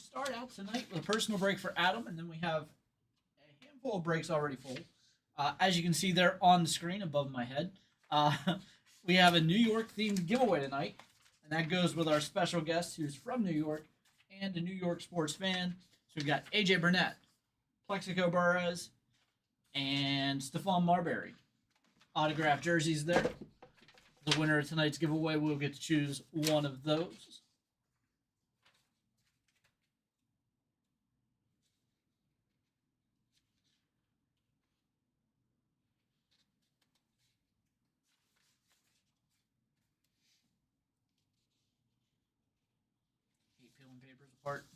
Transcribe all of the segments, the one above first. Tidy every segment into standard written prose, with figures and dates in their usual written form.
to start out tonight with a personal break for Adam, and then we have a handful of breaks already full. As you can see there on the screen above my head, uh, we have a New York themed giveaway tonight, and that goes with our special guest who's from New York and a New York sports fan. So we've got AJ Burnett, Plexico Burress, and Stephon Marbury. Autographed jerseys there. The winner of tonight's giveaway will get to choose one of those. Hate peeling papers apart.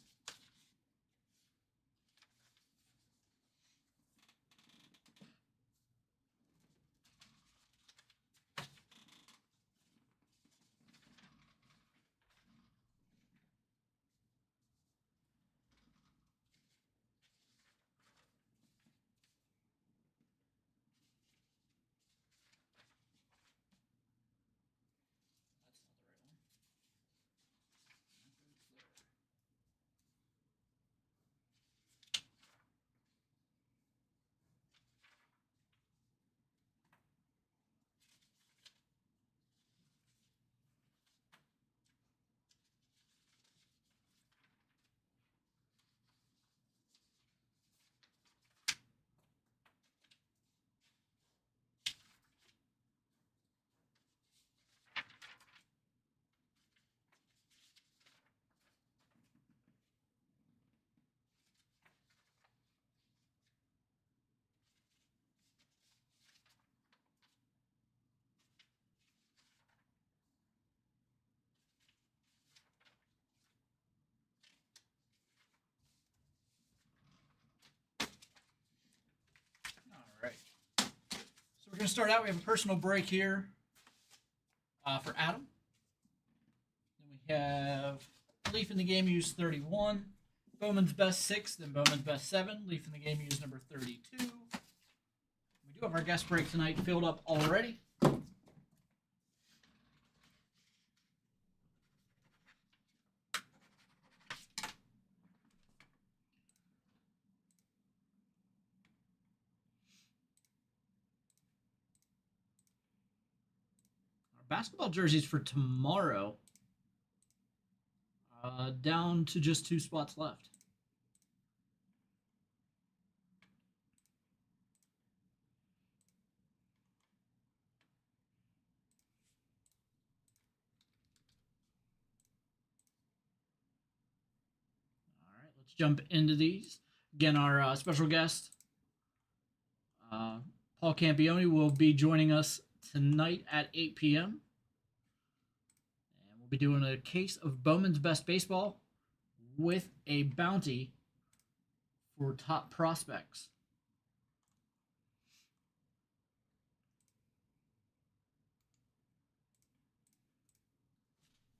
So we're going to start out. We have a personal break here for Adam. Then we have Leaf in the game used 31. Bowman's best 6, then Bowman's best 7. Leaf in the game used number 32. We do have our guest break tonight filled up already. Basketball jerseys for tomorrow. Down to just 2 spots left. All right, let's jump into these. Again, our special guest, Paul Campione, will be joining us tonight at 8 p.m. And we'll be doing a case of Bowman's Best Baseball with a bounty for top prospects.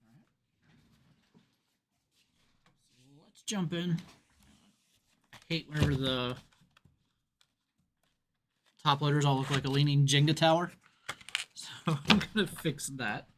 All right. So let's jump in. I hate whenever the top loaders all look like a leaning Jenga tower. So I'm going to fix that.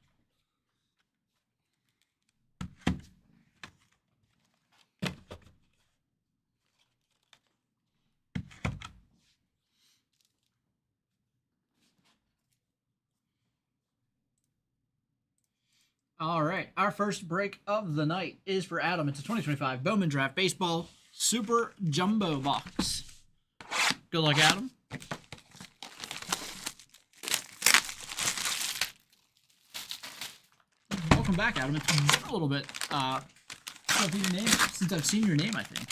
All right, our first break of the night is for Adam. It's a 2025 Bowman Draft Baseball Super Jumbo Box. Good luck, Adam. Welcome back, Adam. It's been a little bit since I've seen your name, I think.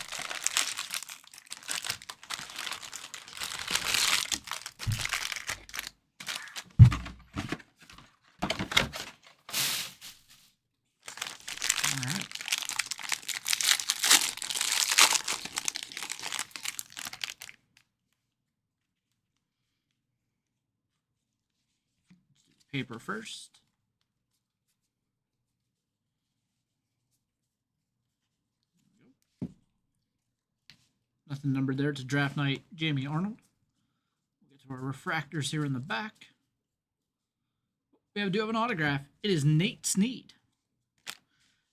All right. Let's do paper first. Nothing numbered there. It's a draft night. Jamie Arnold. We'll get to our refractors here in the back. We do have an autograph. It is Nate Snead.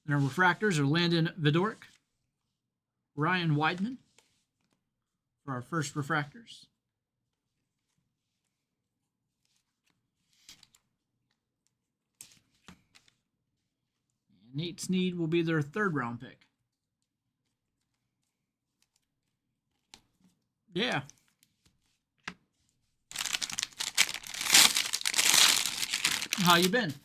And our refractors are Landon Vidoric, Ryan Weidman for our first refractors. And Nate Snead will be their 3rd round pick. Yeah. How you been?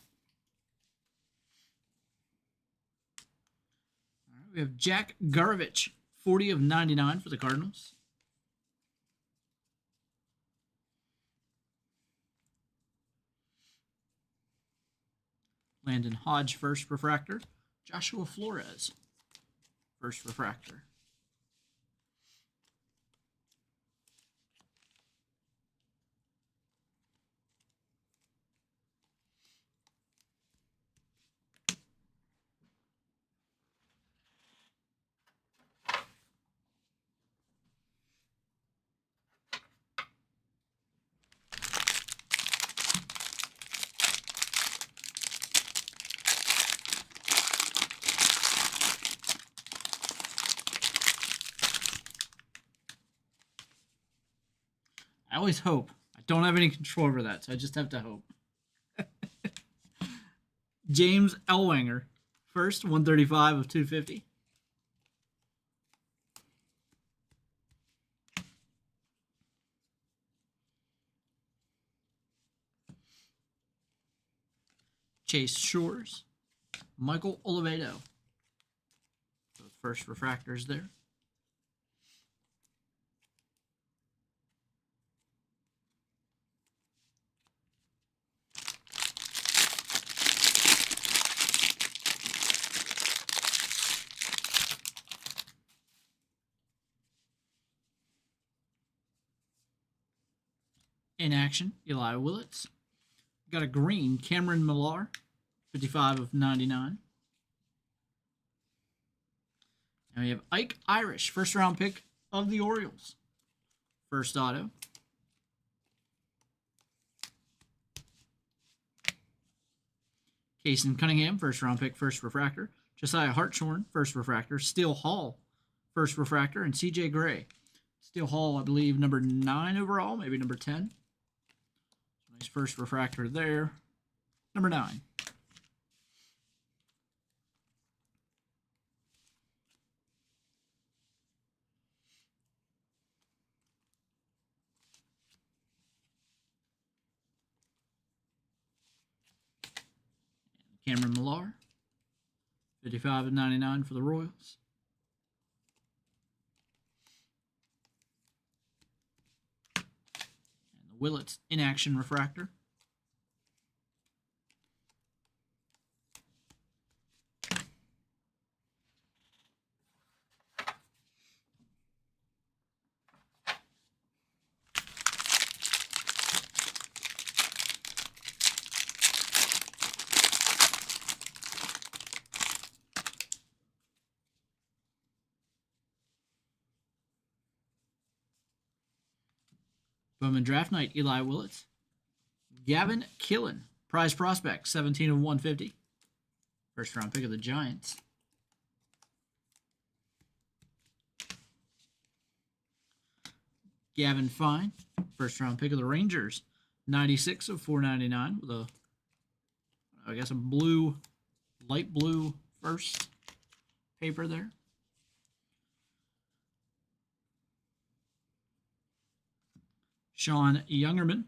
All right, we have Jack Garavich, 40 of 99 for the Cardinals. Landon Hodge, first refractor. Joshua Flores, first refractor. I always hope. I don't have any control over that, so I just have to hope. James Ellwanger, first, 135 of 250. Chase Shores, Michael Olivedo. Both first refractors there. In action, Eli Willits. Got a green, Cameron Millar, 55 of 99. And we have Ike Irish, first round pick of the Orioles. First auto. Kason Cunningham, first round pick, first refractor. Josiah Hartshorn, first refractor. Steele Hall, first refractor. And CJ Gray. Steele Hall, I believe, number 9 overall, maybe number 10. Nice first refractor there. Number 9. Cameron Millar, 55 of 99 for the Royals. And the Willits in action refractor. Bowman Draft Night, Eli Willits. Gavin Killen, prize prospect, 17 of 150. First round pick of the Giants. Gavin Fine, first round pick of the Rangers, 96 of 499 with a, I guess, a blue, light blue first paper there. Sean Youngerman,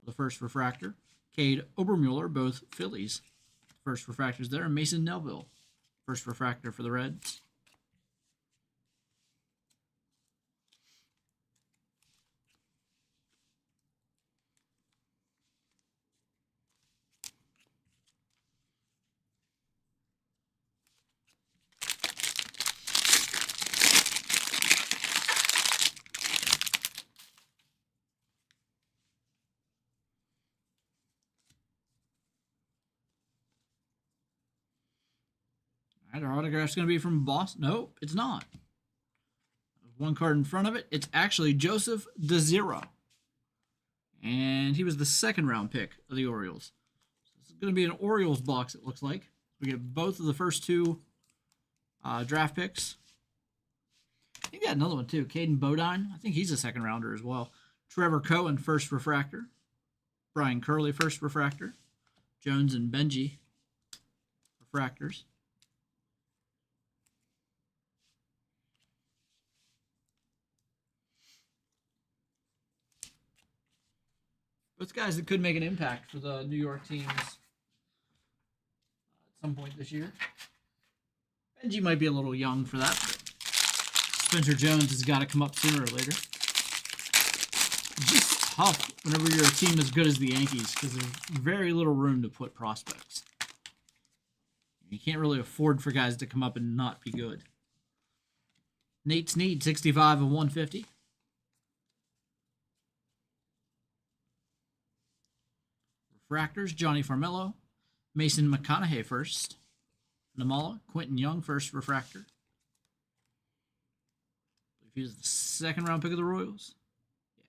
the first refractor. Cade Obermuller, both Phillies. First refractors there. And Mason Nelville, first refractor for the Reds. All right, our autograph's going to be from Boston. Nope, it's not. One card in front of it. It's actually Joseph DeZero. And he was the 2nd round pick of the Orioles. So this is going to be an Orioles box, it looks like. We get both of the first 2 draft picks. think got another one too. Caden Bodine. I think he's a second rounder as well. Trevor Cohen, first refractor. Brian Curley, first refractor. Jones and Benji, refractors. Both guys that could make an impact for the New York teams at some point this year. Benji might be a little young for that, but Spencer Jones has got to come up sooner or later. It's just tough whenever you're a team as good as the Yankees because there's very little room to put prospects. You can't really afford for guys to come up and not be good. Nate Snead, 65 of 150. Refractors, Johnny Farmello. Mason McConaughey first. Namala, Quentin Young, first refractor. He was the second round pick of the Royals. Yeah.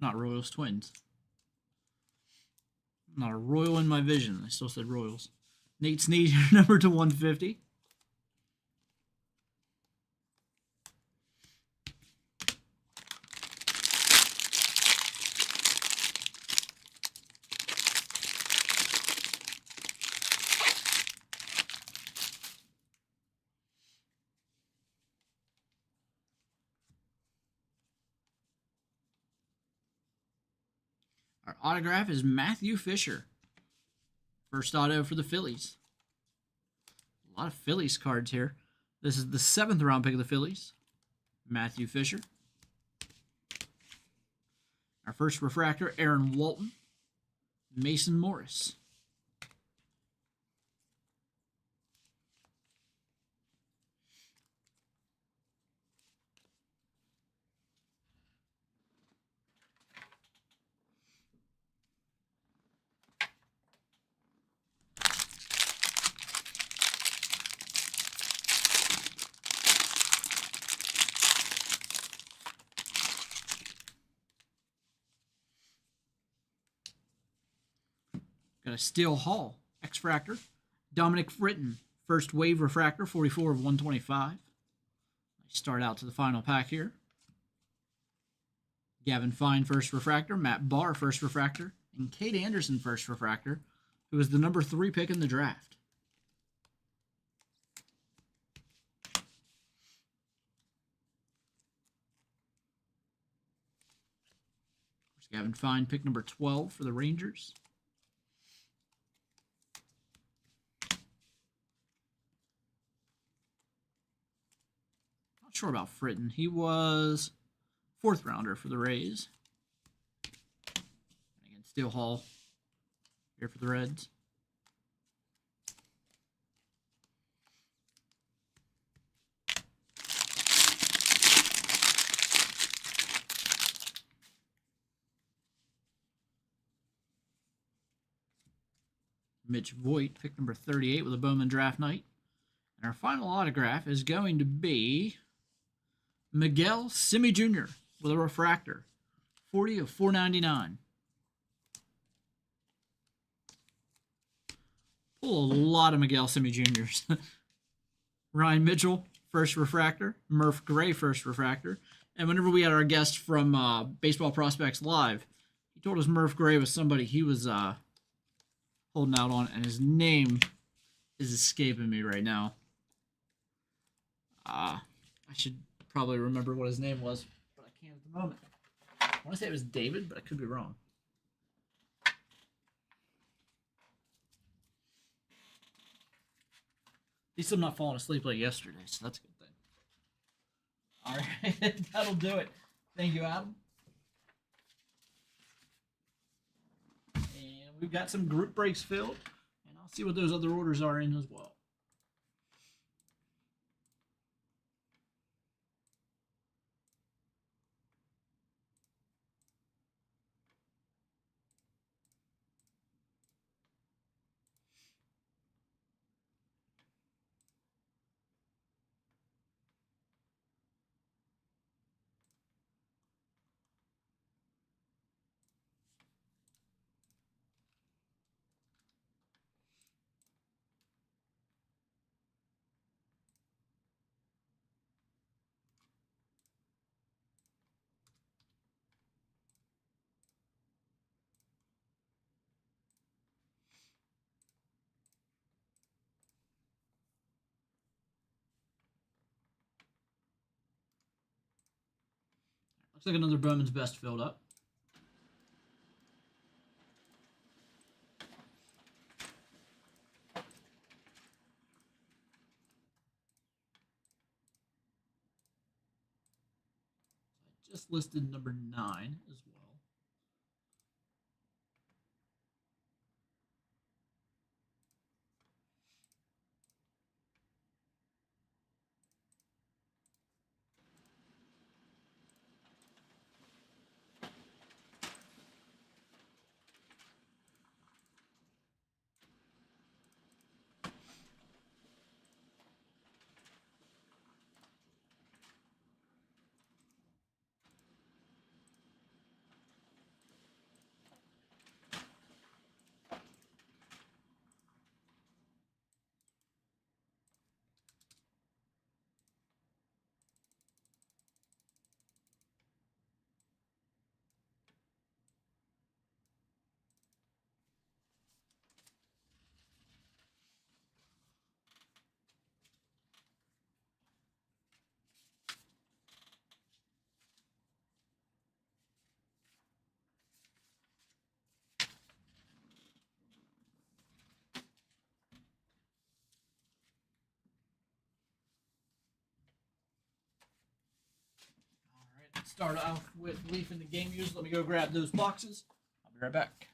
Not Royals, Twins. Not a Royal in my vision. I still said Royals. Nate Snead, number to 150. Our autograph is Matthew Fisher. First auto for the Phillies. A lot of Phillies cards here. This is the 7th round pick of the Phillies. Matthew Fisher. Our first refractor, Aaron Walton. Mason Morris. Got a Steel Hall, X-Fractor. Dominic Fritton, first wave refractor, 44 of 125. Start out to the final pack here. Gavin Fine, first refractor. Matt Barr, first refractor. And Kate Anderson, first refractor, who was the number 3 pick in the draft. Gavin Fine, pick number 12 for the Rangers. Not sure about Fritton. He was 4th rounder for the Rays. And again, Steel Hall here for the Reds. Mitch Voigt, pick number 38 with a Bowman draft night. And our final autograph is going to be Miguel Simi Jr. with a refractor. 40 of 499. Pull a lot of Miguel Simi Jr.'s. Ryan Mitchell, first refractor. Murph Gray, first refractor. And whenever we had our guest from Baseball Prospects Live, he told us Murph Gray was somebody he was holding out on, and his name is escaping me right now. I should probably remember what his name was, but I can't at the moment. I want to say it was David, but I could be wrong. At least I'm not falling asleep like yesterday, so that's a good thing. All right, that'll do it. Thank you, Adam. And we've got some group breaks filled, and I'll see what those other orders are in as well. Looks like another Bowman's Best filled up. I just listed number 9 as well. Start off with leafing the game users. Let me go grab those boxes. I'll be right back.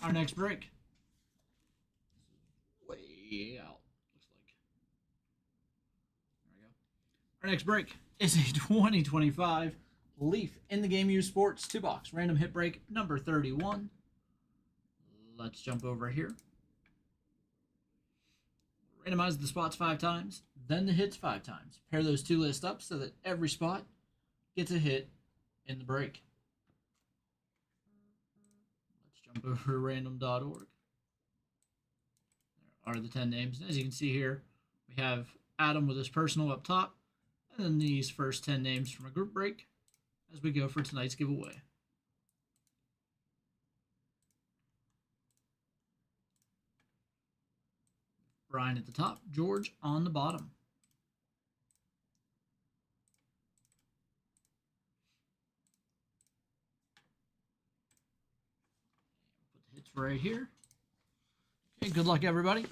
Our next break. Way out, looks like. There we go. Our next break is a 2025 Leaf in the Game Used Sports 2-box random hit break number 31. Let's jump over here. Randomize the spots 5 times, then the hits 5 times. Pair those two lists up so that every spot gets a hit in the break. Let's jump over to random.org. There are the 10 names. As you can see here, we have Adam with his personal up top, and then these first 10 names from a group break as we go for tonight's giveaway. Brian at the top, George on the bottom. Put the hits right here. Okay, good luck, everybody.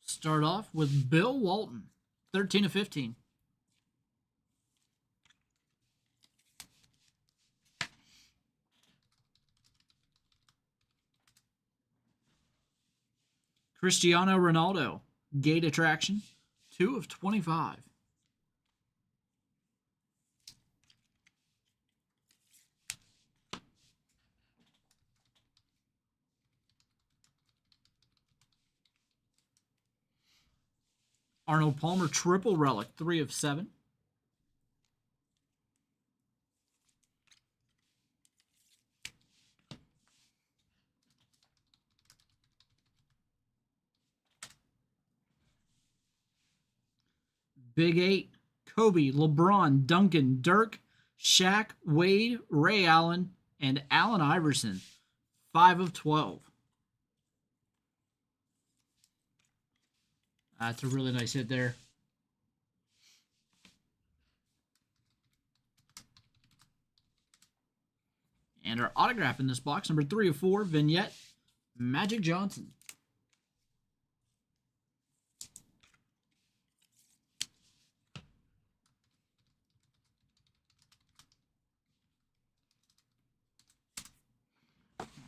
Start off with Bill Walton, 13 of 15. Cristiano Ronaldo, Gate Attraction, 2 of 25. Arnold Palmer, Triple Relic, 3 of 7. Big 8, Kobe, LeBron, Duncan, Dirk, Shaq, Wade, Ray Allen, and Allen Iverson, 5 of 12. That's a really nice hit there. And our autograph in this box, number 3 of 4, Vignette, Magic Johnson.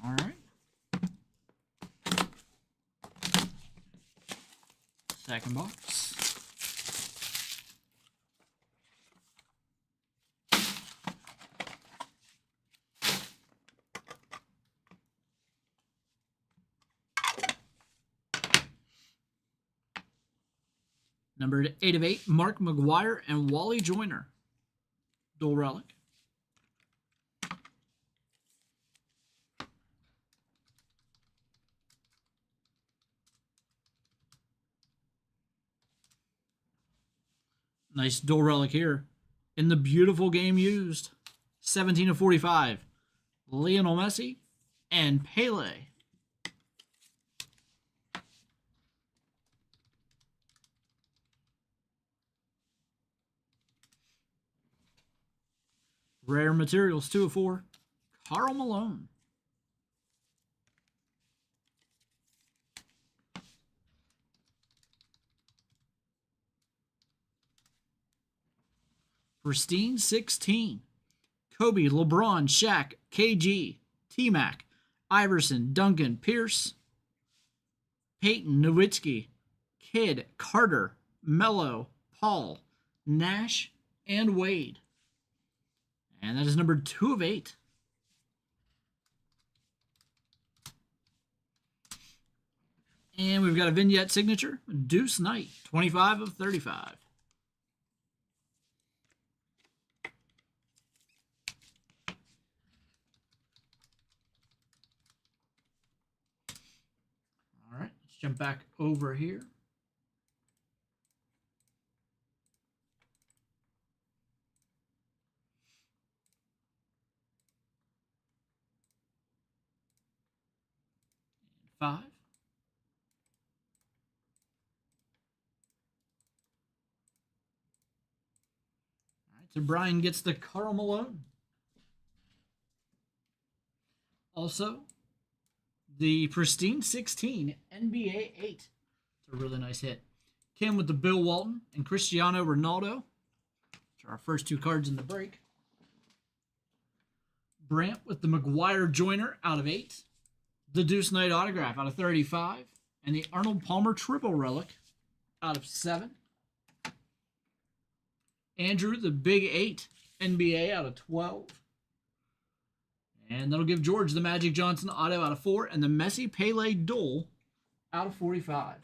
All right. Second box. Numbered 8 of 8, Mark McGuire and Wally Joyner. Dual relic. Nice dual relic here. In the beautiful game used, 17 of 45, Lionel Messi and Pele. Rare materials, 2 of 4, Karl Malone. Pristine 16. Kobe, LeBron, Shaq, KG, T-Mac, Iverson, Duncan, Pierce, Peyton, Nowitzki, Kidd, Carter, Melo, Paul, Nash, and Wade. And that is number 2 of 8. And we've got a vignette signature, Deuce Knight, 25 of 35. All right, let's jump back over here. And 5. All right, so Brian gets the Karl Malone. Also, the Pristine 16 NBA 8. It's a really nice hit. Came with the Bill Walton and Cristiano Ronaldo, which are our first two cards in the break. Brant with the McGuire Joyner out of 8. The Deuce Knight autograph out of 35. And the Arnold Palmer triple relic out of 7. Andrew, the Big 8 NBA out of 12. And that'll give George the Magic Johnson auto out of 4. And the Messi Pele Duel out of 45.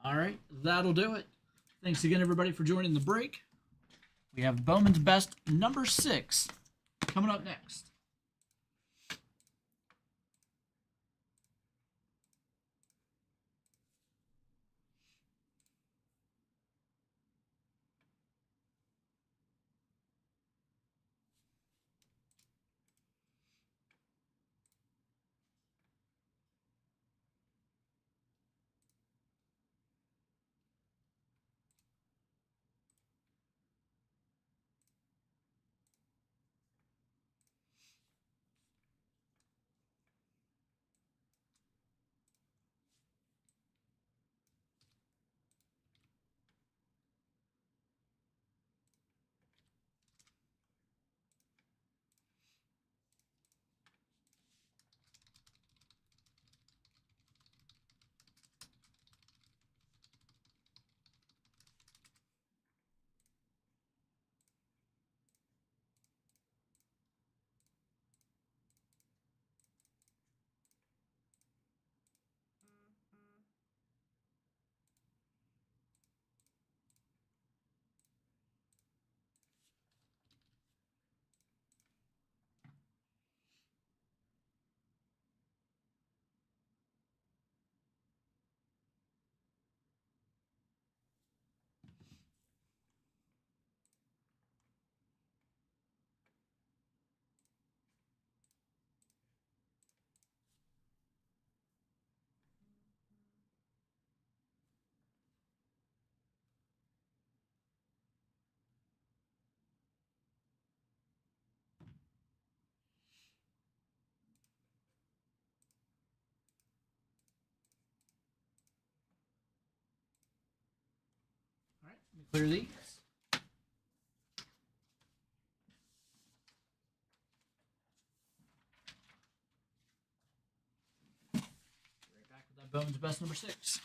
All right, that'll do it. Thanks again, everybody, for joining the break. We have Bowman's Best number 6 coming up next. All right, let me clear these. Right back with that Bowman's Best number 6.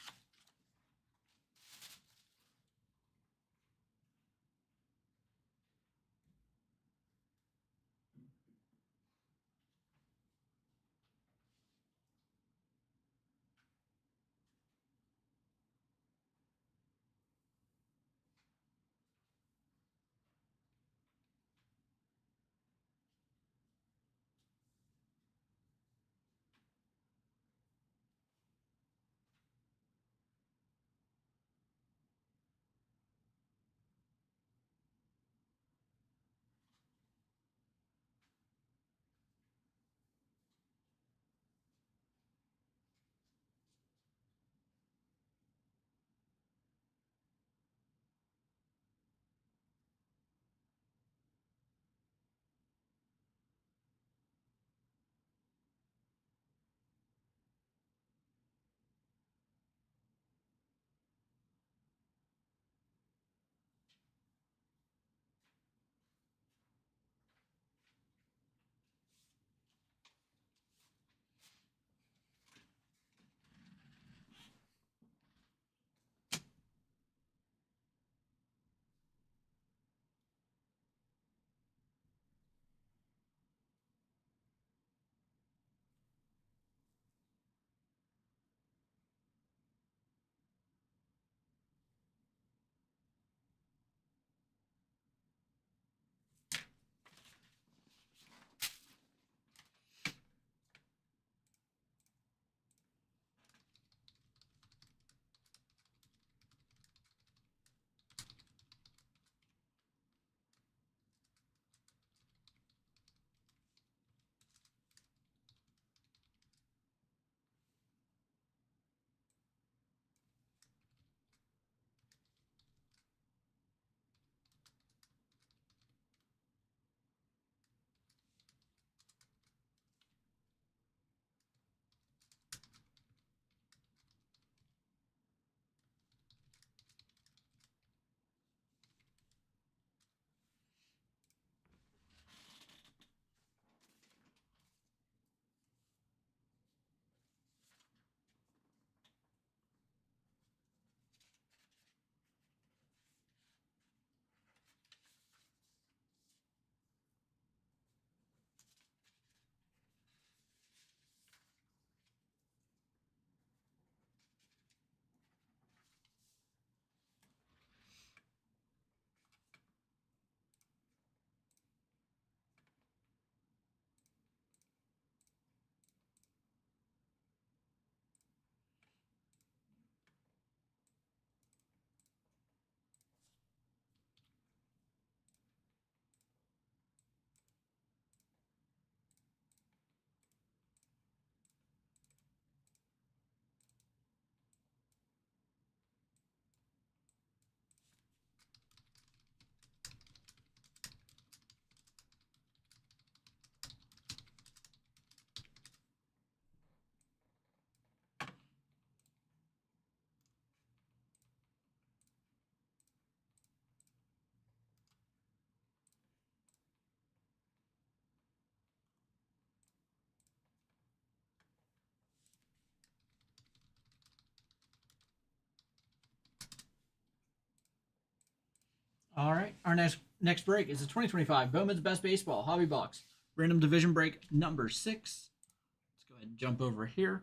All right. Our next break is the 2025 Bowman's Best Baseball Hobby Box. Random division break number 6. Let's go ahead and jump over here.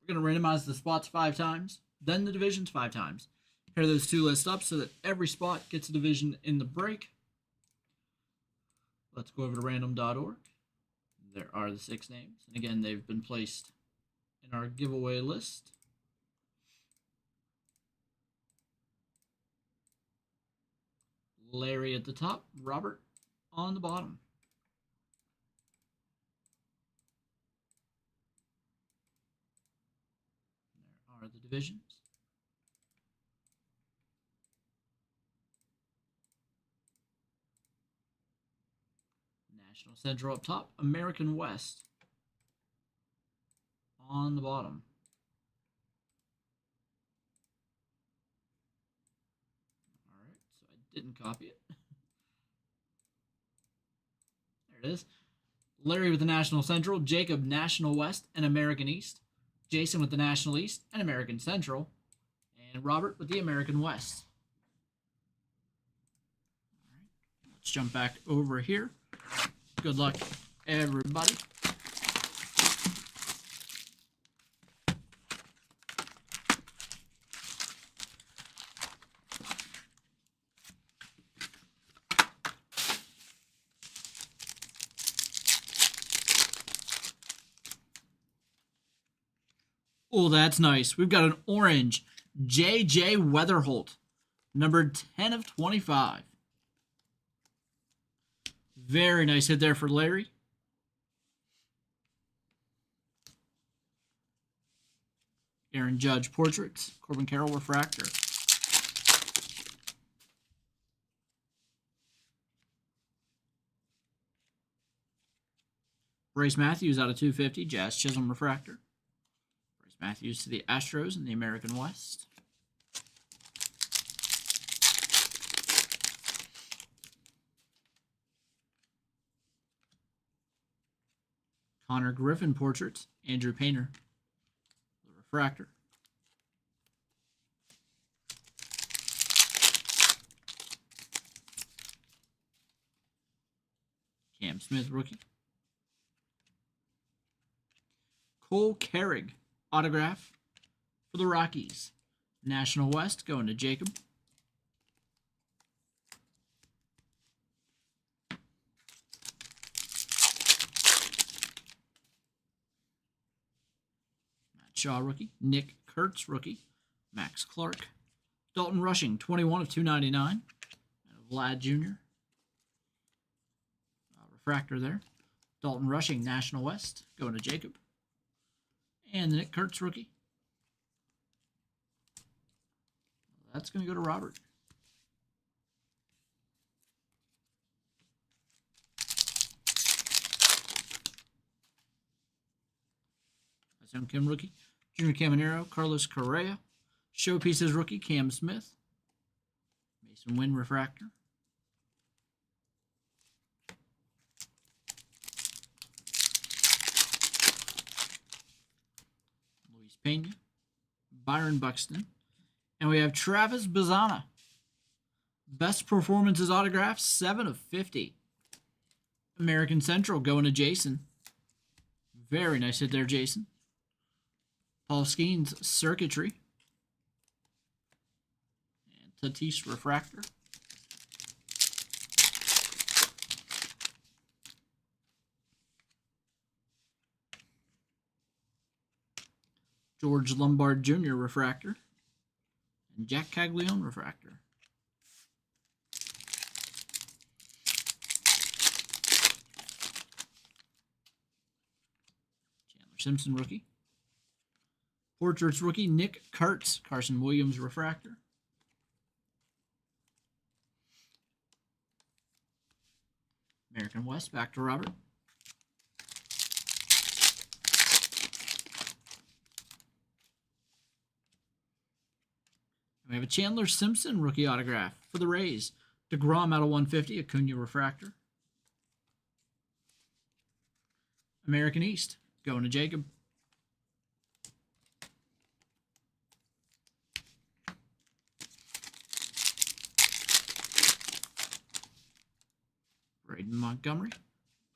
We're going to randomize the spots 5 times, then the divisions 5 times. Pair those two lists up so that every spot gets a division in the break. Let's go over to random.org. There are the 6 names. And again, they've been placed in our giveaway list. Larry at the top, Robert on the bottom. There are the divisions. National Central up top, American West on the bottom. All right, so I didn't copy it. There it is. Larry with the National Central, Jacob National West and American East, Jason with the National East and American Central, and Robert with the American West. All right, let's jump back over here. Good luck, everybody. Oh, that's nice. We've got an orange J.J. Weatherholt, number 10 of 25. Very nice hit there for Larry. Aaron Judge Portraits, Corbin Carroll Refractor. Bryce Matthews out of 250, Jazz Chisholm Refractor. Bryce Matthews to the Astros in the American West. Connor Griffin Portraits, Andrew Painter, the Refractor. Cam Smith Rookie. Cole Carrig Autograph for the Rockies. National West going to Jacob. Shaw rookie, Nick Kurtz rookie, Max Clark, Dalton Rushing 21 of 299, and Vlad Jr. Refractor there, Dalton Rushing National West going to Jacob, and the Nick Kurtz rookie. That's going to go to Robert. That's Kim rookie. Junior Caminero, Carlos Correa. Showpieces rookie, Cam Smith. Mason Wynn Refractor. Luis Pena. Byron Buxton. And we have Travis Bazzana. Best Performances autograph, 7 of 50. American Central going to Jason. Very nice hit there, Jason. Paul Skeens Circuitry. And Tatis Refractor. George Lombard Jr. Refractor. And Jack Caglione Refractor. Chandler Simpson Rookie. Portraits rookie, Nick Kurtz, Carson Williams Refractor. American West, back to Robert. And we have a Chandler Simpson rookie autograph for the Rays. DeGrom out of 150, Acuna Refractor. American East, going to Jacob. David Montgomery,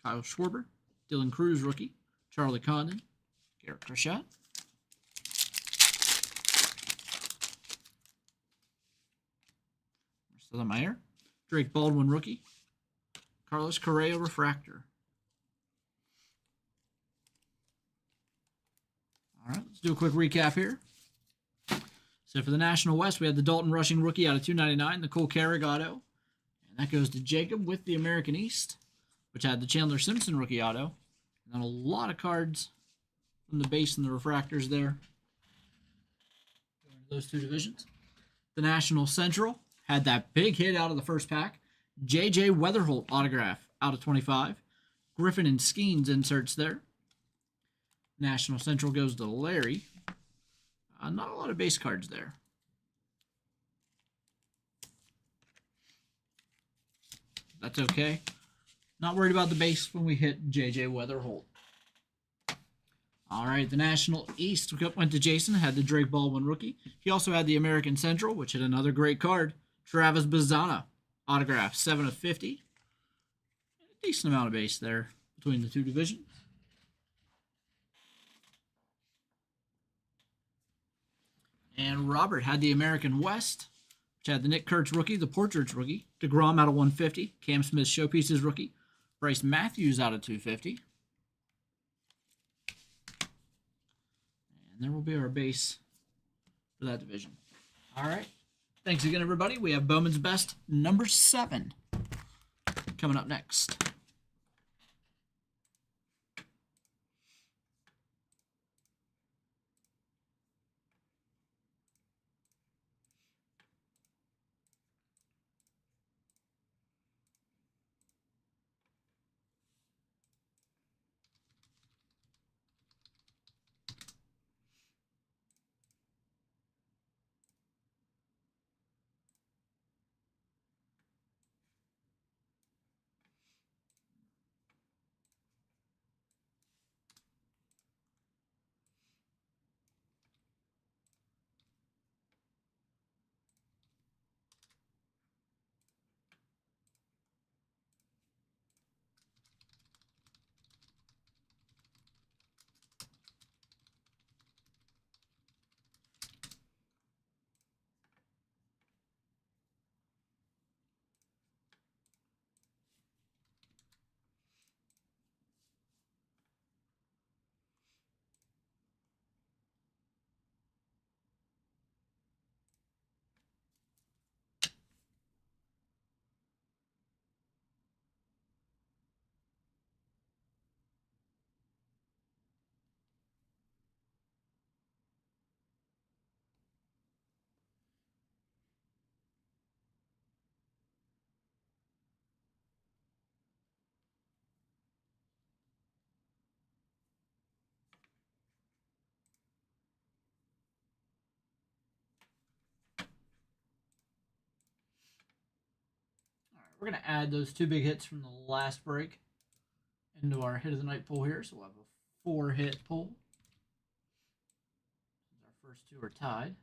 Kyle Schwarber, Dylan Cruz, rookie, Charlie Condon, Garrett Crochet, Marcelo Mayer, Drake Baldwin, rookie, Carlos Correa, refractor. All right, let's do a quick recap here. So for the National West, we had the Dalton Rushing rookie out of 299, the Cole Carrig auto. And that goes to Jacob with the American East, which had the Chandler Simpson rookie auto. And then a lot of cards from the base and the refractors there. Going to those two divisions. The National Central had that big hit out of the first pack. J.J. Weatherholt autograph out of 25. Griffin and Skeens inserts there. National Central goes to Larry. Not a lot of base cards there. That's okay. Not worried about the base when we hit J.J. Weatherholt. All right, the National East went to Jason, had the Drake Baldwin rookie. He also had the American Central, which had another great card. Travis Bazzana autograph, 7 of 50. A decent amount of base there between the two divisions. And Robert had the American West, which had the Nick Kurtz rookie, the Portraits rookie, DeGrom out of 150, Cam Smith Showpieces rookie, Bryce Matthews out of 250. And there will be our base for that division. All right. Thanks again, everybody. We have Bowman's Best number 7 coming up next. We're going to add those two big hits from the last break into our hit of the night pool here. So we'll have a 4-hit pool. Our first two are tied.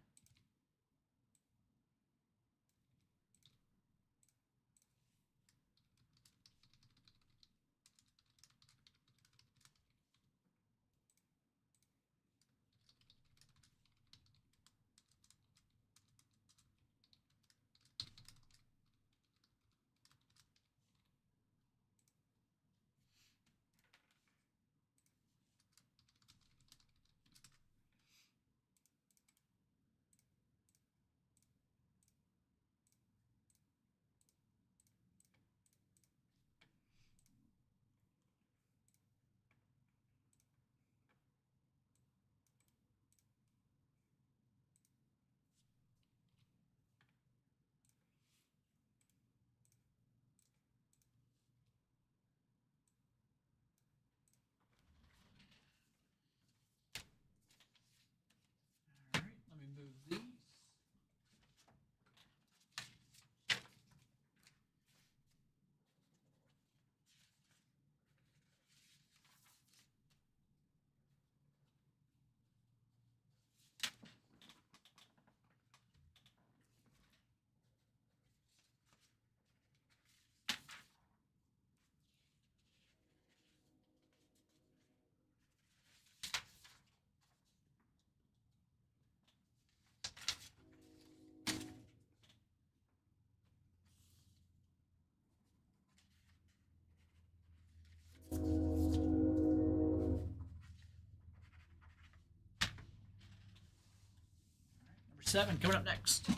7 coming up next.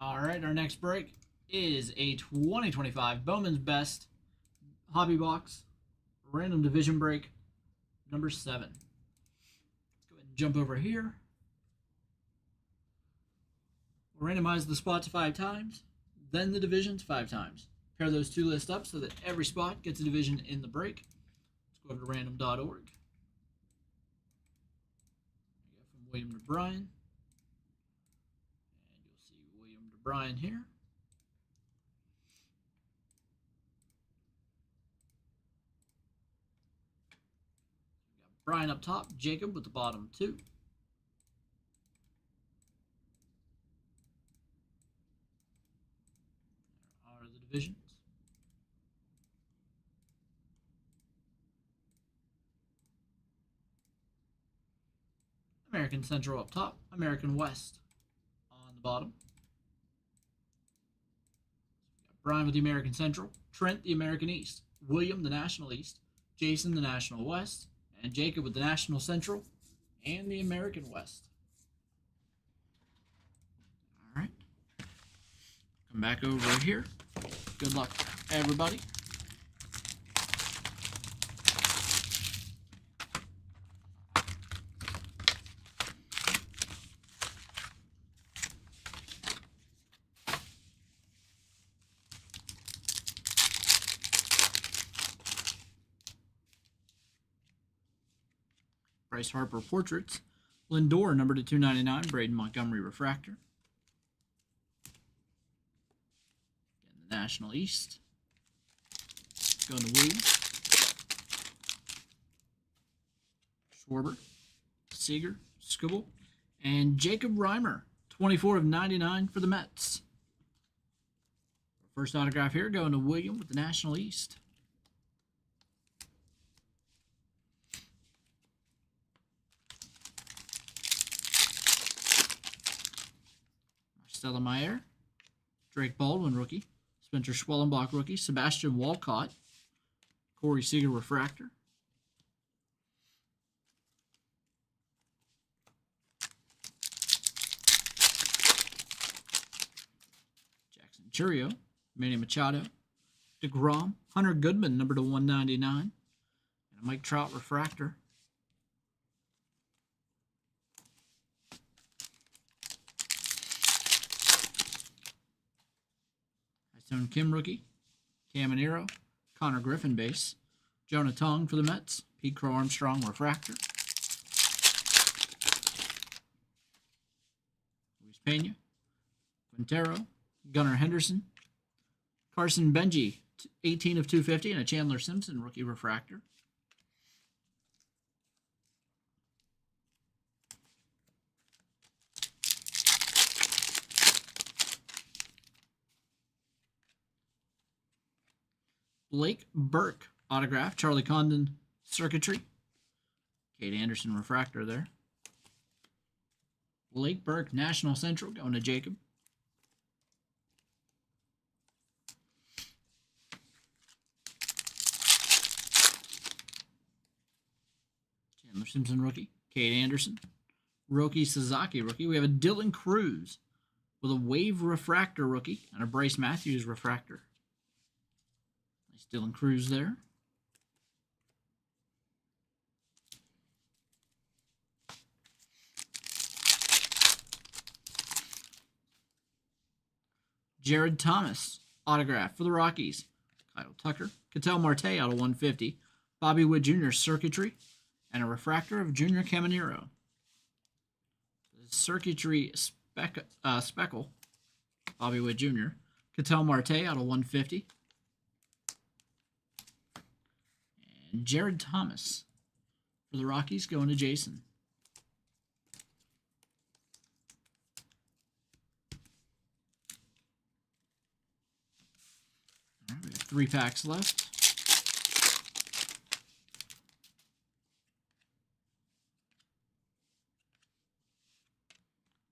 All right, our next break is a 2025 Bowman's Best Hobby Box Random Division Break number 7. Let's go ahead and jump over here. We'll randomize the spots 5 times, then the divisions 5 times. Pair those two lists up so that every spot gets a division in the break. Let's go over to random.org. From William to Brian. And you'll see William to Brian here. Brian up top, Jacob with the bottom 2. There are the divisions. American Central up top, American West on the bottom. Brian with the American Central, Trent the American East, William the National East, Jason the National West, and Jacob with the National Central and the American West. All right. Come back over here. Good luck, everybody. Bryce Harper Portraits. Lindor, number to 299. Braden Montgomery Refractor. Again, the National East. Going to Williams. Schwarber. Seager. Skubal. And Jacob Reimer. 24 of 99 for the Mets. First autograph here going to William with the National East. Stella Meyer, Drake Baldwin rookie, Spencer Schwellenbach rookie, Sebastian Walcott, Corey Seager refractor, Jackson Churio, Manny Machado, DeGrom, Hunter Goodman number to 199, and a Mike Trout refractor. Kim rookie, Caminero, Connor Griffin base, Jonah Tong for the Mets, Pete Crow Armstrong refractor, Luis Pena, Quintero, Gunnar Henderson, Carson Benji, 18 of 250, and a Chandler Simpson rookie refractor. Blake Burke autograph, Charlie Condon circuitry, Kate Anderson refractor there. Blake Burke National Central going to Jacob. Chandler Simpson rookie, Kate Anderson, Roki Sasaki rookie. We have a Dylan Cruz with a Wave refractor rookie and a Bryce Matthews refractor. Nice Dylan Cruz there. Jared Thomas, autograph for the Rockies. Kyle Tucker, Ketel Marte out of 150. Bobby Witt Jr. circuitry, and a refractor of Junior Caminero. Circuitry Speckle, Bobby Witt Jr. Ketel Marte out of 150. And Jared Thomas for the Rockies going to Jason. All right, we have 3 packs left.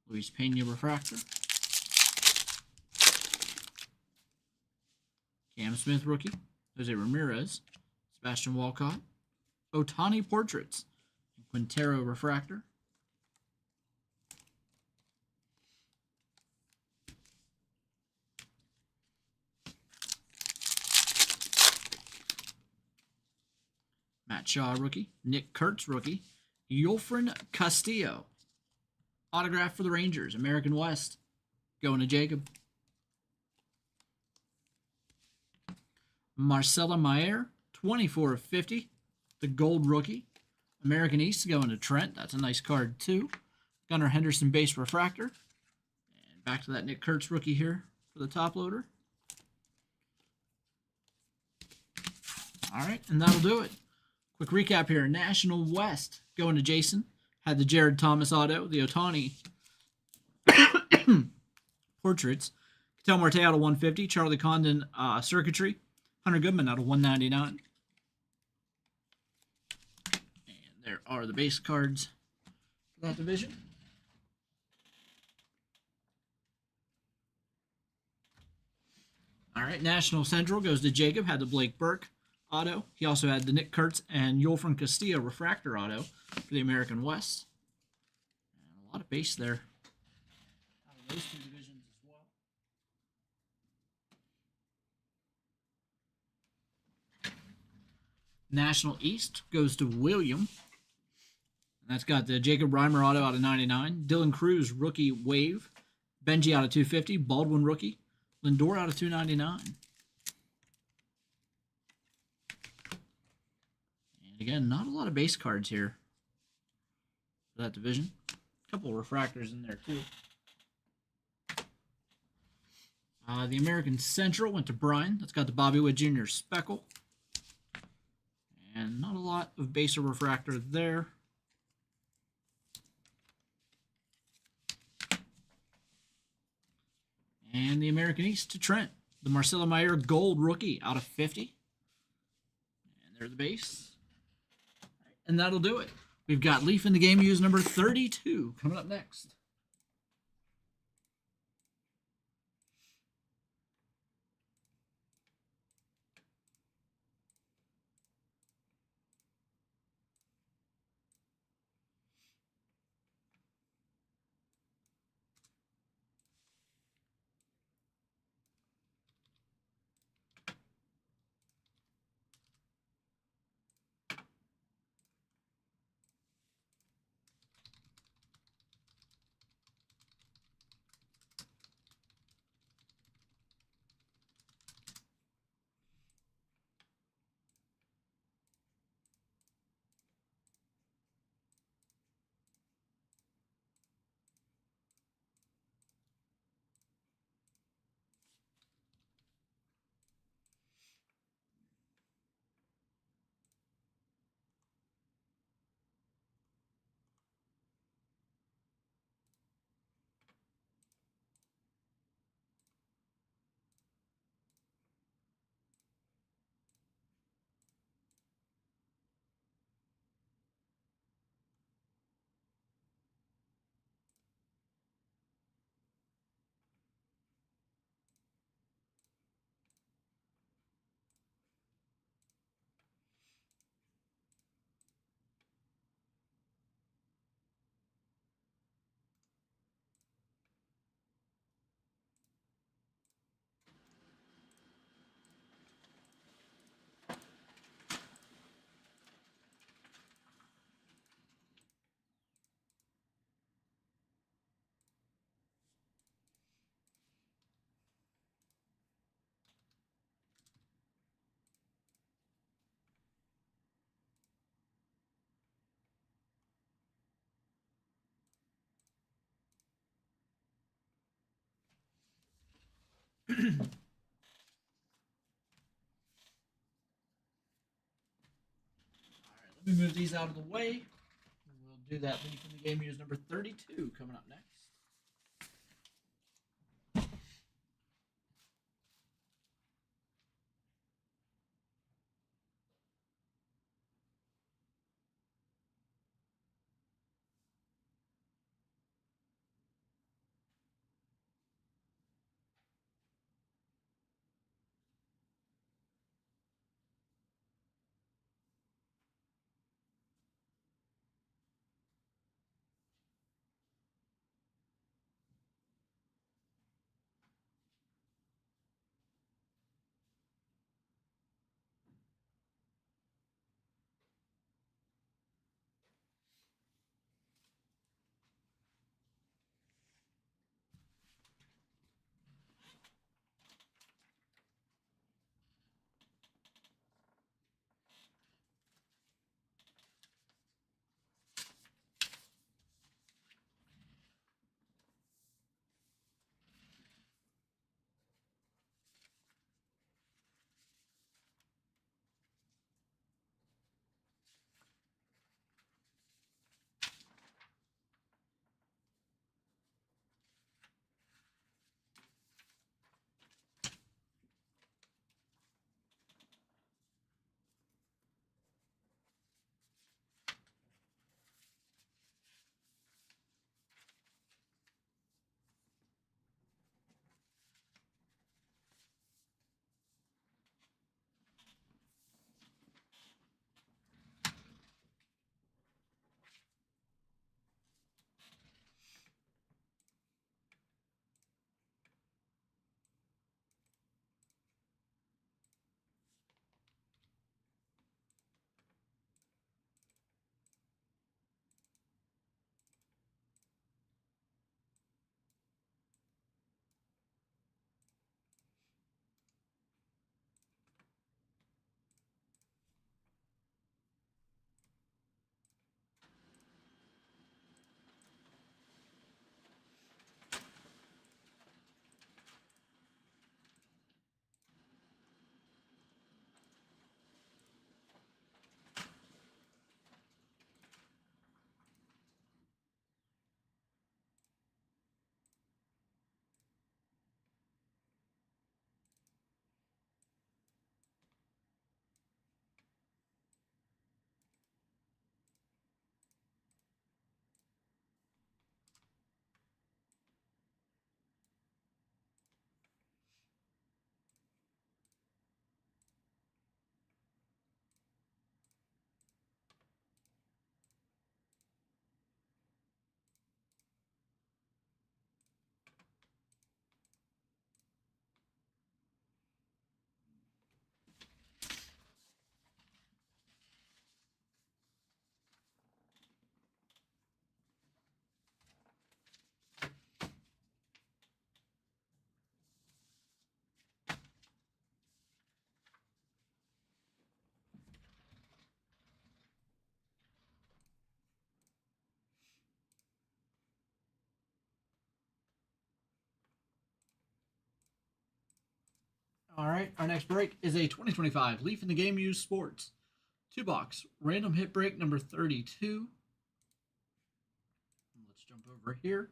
Luis Pena Refractor. Cam Smith rookie. Jose Ramirez. Sebastian Walcott. Otani Portraits. Quintero Refractor. Matt Shaw rookie. Nick Kurtz rookie. Yulfrin Castillo. Autograph for the Rangers. American West. Going to Jacob. Marcella Mayer. 24 of 50. The gold rookie. American East going to Trent. That's a nice card too. Gunnar Henderson base refractor. And back to that Nick Kurtz rookie here for the top loader. All right, and that'll do it. Quick recap here. National West going to Jason. Had the Jared Thomas auto, the Otani Portraits. Ketel Marte out of 150. Charlie Condon Circuitry. Hunter Goodman out of 199. And there are the base cards for that division. All right, National Central goes to Jacob. Had the Blake Burke auto. He also had the Nick Kurtz and Yulfrin Castillo refractor auto for the American West. And a lot of base there out of those 2 divisions as well. National East goes to William. And that's got the Jacob Reimer auto out of 99. Dylan Cruz rookie wave. Benji out of 250. Baldwin rookie. Lindor out of 299. And again, not a lot of base cards here for that division. A couple of refractors in there too. The American Central went to Brian. That's got the Bobby Witt Jr. Speckle. And not a lot of base or refractor there. And the American East to Trent. The Marcelo Mayer gold rookie out of 50. And there's the base. And that'll do it. We've got Leaf in the Game Use number 32 coming up next. Let me move these out of the way. We'll do that leaf in the game use number 32 coming up next. All right, our next break is a 2025 Leaf in the Game Used Sports 2-box random hit break number 32. Let's jump over here.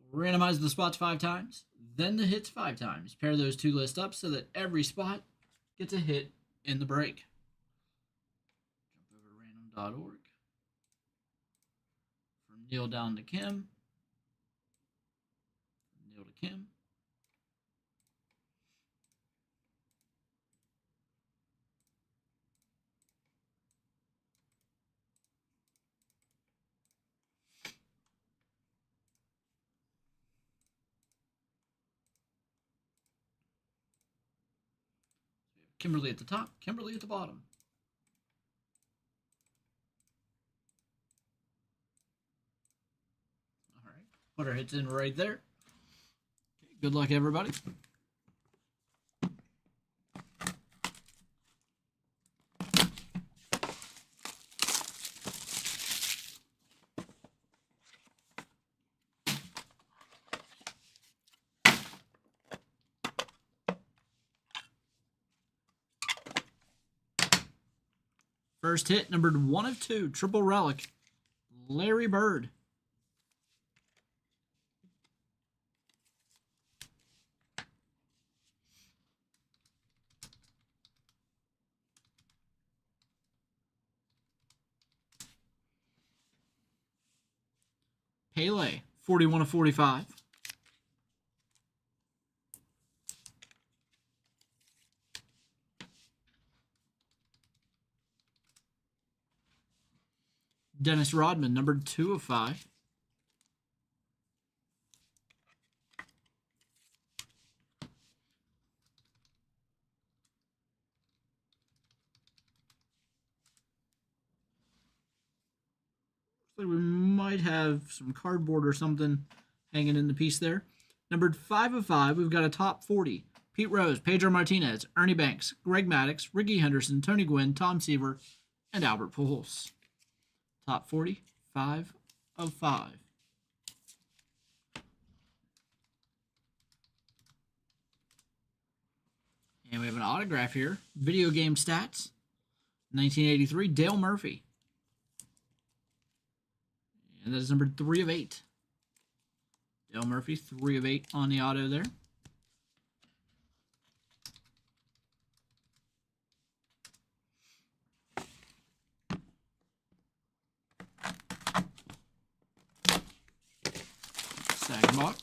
We'll randomize the spots 5 times, then the hits 5 times. Pair those two lists up so that every spot gets a hit in the break. Jump over to random.org. From Neil down to Kim. From Neil to Kim. Kimberly at the top, Kimberly at the bottom. All right, put our hits in right there. Okay, good luck, everybody. First hit, numbered 1 of 2, triple relic, Larry Bird. Pele, 41 of 45. Dennis Rodman, numbered 2 of 5. Looks like we might have some cardboard or something hanging in the piece there. Numbered 5 of 5, we've got a top 40. Pete Rose, Pedro Martinez, Ernie Banks, Greg Maddux, Ricky Henderson, Tony Gwynn, Tom Seaver, and Albert Pujols. Top 40, 5 of 5. And we have an autograph here. Video game stats. 1983, Dale Murphy. And that is numbered 3 of 8. Dale Murphy, 3 of 8 on the auto there. Second box.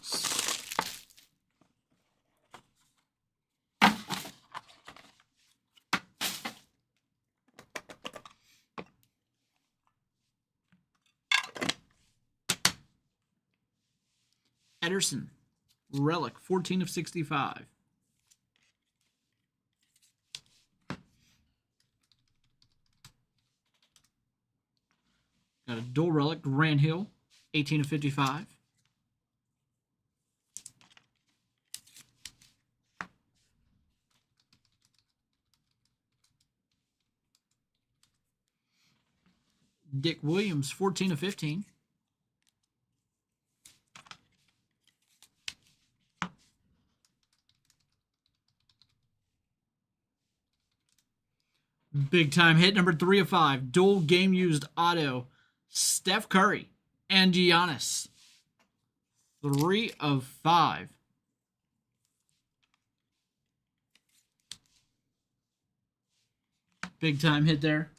Ederson, relic, 14 of 65. Got a dual relic, Grant Hill, 18 of 55. Dick Williams, 14 of 15. Big time hit, number 3 of 5. Dual game used auto. Steph Curry and Giannis. 3 of 5. Big time hit there.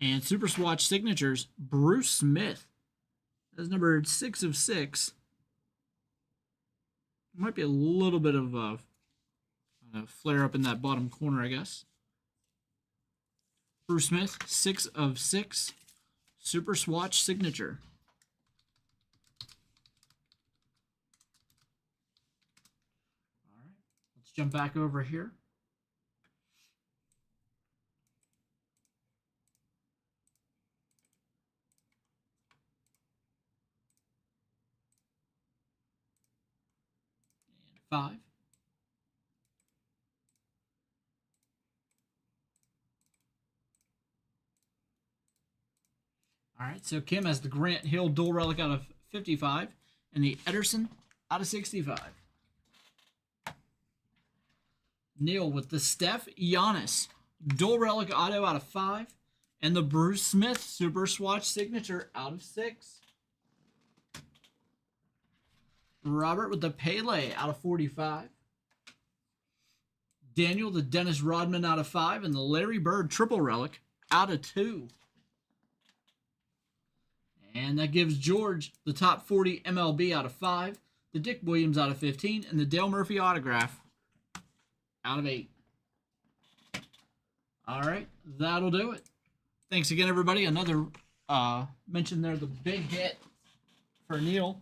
And Super Swatch signatures, Bruce Smith. That's numbered 6 of 6. Might be a little bit of a flare up in that bottom corner, I guess. Bruce Smith, 6 of 6. Super Swatch signature. All right, let's jump back over here. And 5. All right, so Kim has the Grant Hill dual relic out of 55 and the Ederson out of 65. Neil with the Steph Giannis dual relic auto out of 5 and the Bruce Smith Super Swatch signature out of 6. Robert with the Pele out of 45. Daniel the Dennis Rodman out of 5 and the Larry Bird triple relic out of 2. And that gives George the top 40 MLB out of 5, the Dick Williams out of 15, and the Dale Murphy autograph out of 8. All right, that'll do it. Thanks again, everybody. Another mention there, the big hit for Neil.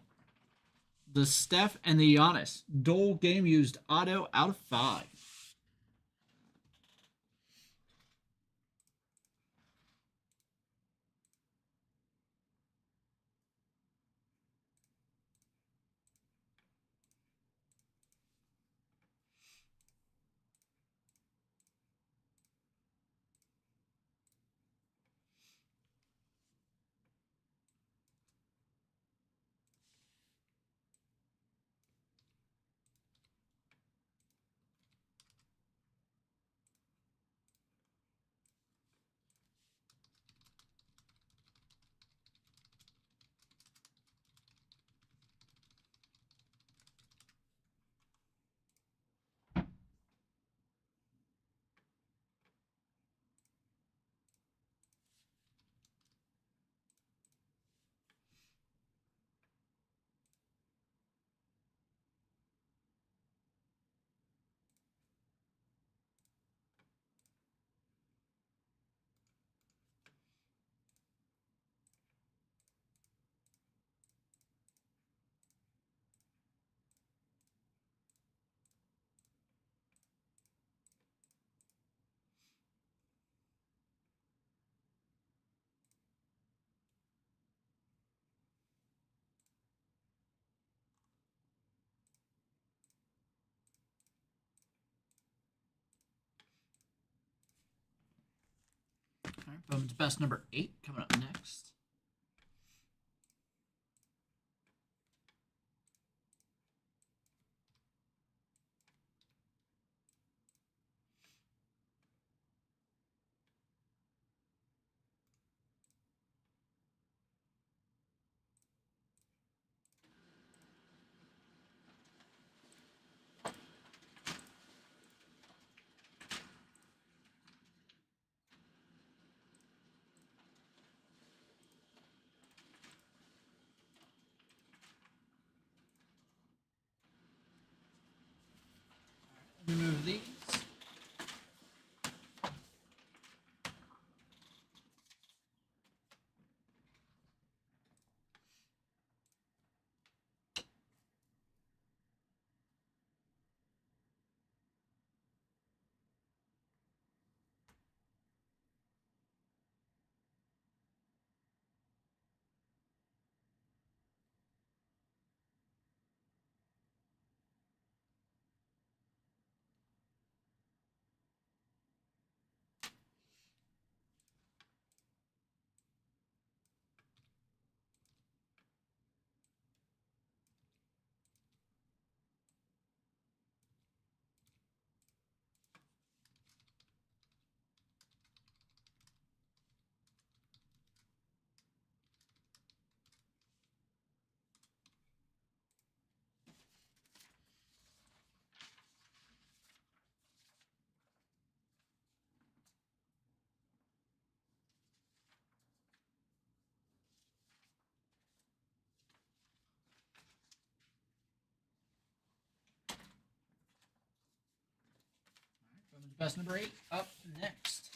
The Steph and the Giannis dual game used auto out of 5. All right, Bowman's Best number 8 coming up next. Remove these. Bowman's Best number 8 up next.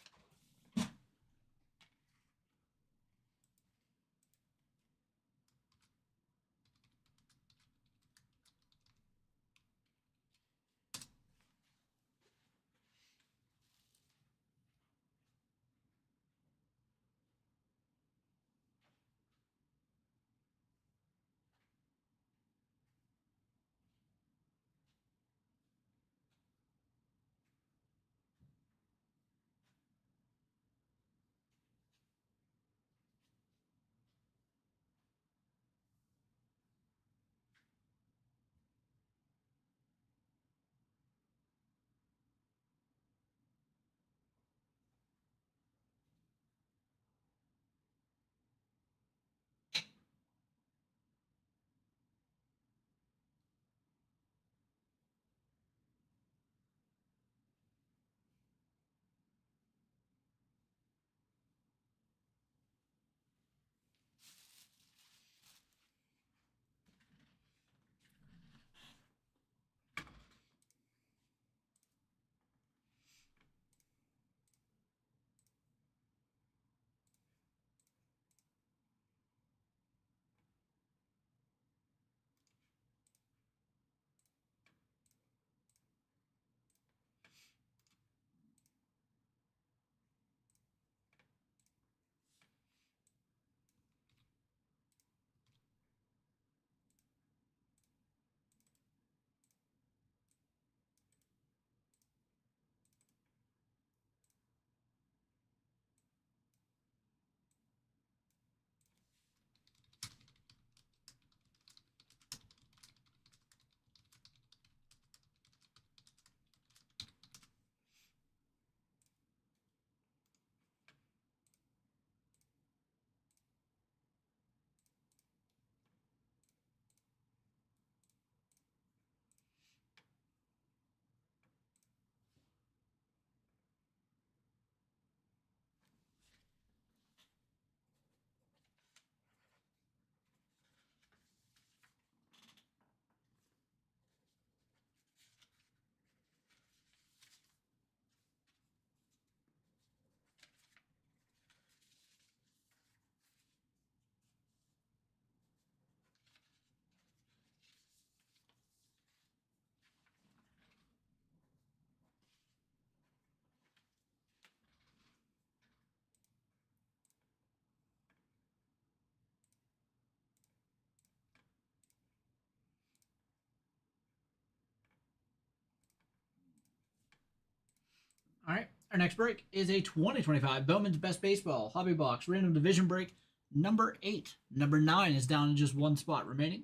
Our next break is a 2025 Bowman's Best Baseball Hobby Box Random Division Break number 8. Number 9 is down to just one spot remaining.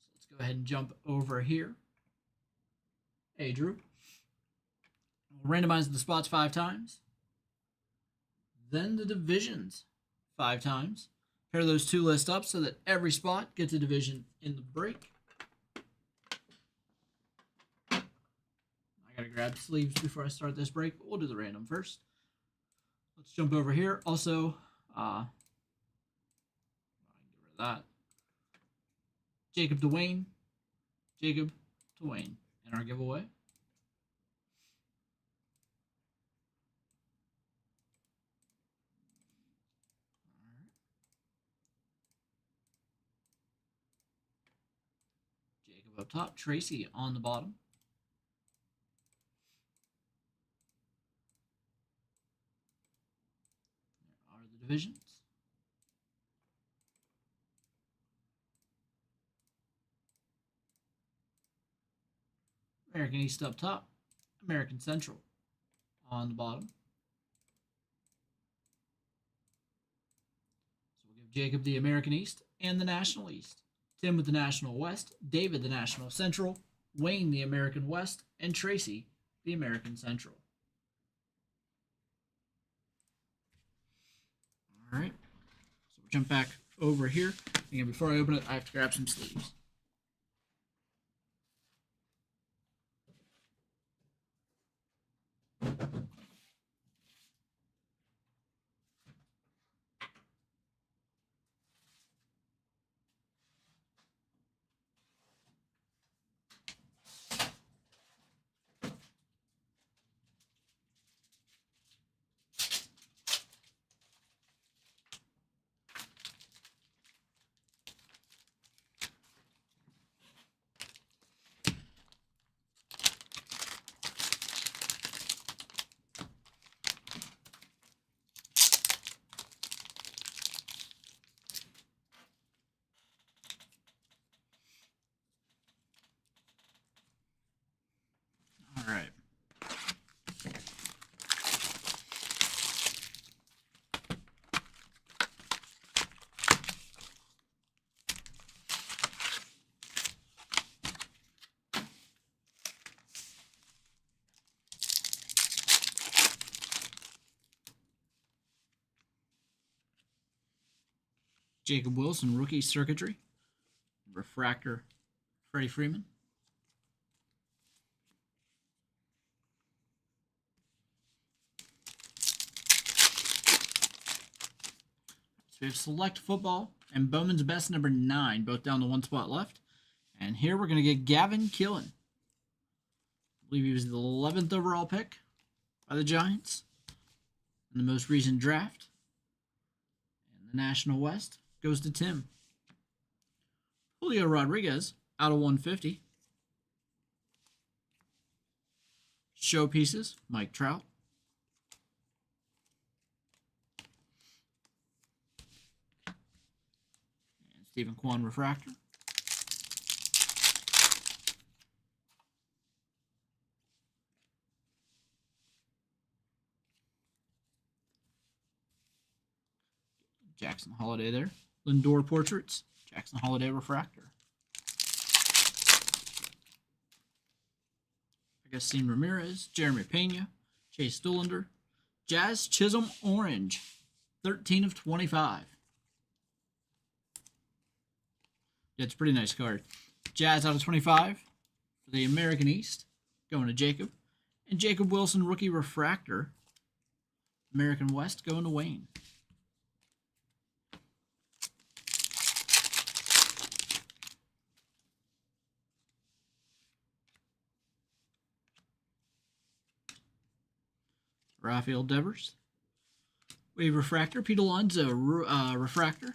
So let's go ahead and jump over here. Hey, Drew. We'll randomize the spots 5 times. Then the divisions 5 times. Pair those two lists up so that every spot gets a division in the break. I gotta grab sleeves before I start this break, but we'll do the random first. Let's jump over here. Also, get rid of that. Jacob to Wayne. Jacob to Wayne in our giveaway. Jacob up top. Tracy on the bottom. There are the divisions. American East up top, American Central on the bottom. So we'll give Jacob the American East and the National East. Tim with the National West, David the National Central, Wayne the American West, and Tracy the American Central. All right, so we'll jump back over here. Again, before I open it, I have to grab some sleeves. All right. Jacob Wilson, rookie circuitry. Refractor, Freddie Freeman. So we have Select Football and Bowman's Best number 9, both down to one spot left. And here we're going to get Gavin Killen. I believe he was the 11th overall pick by the Giants in the most recent draft. And the National West goes to Tim. Julio Rodriguez out of 150. Showpieces, Mike Trout. And Stephen Kwan refractor. Jackson Holiday there. Lindor portraits. Jackson Holiday refractor. Augustine Ramirez, Jeremy Pena, Chase Dollander, Jazz Chisholm Orange, 13 of 25. Yeah, it's a pretty nice card. Jazz out of 25 for the American East, going to Jacob. And Jacob Wilson, rookie refractor, American West, going to Wayne. Rafael Devers. Wave refractor. Pete Alonso refractor.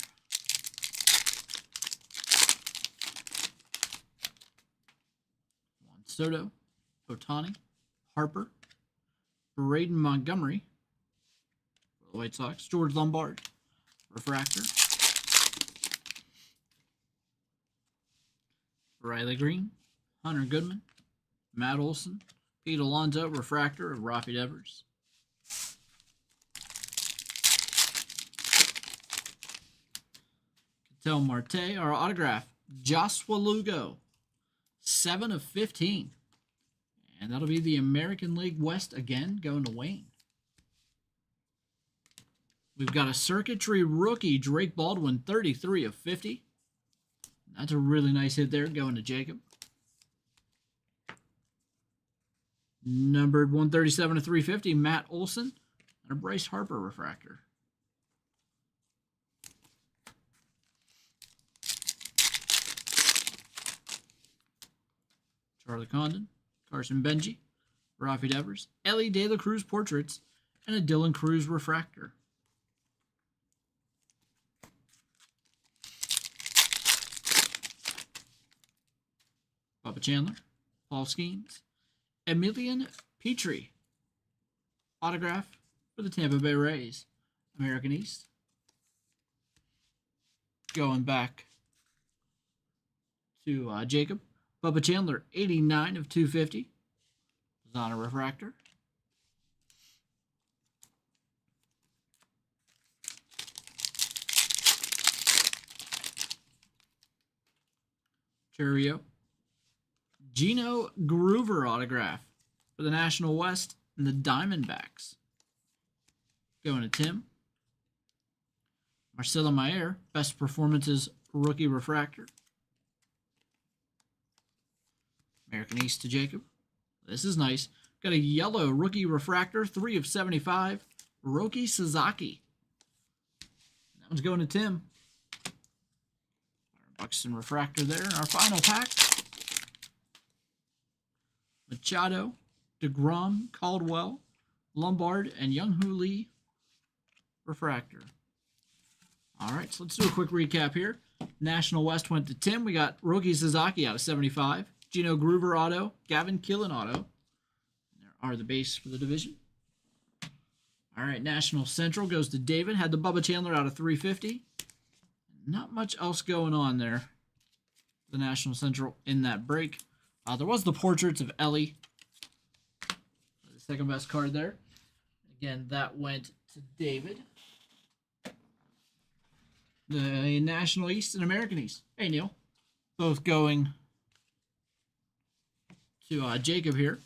Juan Soto. Otani. Harper. Braden Montgomery. For the White Sox. George Lombard. Refractor. Riley Green. Hunter Goodman. Matt Olson. Pete Alonso refractor of Rafi Devers. Tel Marte, our autograph, Joshua Lugo, 7 of 15. And that'll be the American League West again, going to Wayne. We've got a circuitry rookie, Drake Baldwin, 33 of 50. That's a really nice hit there, going to Jacob. Numbered 137 of 350, Matt Olson, and a Bryce Harper refractor. Charlie Condon, Carson Benji, Rafi Devers, Ellie De La Cruz portraits, and a Dylan Cruz refractor. Bubba Chandler, Paul Skeens, Emilian Petrie, autograph for the Tampa Bay Rays, American East. Going back to Jacob, Bubba Chandler, 89 of 250, Zana refractor. Churio, Gino Groover autograph for the National West and the Diamondbacks. Going to Tim. Marcelo Mayer, best performances rookie refractor. American East to Jacob. This is nice. Got a yellow rookie refractor, 3 of 75. Roki Sasaki. That one's going to Tim. Our Buxton refractor there in our final pack. Machado, DeGrom, Caldwell, Lombard, and Young-Hoo Lee refractor. All right, so let's do a quick recap here. National West went to Tim. We got Roki Sasaki out of 75. Gino Groover auto. Gavin Killen auto. There are the base for the division. All right, National Central goes to David. Had the Bubba Chandler out of 350. Not much else going on there. The National Central in that break. There was the portraits of Ellie. The second best card there. Again, that went to David. The National East and American East. Hey, Neil. Both going to Jacob here.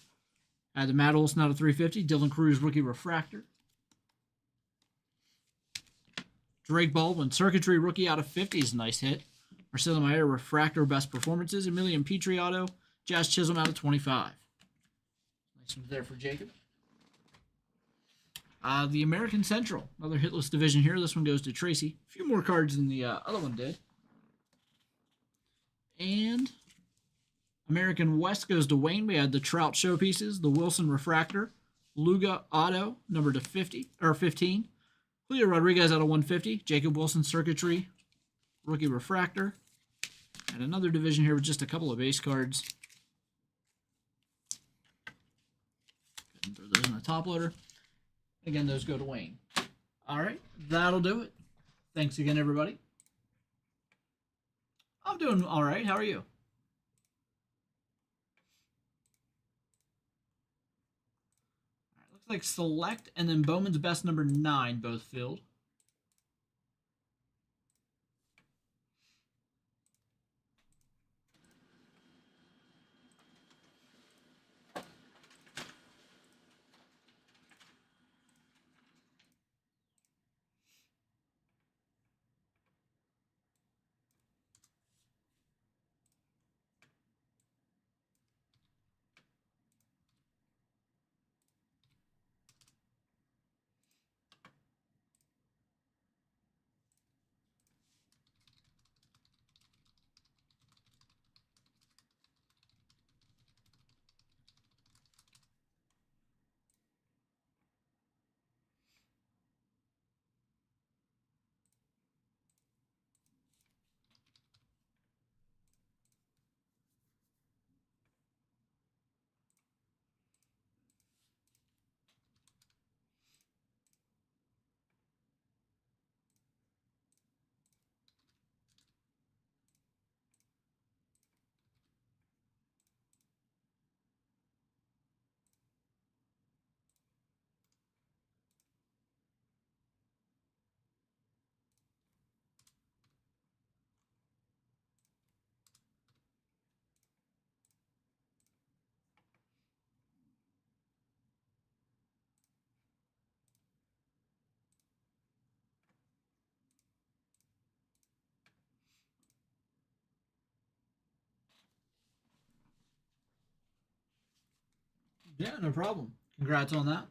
Had the Matt Olson out of 350. Dylan Cruz rookie refractor. Drake Baldwin, circuitry rookie out of 50 is a nice hit. Marcelo Mayer refractor best performances. Emilian Petrie auto. Jazz Chisholm out of 25. Nice one there for Jacob. The American Central, another hitless division here. This one goes to Tracy. A few more cards than the other one did. And American West goes to Wayne. We had the Trout showpieces, the Wilson refractor, Luga auto, number to 50 or 15. Julio Rodriguez out of 150. Jacob Wilson circuitry, rookie refractor. And another division here with just a couple of base cards. Throw those in the top loader. Again, those go to Wayne. All right, that'll do it. Thanks again, everybody. I'm doing all right. How are you? All right, looks like Select and then Bowman's Best number 9 both filled. Yeah, no problem. Congrats on that.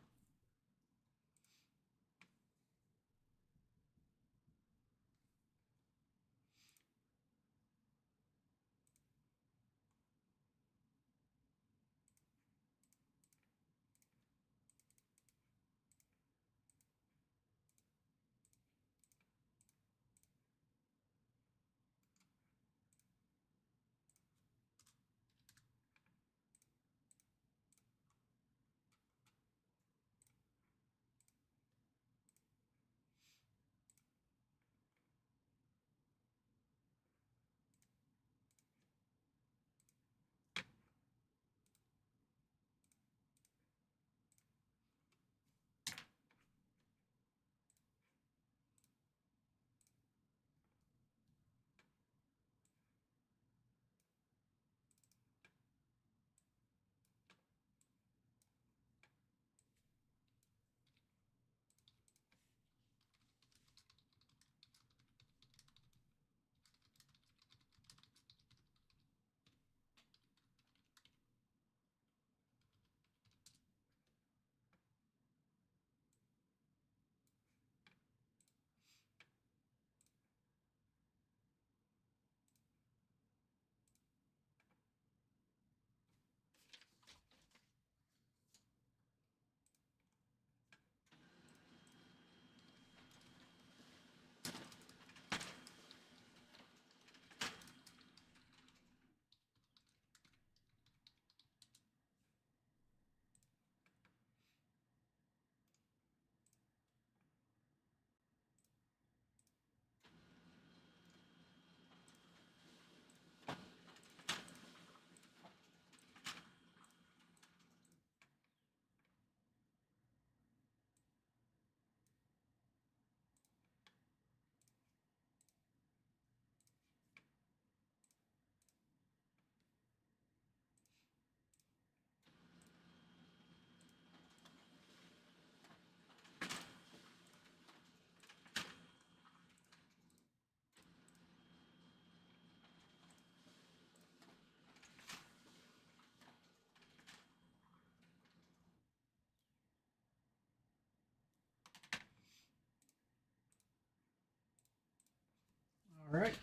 All right.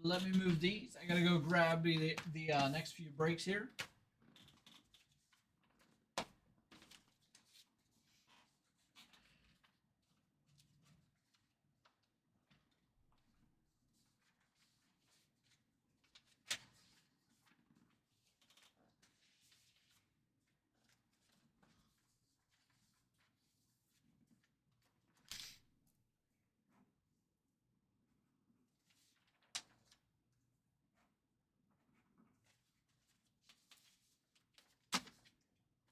Let me move these. I gotta go grab the next few breaks here.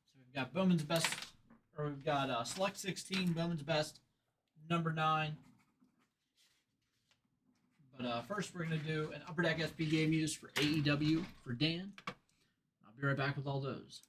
So we've got Bowman's best, or we've got Select 16, Bowman's best, number 9. But first, we're going to do an Upper Deck SP game used for AEW for Dan. I'll be right back with all those.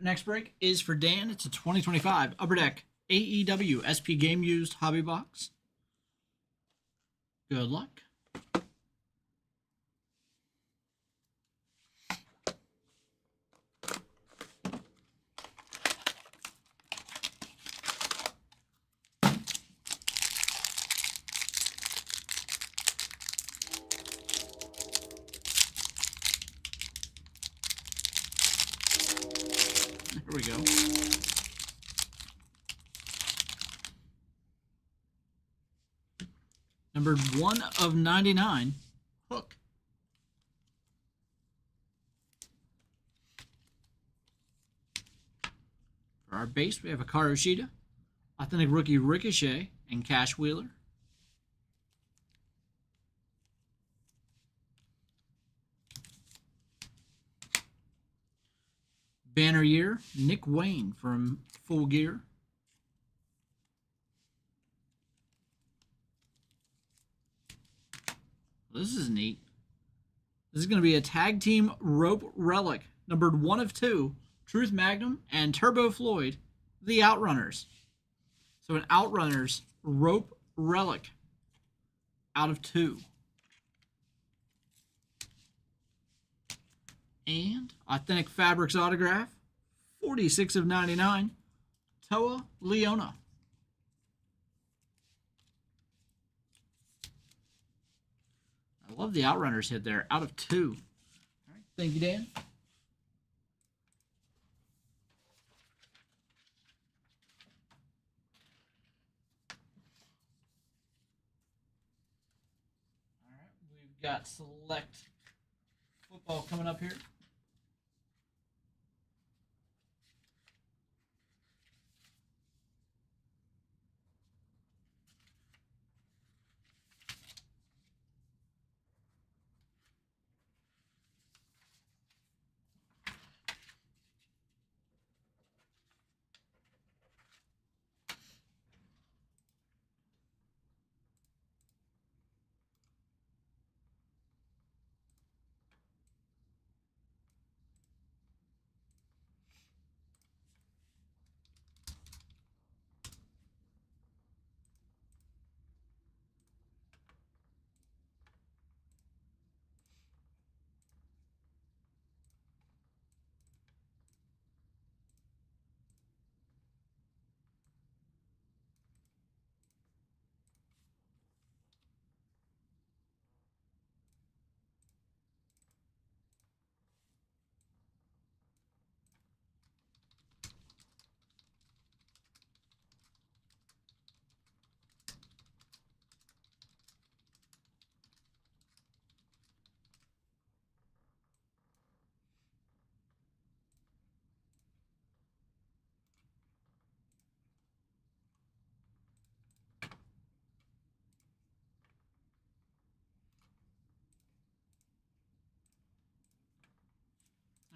next break is for Dan. It's a 2025 Upper Deck AEW SP Game Used Hobby Box. Good luck. Here we go. Numbered 1 of 99. Hook. For our base, we have a Karushida, Authentic Rookie Ricochet, and Cash Wheeler. Banner Year, Nick Wayne from Full Gear. This is neat. This is going to be a Tag Team Rope Relic, numbered 1 of 2, Truth Magnum and Turbo Floyd, the Outrunners. So an Outrunners Rope Relic out of 2. And Authentic Fabrics Autograph, 46 of 99, Toa Leona. I love the Outrunners hit there, out of 2. All right, thank you, Dan. All right, we've got Select Football coming up here.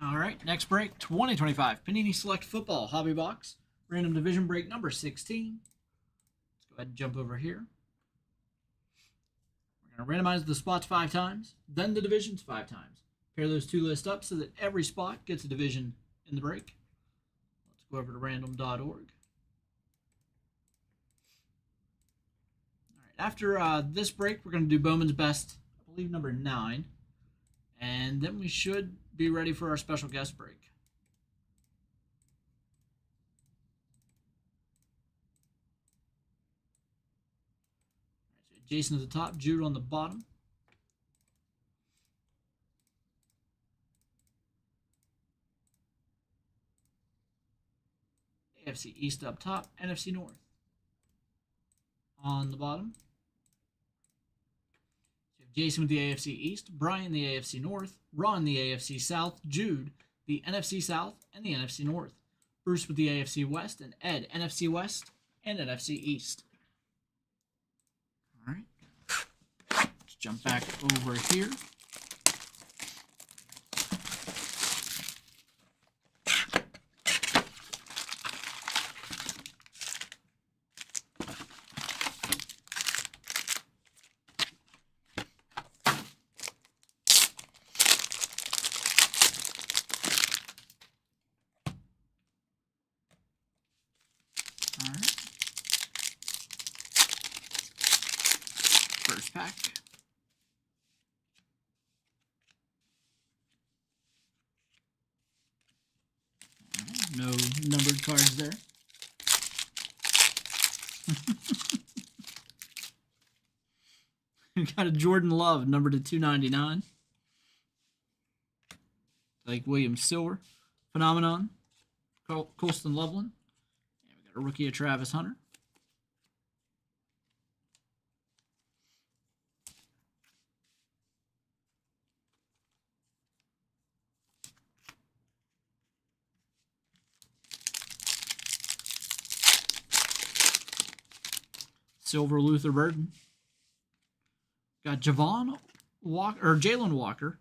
All right, next break, 2025 Panini Select Football Hobby Box, random division break number 16. Let's go ahead and jump over here. We're going to randomize the spots 5 times, then the divisions 5 times. Pair those 2 lists up so that every spot gets a division in the break. Let's go over to random.org. All right, after this break, we're going to do Bowman's Best, I believe number 9. And then we should be ready for our special guest break. All right, so Jason at the top, Jude on the bottom. AFC East up top, NFC North on the bottom. Jason with the AFC East, Brian the AFC North, Ron the AFC South, Jude the NFC South and the NFC North, Bruce with the AFC West, and Ed NFC West and NFC East. All right, let's jump back over here. pack. No numbered cards there. We got a Jordan Love, numbered to 299. Like Williams Silver, Phenomenon, Colston Loveland. And we got a rookie of Travis Hunter. Silver Luther Burden. Got Javon Walker, or Jalen Walker.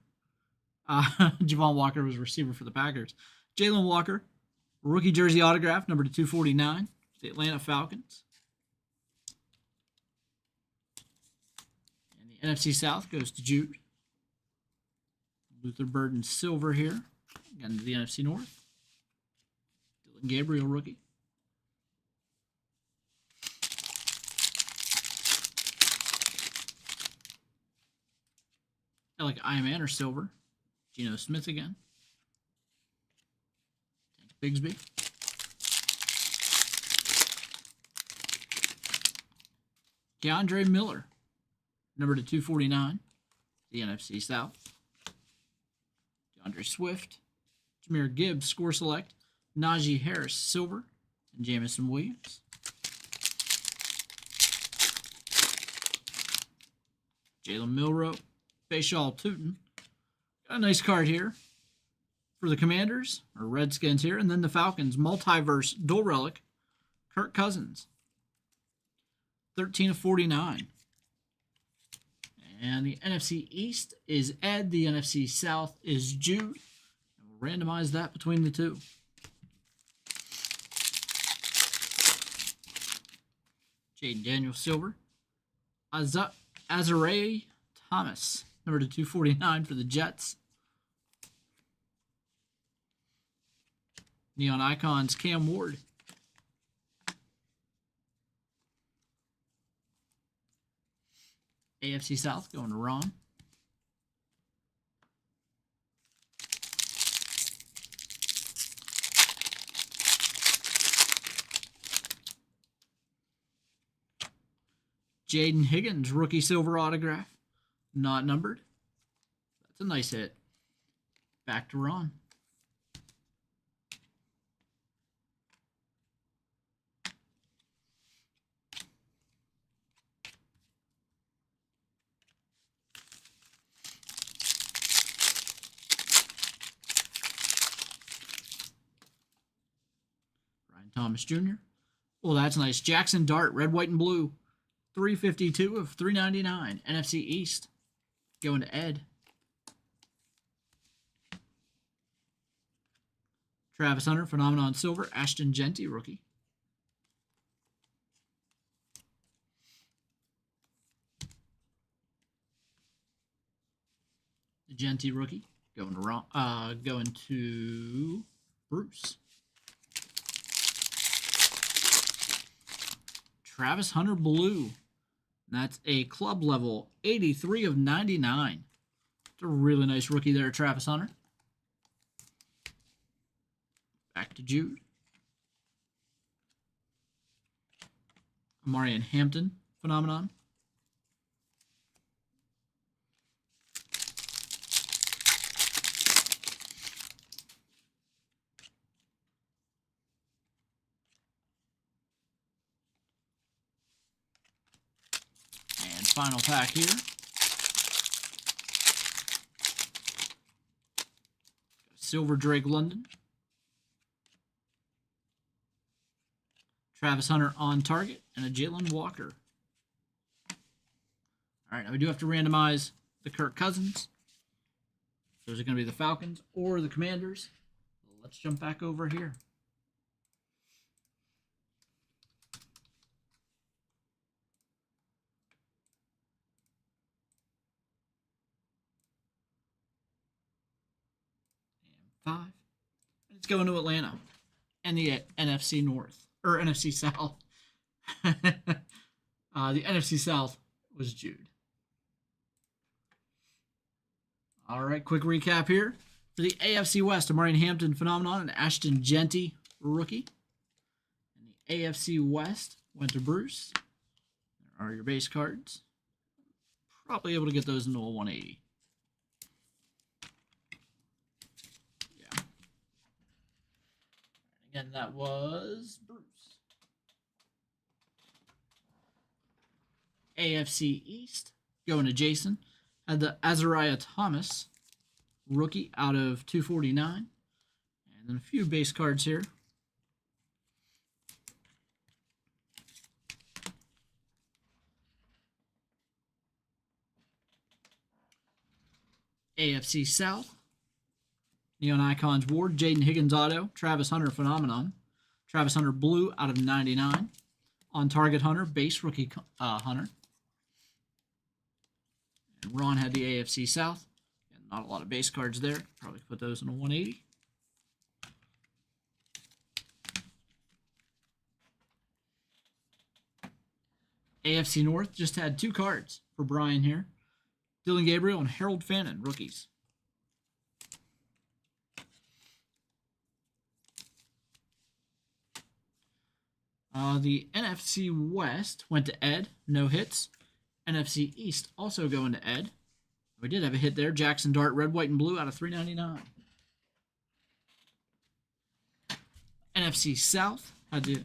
Javon Walker was receiver for the Packers. Jalen Walker, rookie jersey autograph, number to 249, the Atlanta Falcons. And the NFC South goes to Jude. Luther Burden silver here. Again to the NFC North. Dylan Gabriel rookie. I like Iron silver. Geno Smith again. Bigsby. Keandre Miller, number to 249, the NFC South. DeAndre Swift. Jahmyr Gibbs, score select. Najee Harris, silver. And Jamison Williams. Jalen Milroe. Faisal Tootin. Got a nice card here for the Commanders, or Redskins here, and then the Falcons. Multiverse dual relic, Kirk Cousins. 13 of 49. And the NFC East is Ed. The NFC South is Jude. And we'll randomize that between the two. Jaden Daniel Silver. Azare Thomas, number to 249 for the Jets. Neon Icons, Cam Ward. AFC South going to Ron. Jaden Higgins, rookie silver autograph. Not numbered. That's a nice hit. Back to Ron. Ryan Thomas Jr. Oh, that's nice. Jackson Dart, red, white, and blue. 352 of 399. NFC East. Going to Ed. Travis Hunter, Phenomenon silver. Ashton Genty, rookie. The Genty rookie going to Bruce. Travis Hunter blue. That's a club level 83 of 99. It's a really nice rookie there, Travis Hunter. Back to Jude. Amarian Hampton, Phenomenon. And final pack here. Silver Drake London. Travis Hunter on target, and a Jalen Walker. All right, now we do have to randomize the Kirk Cousins. Those are going to be the Falcons or the Commanders. Let's jump back over here. And 5. It's going to Atlanta and the NFC North. Or NFC South. The NFC South was Jude. All right, quick recap here. For the AFC West, Amarian Hampton Phenomenon and Ashton Genty rookie. And the AFC West went to Bruce. There are your base cards. Probably able to get those into a 180. Yeah. Again, that was Bruce. AFC East, going to Jason. Had the Azariah Thomas rookie out of 249. And then a few base cards here. AFC South, Neon Icons Ward, Jaden Higgins Auto, Travis Hunter Phenomenon, Travis Hunter Blue out of 99. On Target Hunter, base rookie Hunter. And Ron had the AFC South. And not a lot of base cards there. Probably put those in a 180. AFC North just had 2 cards for Brian here. Dylan Gabriel and Harold Fannin, rookies. The NFC West went to Ed, no hits. NFC East also going to Ed. We did have a hit there. Jackson Dart, red, white, and blue out of 399. NFC South had the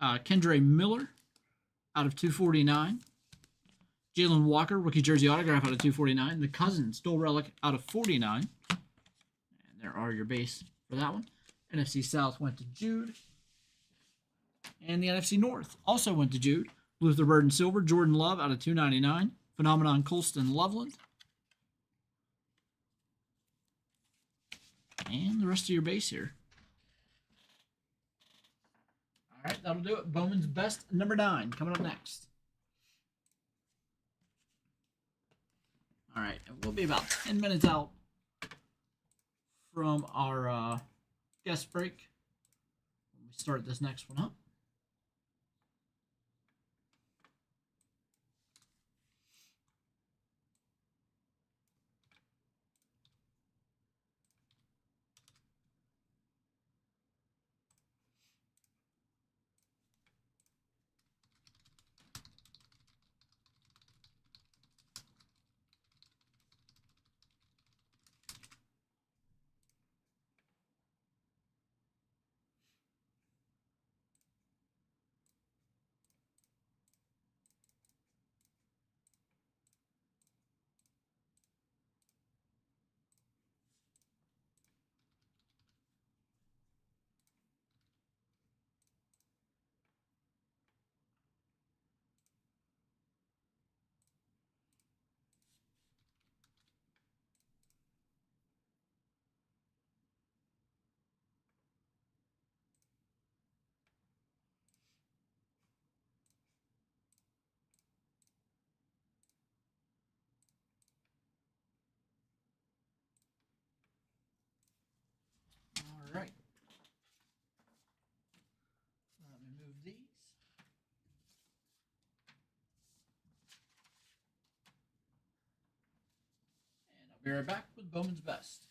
Kendre Miller out of 249. Jalen Walker, rookie jersey autograph out of 249. The Cousins, dual relic out of 49. And there are your base for that one. NFC South went to Jude. And the NFC North also went to Jude. Luther Bird and Silver, Jordan Love out of 299. Phenomenon Colston Loveland. And the rest of your base here. All right, that'll do it. Bowman's Best number 9 coming up next. All right, we'll be about 10 minutes out from our guest break when we start this next one up. All right. Let me move these. And I'll be right back with Bowman's Best.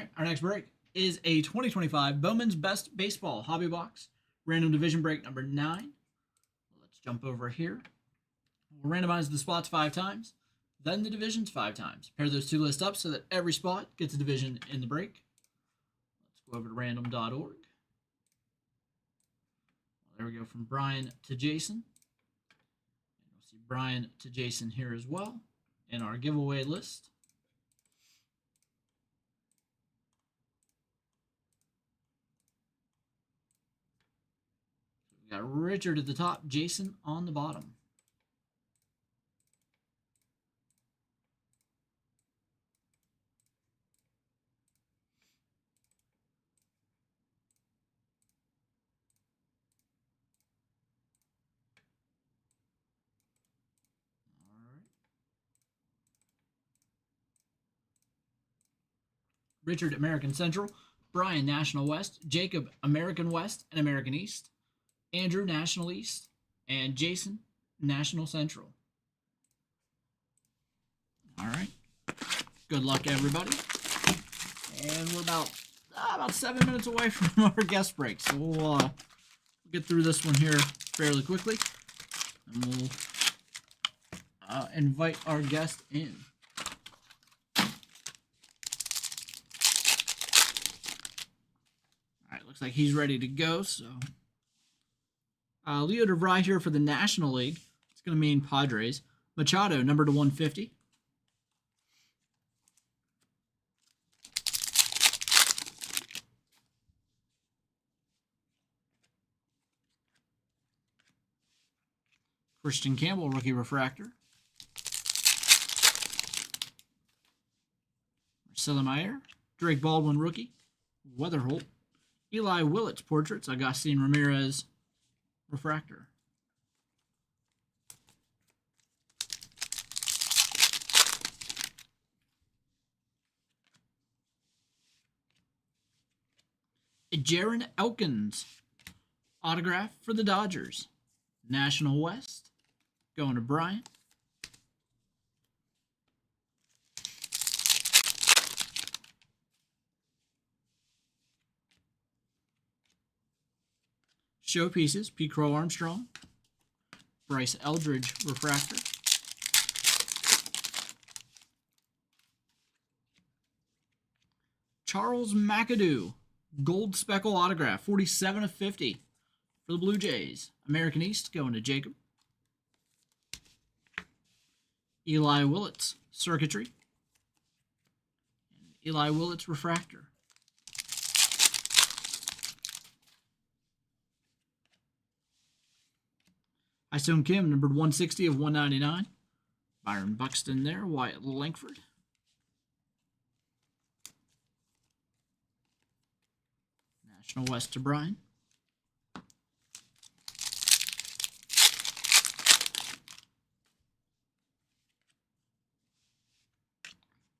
right, our next break is a 2025 Bowman's Best Baseball Hobby Box. Random division break number 9. Let's jump over here. We'll randomize the spots 5 times, then the divisions 5 times. Pair those two lists up so that every spot gets a division in the break. Let's go over to random.org. There we go, from Brian to Jason. And we'll see Brian to Jason here as well in our giveaway list. We got Richard at the top, Jason on the bottom. Richard, American Central. Brian, National West. Jacob, American West and American East. Andrew, National East. And Jason, National Central. All right. Good luck, everybody. And we're about 7 minutes away from our guest break. So we'll get through this one here fairly quickly. And we'll invite our guest in. Looks like he's ready to go. So, Leo DeVry here for the National League. It's going to mean Padres. Machado, number to 150. Christian Campbell, rookie refractor. Marcelo Mayer. Drake Baldwin, rookie. Weatherholt. Eli Willett's portraits, Agustin Ramirez, refractor. Jaron Elkins, autograph for the Dodgers. National West, going to Brian. Showpieces, P. Crow Armstrong, Bryce Eldridge, refractor. Charles McAdoo, gold speckle autograph, 47 of 50 for the Blue Jays. American East, going to Jacob. Eli Willett's circuitry. And Eli Willett's refractor. Isom Kim, numbered 160 of 199. Byron Buxton there. Wyatt Langford. National West to Brian.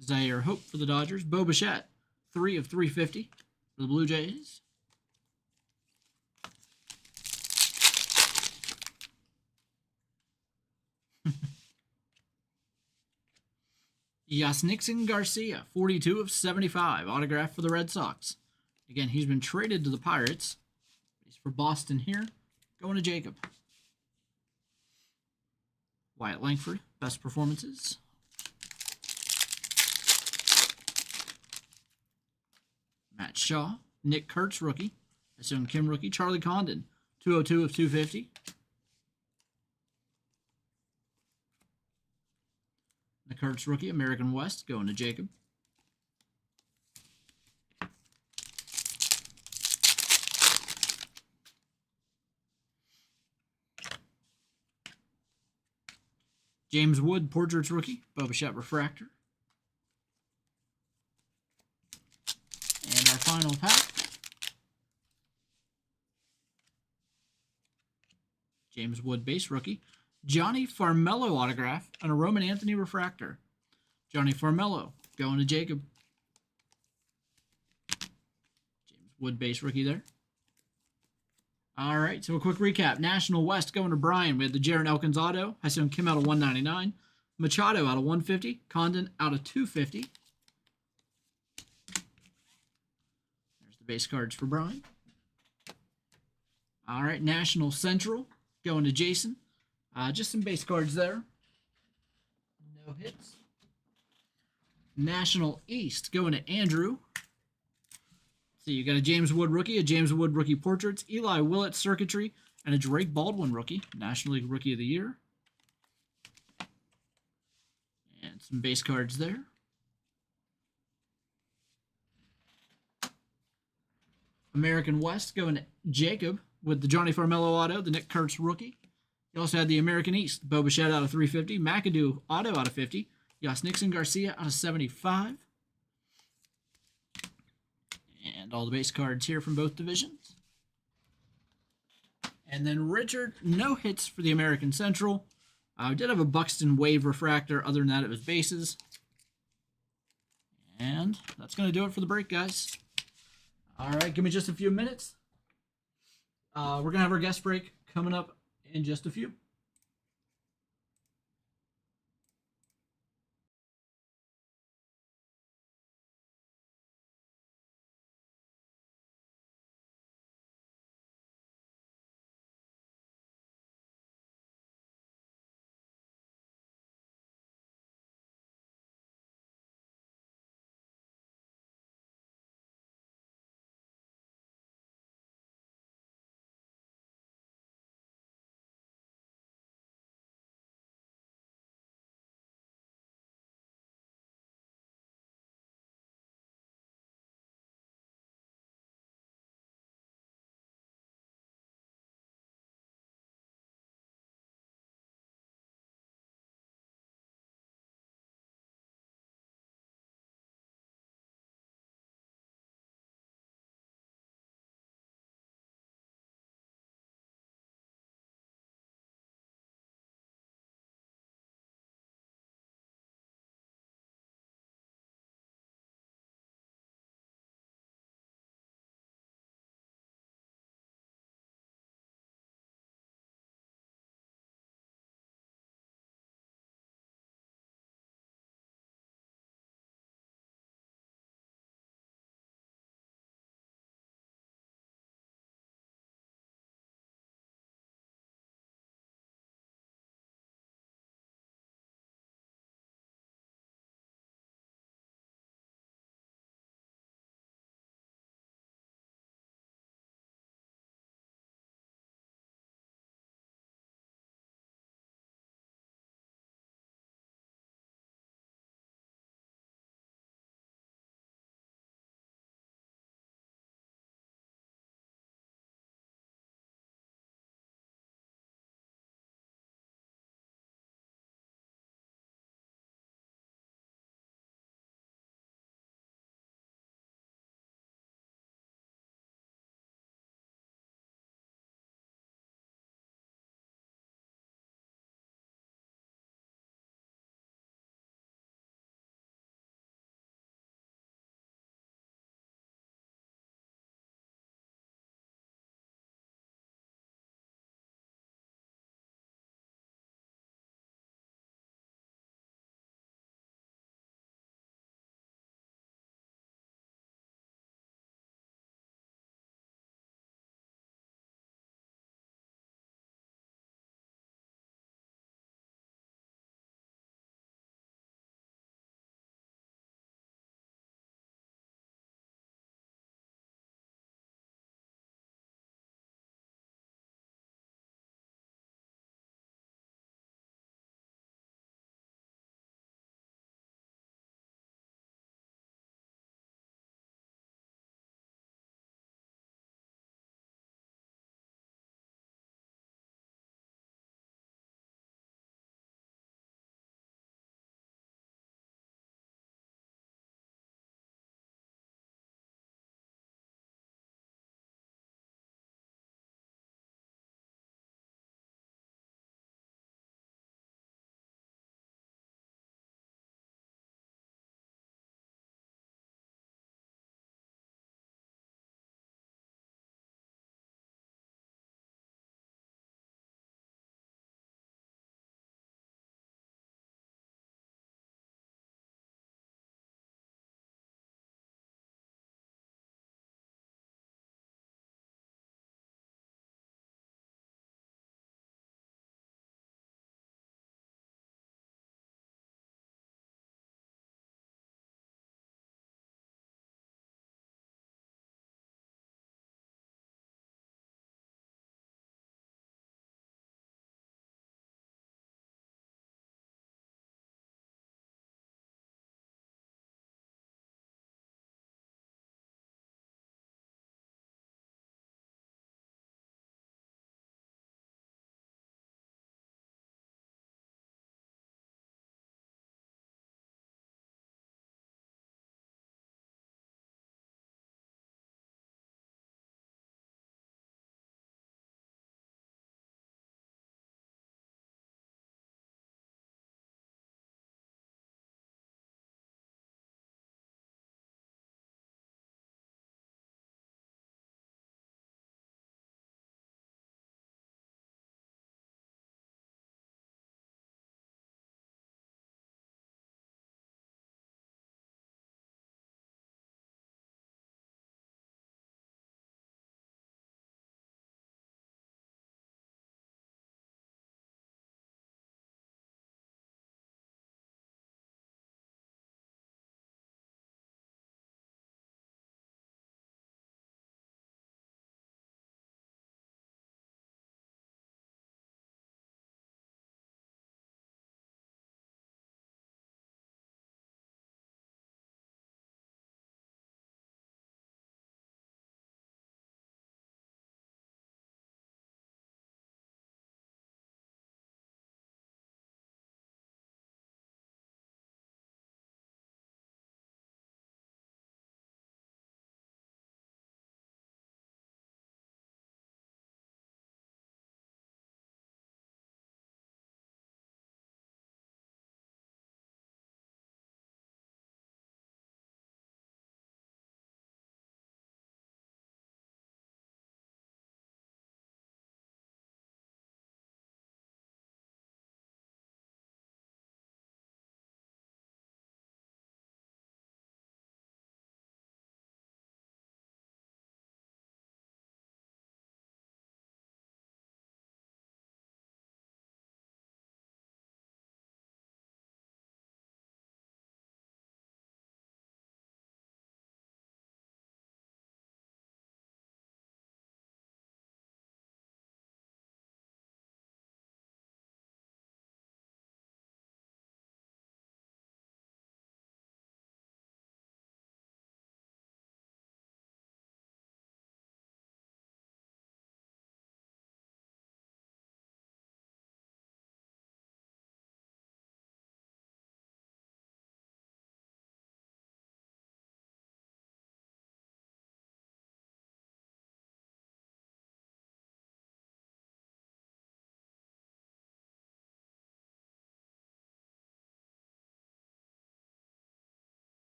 Zaire Hope for the Dodgers. Bo Bichette, 3 of 350 for the Blue Jays. Yasnixon Garcia, 42 of 75, autograph for the Red Sox. Again, he's been traded to the Pirates. He's for Boston here. Going to Jacob. Wyatt Langford, best performances. Matt Shaw, Nick Kurtz, rookie. Isom Kim, rookie. Charlie Condon, 202 of 250. The Kurtz rookie, American West, going to Jacob. James Wood, Portraits rookie, Bo Bichette refractor. And our final pack. James Wood, base rookie. Johnny Farmello autograph and a Roman Anthony refractor. Johnny Farmello going to Jacob. James Wood, base rookie there. All right, so a quick recap. National West going to Brian. We had the Jaron Elkins auto. Isom Kim out of 199. Machado out of 150. Condon out of 250. the base cards for Brian. All right, National Central going to Jason. Just some base cards there. No hits. National East going to Andrew. So you got a James Wood rookie, a James Wood rookie portraits, Eli Willett circuitry, and a Drake Baldwin rookie, National League Rookie of the Year. And some base cards there. American West going to Jacob with the Johnny Farmello auto, the Nick Kurtz rookie. You also had the American East, Bo Bichette out of 350, McAdoo auto out of 50, Yas Nixon Garcia out of 75. And all the base cards here from both divisions. And then Richard, no hits for the American Central. We did have a Buxton Wave Refractor. Other than that, it was bases. And that's going to do it for the break, guys. All right, give me just a few minutes. We're going to have our guest break coming up in just a few.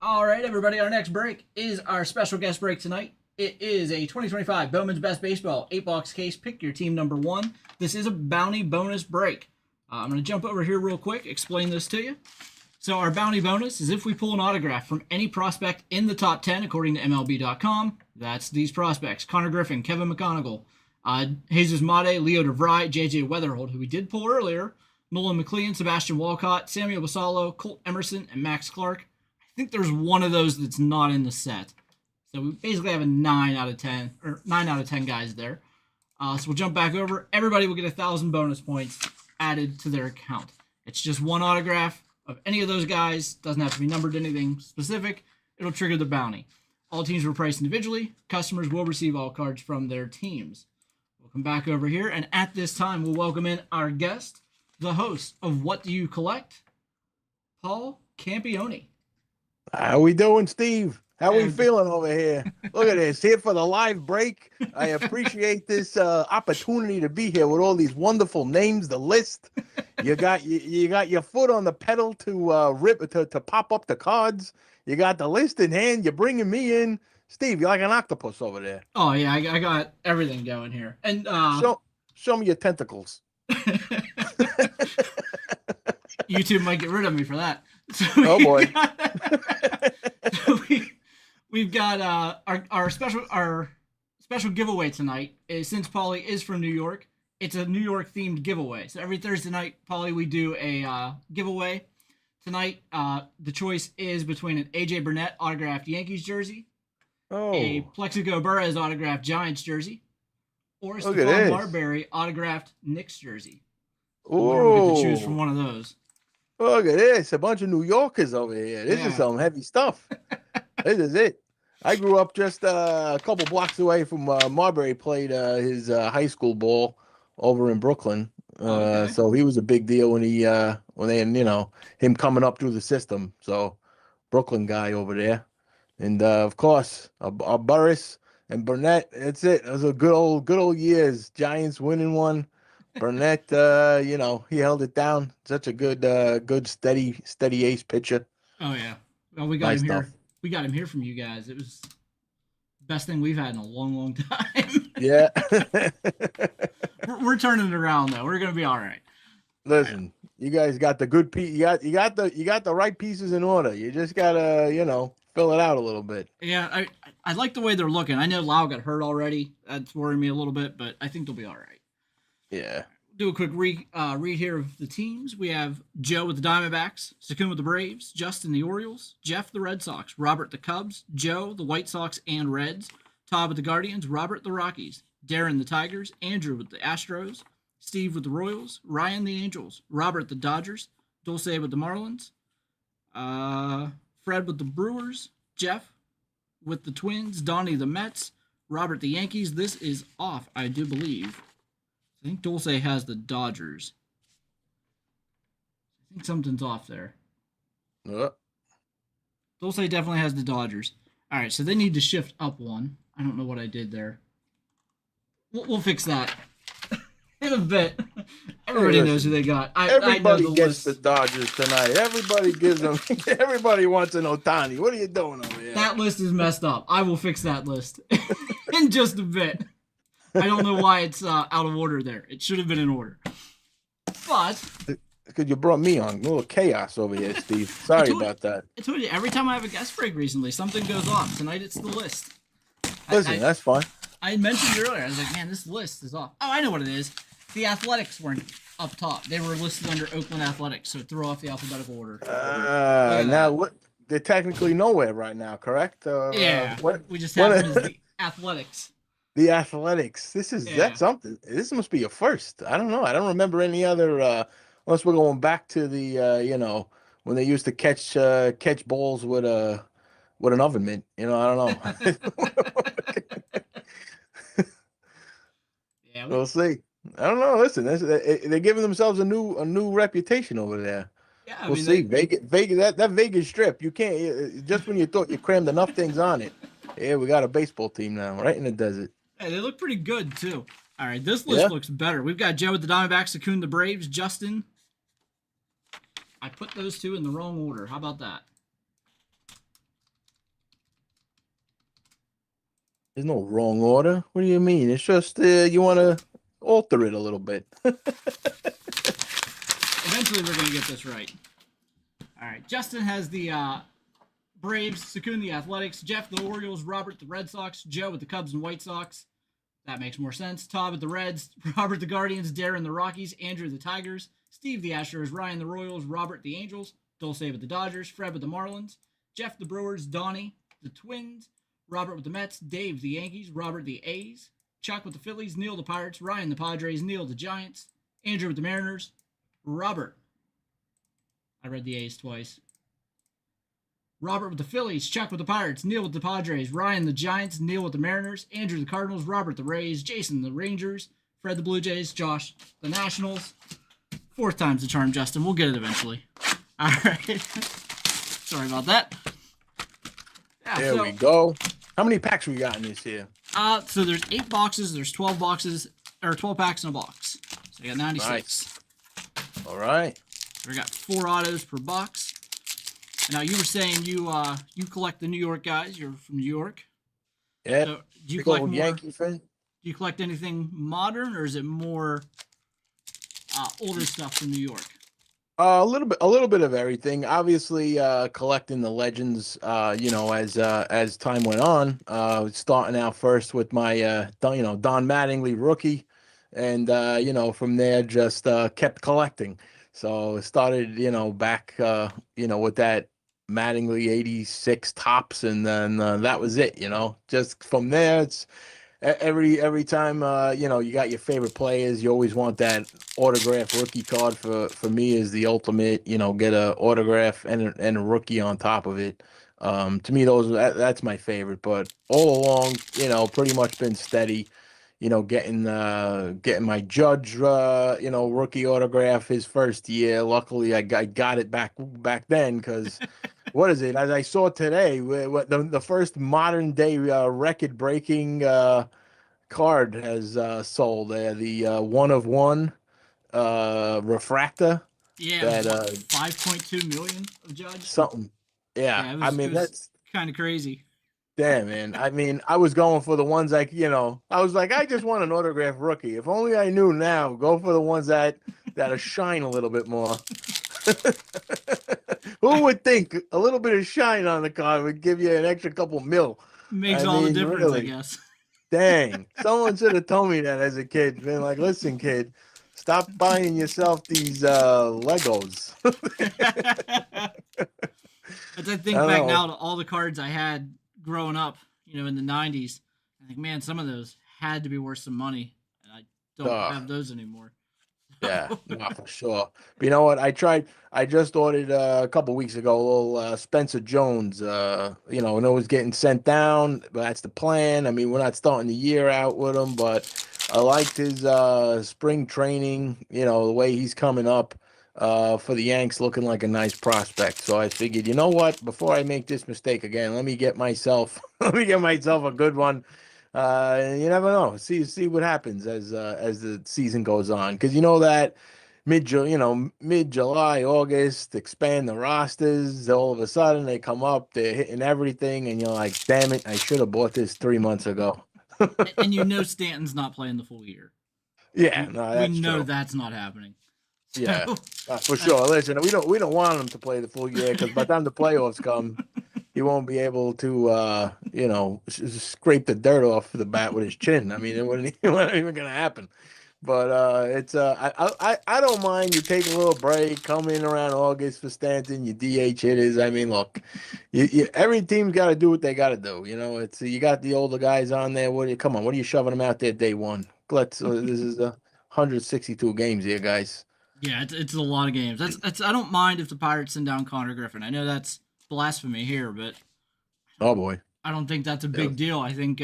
All right, everybody, our next break is our special guest break tonight. It is a 2025 Bowman's Best Baseball 8-box case. Pick your team number 1. This is a bounty bonus break. I'm going to jump over here real quick, explain this to you. So our bounty bonus is if we pull an autograph from any prospect in the top 10, according to MLB.com, that's these prospects: Connor Griffin, Kevin McConaughey, Jesus Mate, Leo DeVry, JJ Weatherhold, who we did pull earlier, Nolan McLean, Sebastian Walcott, Samuel Basallo, Colt Emerson, and Max Clark. I think there's one of those that's not in the set. So we basically have a 9 out of 10 guys there. So we'll jump back over. Everybody will get 1,000 bonus points added to their account. It's just one autograph of any of those guys. Doesn't have to be numbered to anything specific. It'll trigger the bounty. All teams were priced individually. Customers will receive all cards from their teams. We'll come back over here, and at this time, we'll welcome in our guest, the host of What Do You Collect, Paul Campione. How we doing, Steve? How we feeling over here? Look at this, here for the live break. I appreciate this opportunity to be here with all these wonderful names. The list, you got your foot on the pedal to pop up the cards. You got the list in hand. You're bringing me in, Steve. You're like an octopus over there. Oh yeah, I got everything going here. And show me your tentacles. YouTube might get rid of me for that. So oh boy. We've got our special giveaway tonight. Since Paulie is from New York, it's a New York themed giveaway. So every Thursday night, Paulie, we do a giveaway. Tonight, the choice is between an AJ Burnett autographed Yankees jersey, a Plexico Burress autographed Giants jersey, or a Stephon Marbury autographed Knicks jersey. We'll get to choose from one of those. Look at this, a bunch of New Yorkers over here. This is some heavy stuff. This is it. I grew up just a couple blocks away from Marbury played his high school ball over in Brooklyn. So he was a big deal when him coming up through the system. So Brooklyn guy over there. And of course, Burris and Burnett, that's it. Those are good old years. Giants winning one. Burnett, he held it down. Such a good steady ace pitcher. Oh yeah. Well, we got him here. We got him here from you guys. It was the best thing we've had in a long time. Yeah. we're turning it around though. We're gonna be all right. Listen, you guys got the good piece. You got the right pieces in order. You just gotta, fill it out a little bit. Yeah, I like the way they're looking. I know Lau got hurt already. That's worrying me a little bit, but I think they'll be all right. Yeah. Do a quick read here of the teams. We have Joe with the Diamondbacks, Sakun with the Braves, Justin the Orioles, Jeff the Red Sox, Robert the Cubs, Joe the White Sox and Reds, Todd with the Guardians, Robert the Rockies, Darren the Tigers, Andrew with the Astros, Steve with the Royals, Ryan the Angels, Robert the Dodgers, Dulce with the Marlins, Fred with the Brewers, Jeff with the Twins, Donnie the Mets, Robert the Yankees. This is off, I do believe. I think Dulce has the Dodgers. I think something's off there. Dulce definitely has the Dodgers. All right, so they need to shift up one. I don't know what I did there. We'll fix that in a bit. Everybody knows who they got. Everybody I know gets the Dodgers tonight. Everybody gives them. Everybody wants an Ohtani. What are you doing over here? That list is messed up. I will fix that list in just a bit. I don't know why it's out of order there. It should have been in order. But because you brought me on. A little chaos over here, Steve. Sorry about that. I told you, every time I have a guest break recently, something goes off. Tonight it's the list. Listen, that's fine. I mentioned earlier, I was like, man, this list is off. Oh, I know what it is. The Athletics weren't up top. They were listed under Oakland Athletics, so throw off the alphabetical order. Now, what? They're technically nowhere right now, correct? Yeah. We just have them as the Athletics. The Athletics. That's something. This must be a first. I don't know. I don't remember any other. Unless we're going back to the when they used to catch balls with an oven mitt. I don't know. Yeah, we'll see. I don't know. Listen, they're giving themselves a new reputation over there. Yeah, we'll see. Vegas, that Vegas Strip. You can't just when you thought you crammed enough things on it. Yeah, we got a baseball team now, right in the desert. Hey, they look pretty good, too. All right, this list looks better. We've got Joe with the Diamondbacks, Sakun the Braves, Justin. I put those two in the wrong order. How about that? There's no wrong order. What do you mean? It's just you want to alter it a little bit. Eventually, we're gonna get this right. All right. Justin has the Braves, Sakun the Athletics, Jeff the Orioles, Robert the Red Sox, Joe with the Cubs and White Sox. That makes more sense. Todd with the Reds, Robert the Guardians, Darren the Rockies, Andrew the Tigers, Steve the Astros, Ryan the Royals, Robert the Angels, Dulce with the Dodgers, Fred with the Marlins, Jeff the Brewers, Donnie the Twins, Robert with the Mets, Dave the Yankees, Robert the A's, Chuck with the Phillies, Neil the Pirates, Ryan the Padres, Neil the Giants, Andrew with the Mariners, Robert. I read the A's twice. Robert with the Phillies, Chuck with the Pirates, Neil with the Padres, Ryan the Giants, Neil with the Mariners, Andrew the Cardinals, Robert the Rays, Jason the Rangers, Fred the Blue Jays, Josh the Nationals. Fourth time's the charm, Justin. We'll get it eventually. All right. Sorry about that. Yeah, There we go. How many packs we got in this here? So there's 8 boxes. There's 12 boxes, or 12 packs in a box. So you got 96. Nice. All right. We got 4 autos per box. Now you were saying you collect the New York guys. You're from New York. Yeah. So do you collect more? Yankee fan? Do you collect anything modern, or is it more older stuff from New York? A little bit of everything. Obviously, collecting the legends. As time went on. Starting out first with my Don Mattingly rookie, and from there just kept collecting. So it started back with that Mattingly 86 tops, and then that was it. Just from there it's. Every time you got your favorite players, you always want that autograph rookie card. For me is the ultimate, get a autograph and a rookie on top of it. To me that's my favorite, but all along, pretty much been steady, getting my Judge rookie autograph his first year. Luckily I got it back then, because what is it? As I saw today, the first modern day record breaking card has sold. The 1 of 1 refractor. Yeah, That 5.2 million of Judge. Something. Yeah, it was that's kind of crazy. damn, man. I was going for the ones I was like, I just want an autograph rookie. If only I knew now. Go for the ones that shine a little bit more. Who would think a little bit of shine on the card would give you an extra couple mil? Makes all the difference, really. I guess. Dang, someone should have told me that as a kid. Been like, listen, kid, stop buying yourself these Legos. As I think back now to all the cards I had growing up, in the 90s, I think, man, some of those had to be worth some money, and I don't have those anymore. Yeah, not for sure. But you know what? I just ordered a couple weeks ago a little Spencer Jones, and it was getting sent down, but that's the plan. I mean, we're not starting the year out with him, but I liked his spring training, the way he's coming up for the Yanks, looking like a nice prospect. So I figured, you know what? Before I make this mistake again, let me get myself a good one. You never know. See what happens as the season goes on, because that mid-July, August, expand the rosters. All of a sudden, they come up, they're hitting everything, and you're like, damn it, I should have bought this 3 months ago. And Stanton's not playing the full year. Yeah, no, that's we know true. That's not happening. So, yeah, for sure. Listen, we don't want him to play the full year, because by the time the playoffs come, he won't be able to, scrape the dirt off the bat with his chin. I mean, it wasn't even going to happen. But it's I don't mind you take a little break, come in around August for Stanton, you DH hitters. I mean, look, every team's got to do what they got to do. It's you got the older guys on there. What are you shoving them out there day one? This is 162 games here, guys. Yeah, it's a lot of games. That's I don't mind if the Pirates send down Connor Griffin. I know that's blasphemy here, but oh boy, I don't think that's a big deal. I think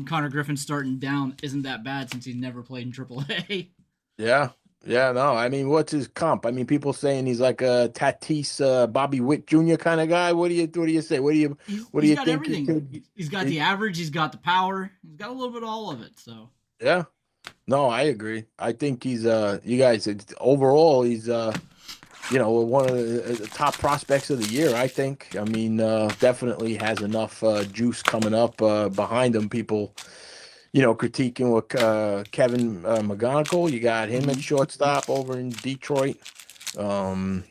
Connor Griffin starting down isn't that bad, since he's never played in AAA. Yeah, no. I mean, what's his comp? I mean, people saying he's like a Tatis, Bobby Witt Jr. kind of guy. What do you say? What do you think? Everything. He's got the average. He's got the power. He's got a little bit of all of it. So yeah. No, I agree. I think he's you guys overall he's one of the top prospects of the year, I think. I mean, definitely has enough juice coming up behind him. People, critiquing what Kevin McGonigal. You got him at Hmm. shortstop over in Detroit. Um,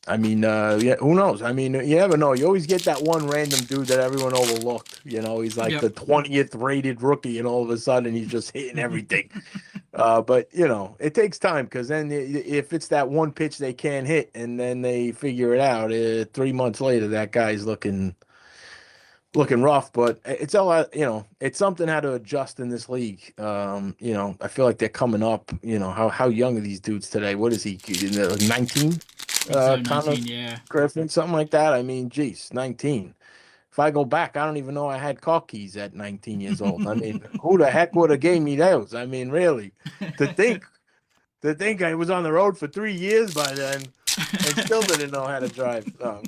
I mean, yeah, who knows? I mean, you never know. You always get that one random dude that everyone overlooked. He's like Yep. the 20th rated rookie, and all of a sudden he's just hitting everything. But it takes time because then if it's that one pitch they can't hit, and then they figure it out, 3 months later that guy's looking rough. But it's a lot, it's something how to adjust in this league. I feel like they're coming up. How young are these dudes today? What is he? 19? I think so. Connor 19. Yeah. Griffin, something like that. I mean, geez, 19. If I go back, I don't even know I had car keys at 19 years old. I mean, who the heck would have gave me those? I mean, really, to think to think I was on the road for 3 years by then and still didn't know how to drive. I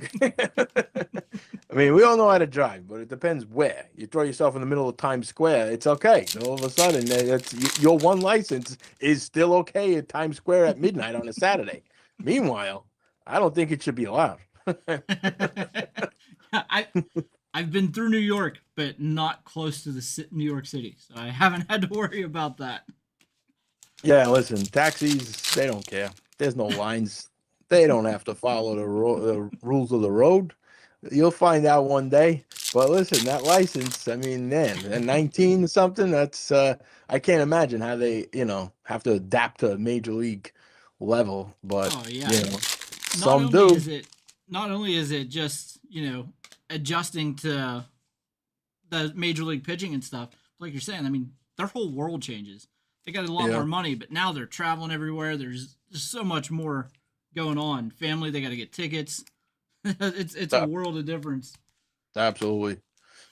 mean, we all know how to drive, but it depends where. You throw yourself in the middle of Times Square, it's okay. All of a sudden, your one license is still okay at Times Square at midnight on a Saturday. Meanwhile, I don't think it should be allowed. I I've been through New York, but not close to the New York City, so I haven't had to worry about that. Yeah, listen, taxis, they don't care. There's no lines. They don't have to follow the rules of the road. You'll find out one day. But listen, that license, I mean, man, at 19 something, that's I can't imagine how they, have to adapt to a major league level. But, Oh yeah. Not some only do. is it not only is it just adjusting to the major league pitching and stuff, like you're saying, I mean, their whole world changes. They got a lot Yeah. more money, but now they're traveling everywhere. There's just so much more going on. Family, they got to get tickets. It's a Uh, world of difference. Absolutely.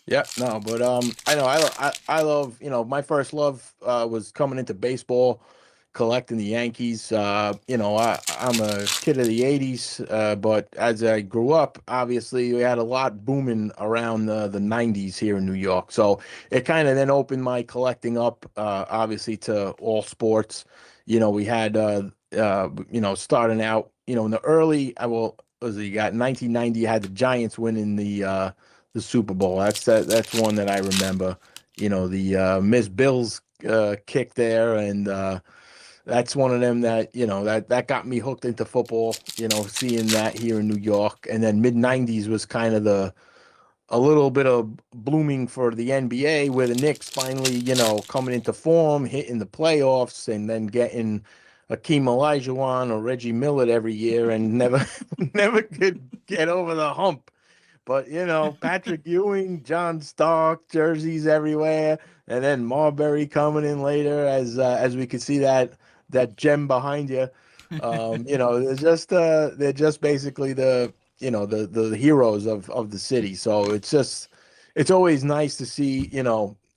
Yeah, no, but I know I love, my first love was coming into baseball, collecting the Yankees. I'm a kid of the 80s, but as I grew up, obviously we had a lot booming around the 90s here in New York. So it kind of then opened my collecting up, obviously, to all sports. We had starting out, in the early, I will was it, you got 1990, you had the Giants winning the Super Bowl. That's one that I remember. The Miss Bills kick there, and that's one of them that that got me hooked into football. Seeing that here in New York, and then mid '90s was kind of a little bit of blooming for the NBA, where the Knicks finally, coming into form, hitting the playoffs, and then getting Akeem Olajuwon or Reggie Miller every year, and never never could get over the hump. But Patrick Ewing, John Stark, jerseys everywhere, and then Marbury coming in later as we could see that gem behind you. They're just basically the heroes of the city. So it's always nice to see,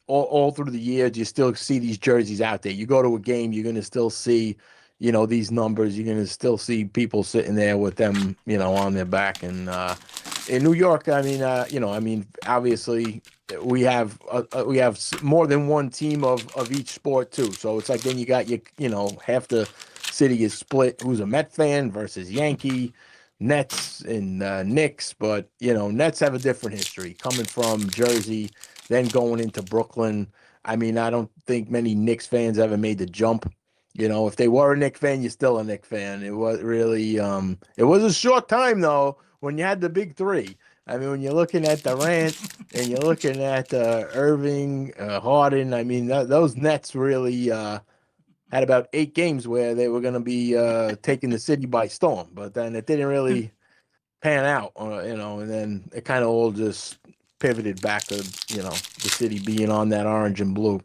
all through the years you still see these jerseys out there. You go to a game, you're gonna still see, these numbers. You're gonna still see people sitting there with them, on their back. And in New York, I mean, obviously we have more than one team of each sport too. So it's like then you got half the city is split. Who's a Met fan versus Yankee, Nets and Knicks. But Nets have a different history coming from Jersey, then going into Brooklyn. I mean, I don't think many Knicks fans ever made the jump. If they were a Knicks fan, you're still a Knicks fan. It was really, it was a short time though when you had the big three. I mean, when you're looking at Durant and you're looking at Irving, Harden, I mean, those Nets really had about 8 games where they were going to be taking the city by storm. But then it didn't really pan out, and then it kind of all just pivoted back to, the city being on that orange and blue.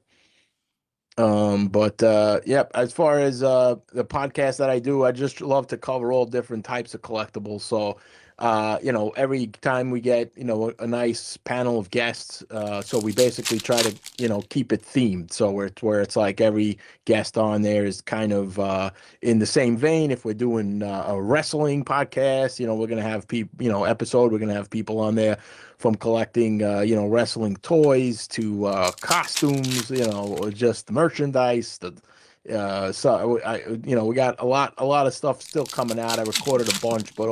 But yep, as far as the podcast that I do, I just love to cover all different types of collectibles. So every time we get, a nice panel of guests, so we basically try to, keep it themed. So where it's like every guest on there is kind of in the same vein. If we're doing a wrestling podcast, we're gonna have people, episode, we're gonna have people on there from collecting, wrestling toys to costumes, or just merchandise. we got a lot of stuff still coming out. I recorded a bunch, but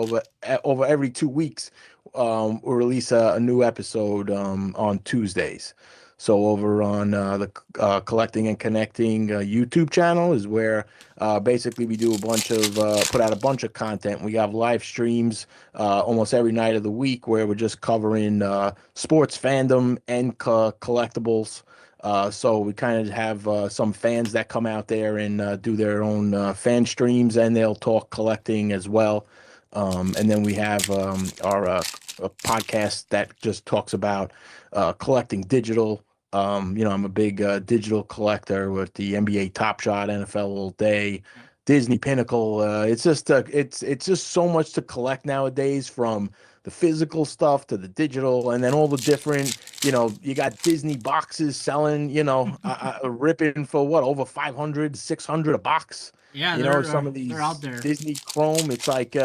over every 2 weeks, we'll release a new episode on Tuesdays. So over on the Collecting and Connecting YouTube channel is where basically we do put out a bunch of content. We have live streams almost every night of the week where we're just covering sports fandom and collectibles. So we kind of have some fans that come out there and do their own fan streams, and they'll talk collecting as well. And then we have our a podcast that just talks about collecting digital. I'm a big digital collector with the NBA Top Shot, NFL All Day, Disney Pinnacle. It's just so much to collect nowadays, from the physical stuff to the digital, and then all the different, you got Disney boxes selling, ripping for what, over 500, 600 a box. Yeah, Some of these they're out there. Disney Chrome, it's like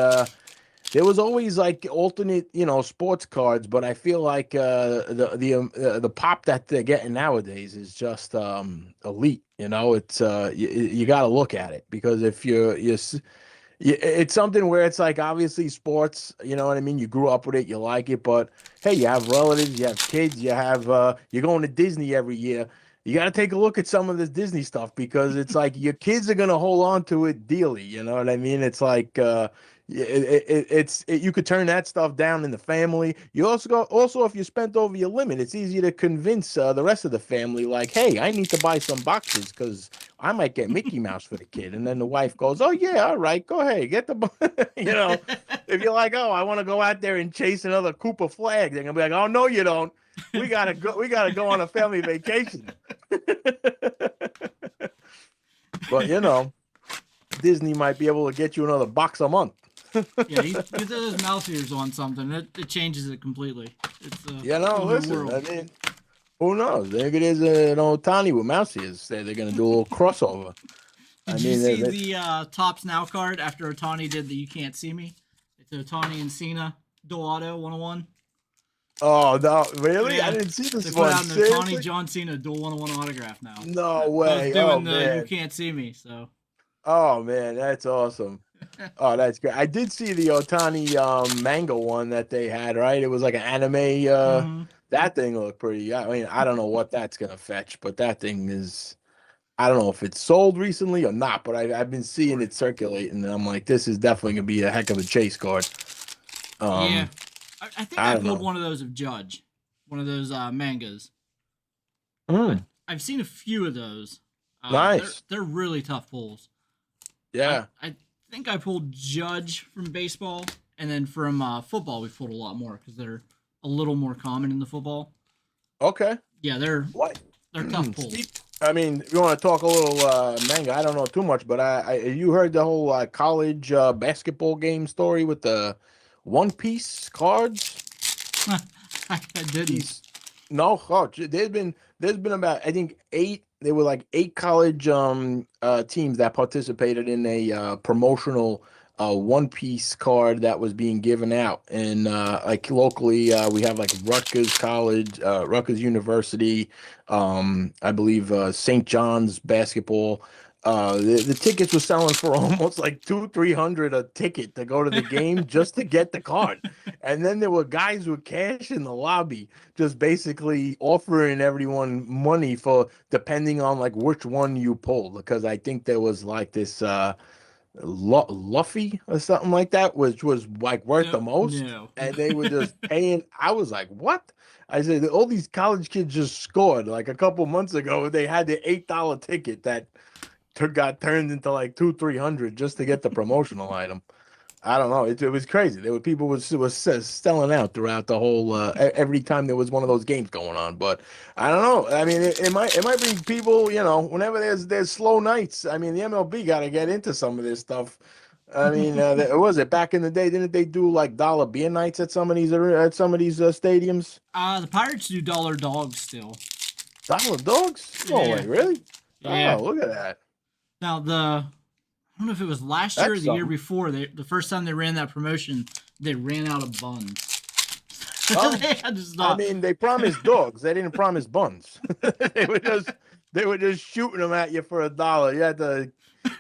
there was always like alternate, sports cards, but I feel like the pop that they're getting nowadays is just elite. It's you got to look at it, because if it's something where it's like, obviously sports, you know what I mean? You grew up with it, you like it, but hey, you have relatives, you have kids, you're going to Disney every year. You got to take a look at some of this Disney stuff, because it's like your kids are going to hold on to it dearly. You know what I mean? It's like, you could turn that stuff down in the family. You also, if you spent over your limit, it's easy to convince the rest of the family, like, hey, I need to buy some boxes because I might get Mickey Mouse for the kid. And then the wife goes, oh yeah, all right, go ahead, get the if you're like, oh, I want to go out there and chase another Cooper flag, they're gonna be like, oh no, you don't. We gotta go on a family vacation. But Disney might be able to get you another box a month. Yeah, you get those mouse ears on something, it changes it completely. It's listen, I mean, who knows? Maybe there's an Ohtani with mouse ears. They're gonna do a little crossover. Did you see the Tops Now card after Ohtani did the You Can't See Me? It's Ohtani and Cena dual auto 101. Oh no, really? Yeah. I didn't see this They one. put out an Ohtani John Cena dual 101 autograph now. No way. Doing man. You Can't See Me, so. Oh man, that's awesome. Oh, that's great. I did see the Ohtani manga one that they had, right? It was like an anime. That thing looked pretty. I mean, I don't know what that's gonna fetch, but that thing is. I don't know if it's sold recently or not, but I've been seeing it circulating, and I'm like, this is definitely gonna be a heck of a chase card. Yeah, I think I pulled one of those of Judge, one of those mangas. I've seen a few of those. Nice. They're really tough pulls. Yeah. I think I pulled Judge from baseball, and then from football we pulled a lot more because they're a little more common in the football. Okay. Yeah, they're tough pulls. I mean, if you want to talk a little manga, I don't know too much, but you heard the whole college basketball game story with the One Piece cards? I didn't. No, there's been about, I think, 8. There were like 8 college teams that participated in a promotional One Piece card that was being given out, and like locally we have like Rutgers College, Rutgers University, I believe St. John's basketball. The tickets were selling for almost like $200-300 a ticket to go to the game just to get the card. And then there were guys with cash in the lobby just basically offering everyone money for depending on like which one you pulled, because I think there was like this Luffy or something like that, which was like worth the most. And they were just paying. I was like, what? I said, all these college kids just scored like a couple months ago. They had the $8 ticket that got turned into like $200-300 just to get the promotional item. I don't know. It was crazy. There were people was selling out throughout the whole every time there was one of those games going on. But I don't know. I mean, it might bring people. Whenever there's slow nights. I mean, the MLB got to get into some of this stuff. I mean, was it back in the day? Didn't they do like dollar beer nights at some of these stadiums? The Pirates do dollar dogs still. Dollar dogs? No way, really? Yeah. Oh, look at that. Now I don't know if it was last year or the year before. The first time they ran that promotion, they ran out of buns. They promised dogs. They didn't promise buns. They were just They were just shooting them at you for $1. You had to.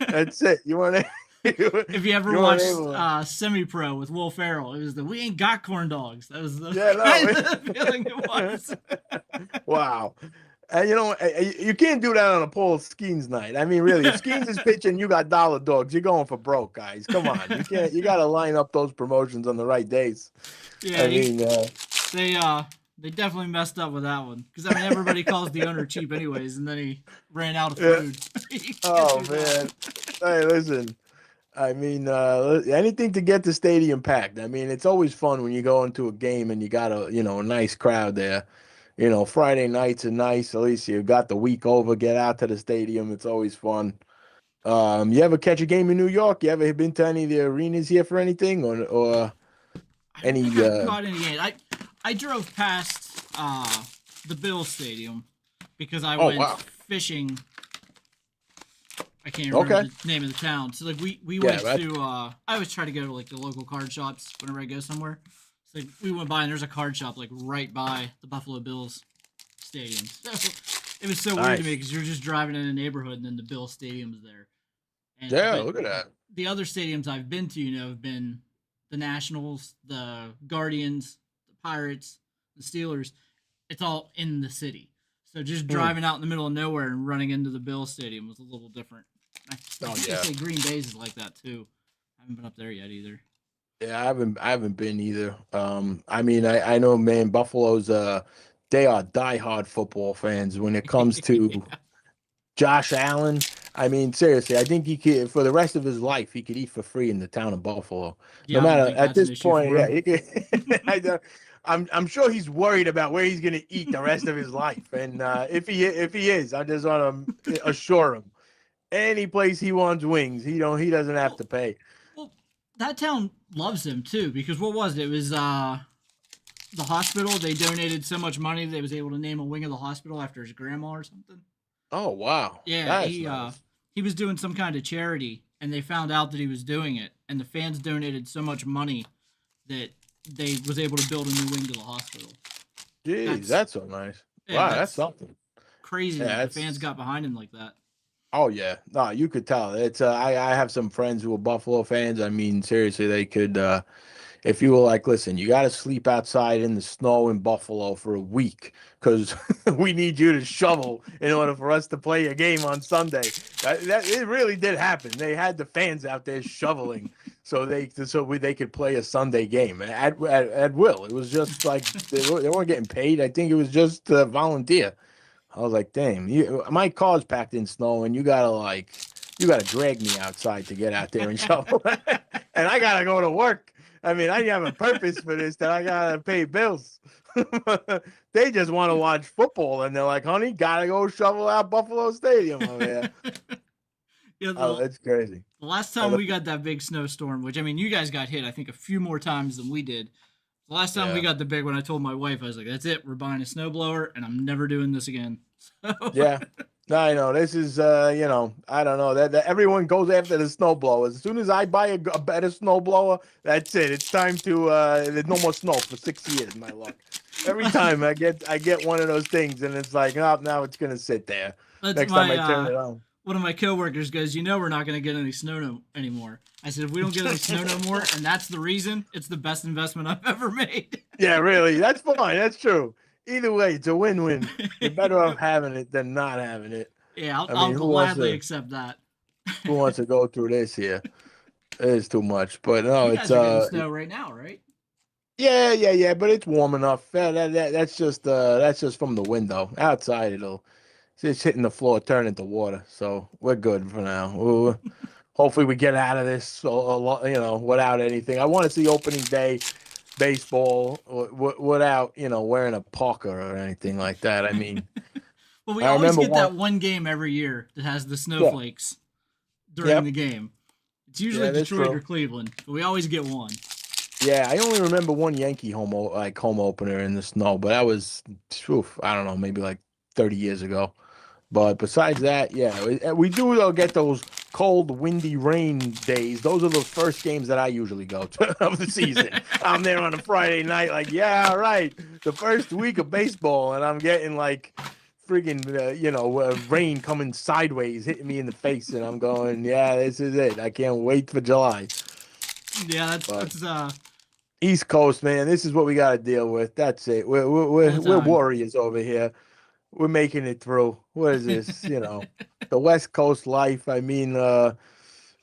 That's it. You weren't. If you ever you weren't watched able to- Semi Pro with Will Ferrell, it was the "We ain't got corn dogs." That was the Yeah, kind no. of feeling it was. Wow. And you can't do that on a Paul Skeens night. I mean, really, if Skeens is pitching, you got dollar dogs. You're going for broke, guys. Come on, you can't. You got to line up those promotions on the right days. Yeah, I mean, they definitely messed up with that one because I mean everybody calls the owner cheap anyways, and then he ran out of Yeah. food. You can't Oh do that. man. Hey, listen. I mean, anything to get the stadium packed. I mean, it's always fun when you go into a game and you got a nice crowd there. Friday nights are nice. At least you got the week over. Get out to the stadium. It's always fun. You ever catch a game in New York? You ever been to any of the arenas here for anything, or I don't any? think I've caught any games. I drove past the Bills Stadium because I Oh, went wow. fishing. I can't remember Okay. the name of the town. So like we Yeah, went that- to I always try to go to like the local card shops whenever I go somewhere. So like, we went by and there's a card shop like right by the Buffalo Bills Stadium. So it was so weird Nice. to me because you're just driving in a neighborhood and then the Bills Stadium's there. And, Yeah, but look at that. the other stadiums I've been to, have been the Nationals, the Guardians, the Pirates, the Steelers. It's all in the city. So just driving out in the middle of nowhere and running into the Bills Stadium was a little different. I think they say Green Bay's is like that too. I haven't been up there yet either. Yeah, I haven't been either. I mean, I know, man, Buffalo's they are diehard football fans when it comes to Yeah. Josh Allen. I mean, seriously, I think he could, for the rest of his life, he could eat for free in the town of Buffalo. Yeah, No I don't matter think at that's an this issue point, for yeah, him. he could, I'm sure he's worried about where he's gonna eat the rest of his life, and if he is, I just want to assure him, any place he wants wings, he doesn't have to pay. Well, that town loves him too because what was it? It was the hospital. They donated so much money they was able to name a wing of the hospital after his grandma or something. Oh wow, Yeah, that's nice. he was doing some kind of charity, and they found out that he was doing it, and the fans donated so much money that they was able to build a new wing to the hospital. Jeez, that's so nice. Yeah, Wow, that's something. crazy Yeah, that the fans got behind him like that. Oh yeah, no, you could tell. It's I have some friends who are Buffalo fans. I mean, seriously, they could. If you were like, listen, you got to sleep outside in the snow in Buffalo for a week because we need you to shovel in order for us to play a game on Sunday. That it really did happen. They had the fans out there shoveling so they could play a Sunday game at will. It was just like they weren't getting paid. I think it was just volunteer. I was like, damn, my car's packed in snow, and you gotta drag me outside to get out there and shovel, and I gotta go to work. I mean, I have a purpose for this that I gotta pay bills. They just want to watch football, and they're like, honey, gotta go shovel out Buffalo Stadium over there. Yeah, Oh, it's crazy. the last time we got that big snowstorm, which I mean, you guys got hit, I think, a few more times than we did. The last time we got the big one, I told my wife, I was like, that's it. We're buying a snowblower, and I'm never doing this again. So, Yeah. I know this is, I don't know that everyone goes after the snowblower. As soon as I buy a better snowblower, that's it. It's time to, there's no more snow for 6 years, my luck. Every time I get one of those things, and it's like, oh, now it's gonna sit there. Next time I turn it on. One of my coworkers goes, we're not going to get any snow anymore. I said, if we don't get any snow no more, and that's the reason, it's the best investment I've ever made. Yeah, really. That's fine. That's true. Either way, it's a win-win. You're better off having it than not having it. Yeah, I'll gladly accept that. Who wants to go through this here? It is too much. But no, You it's guys are getting snow right now, right? Yeah, but it's warm enough. That's just from the window. Outside, it's hitting the floor, turning to water. So we're good for now. Hopefully, we get out of this, without anything. I want to see opening day baseball without, wearing a parka or anything like that. I mean, well, we I always remember get that one game every year that has the snowflakes during the game. It's usually Detroit or Cleveland, but we always get one. Yeah, I only remember one Yankee home opener in the snow, but that was, I don't know, maybe like 30 years ago. But besides that, yeah, we do get those cold, windy rain days. Those are the first games that I usually go to of the season. I'm there on a Friday night, like, yeah, all right, the first week of baseball, and I'm getting like friggin' rain coming sideways, hitting me in the face, and I'm going, yeah, this is it. I can't wait for July. Yeah, But that's East Coast, man, this is what we got to deal with. That's it. all the We're time. warriors over here. We're making it through. What is this? The West Coast life. I mean,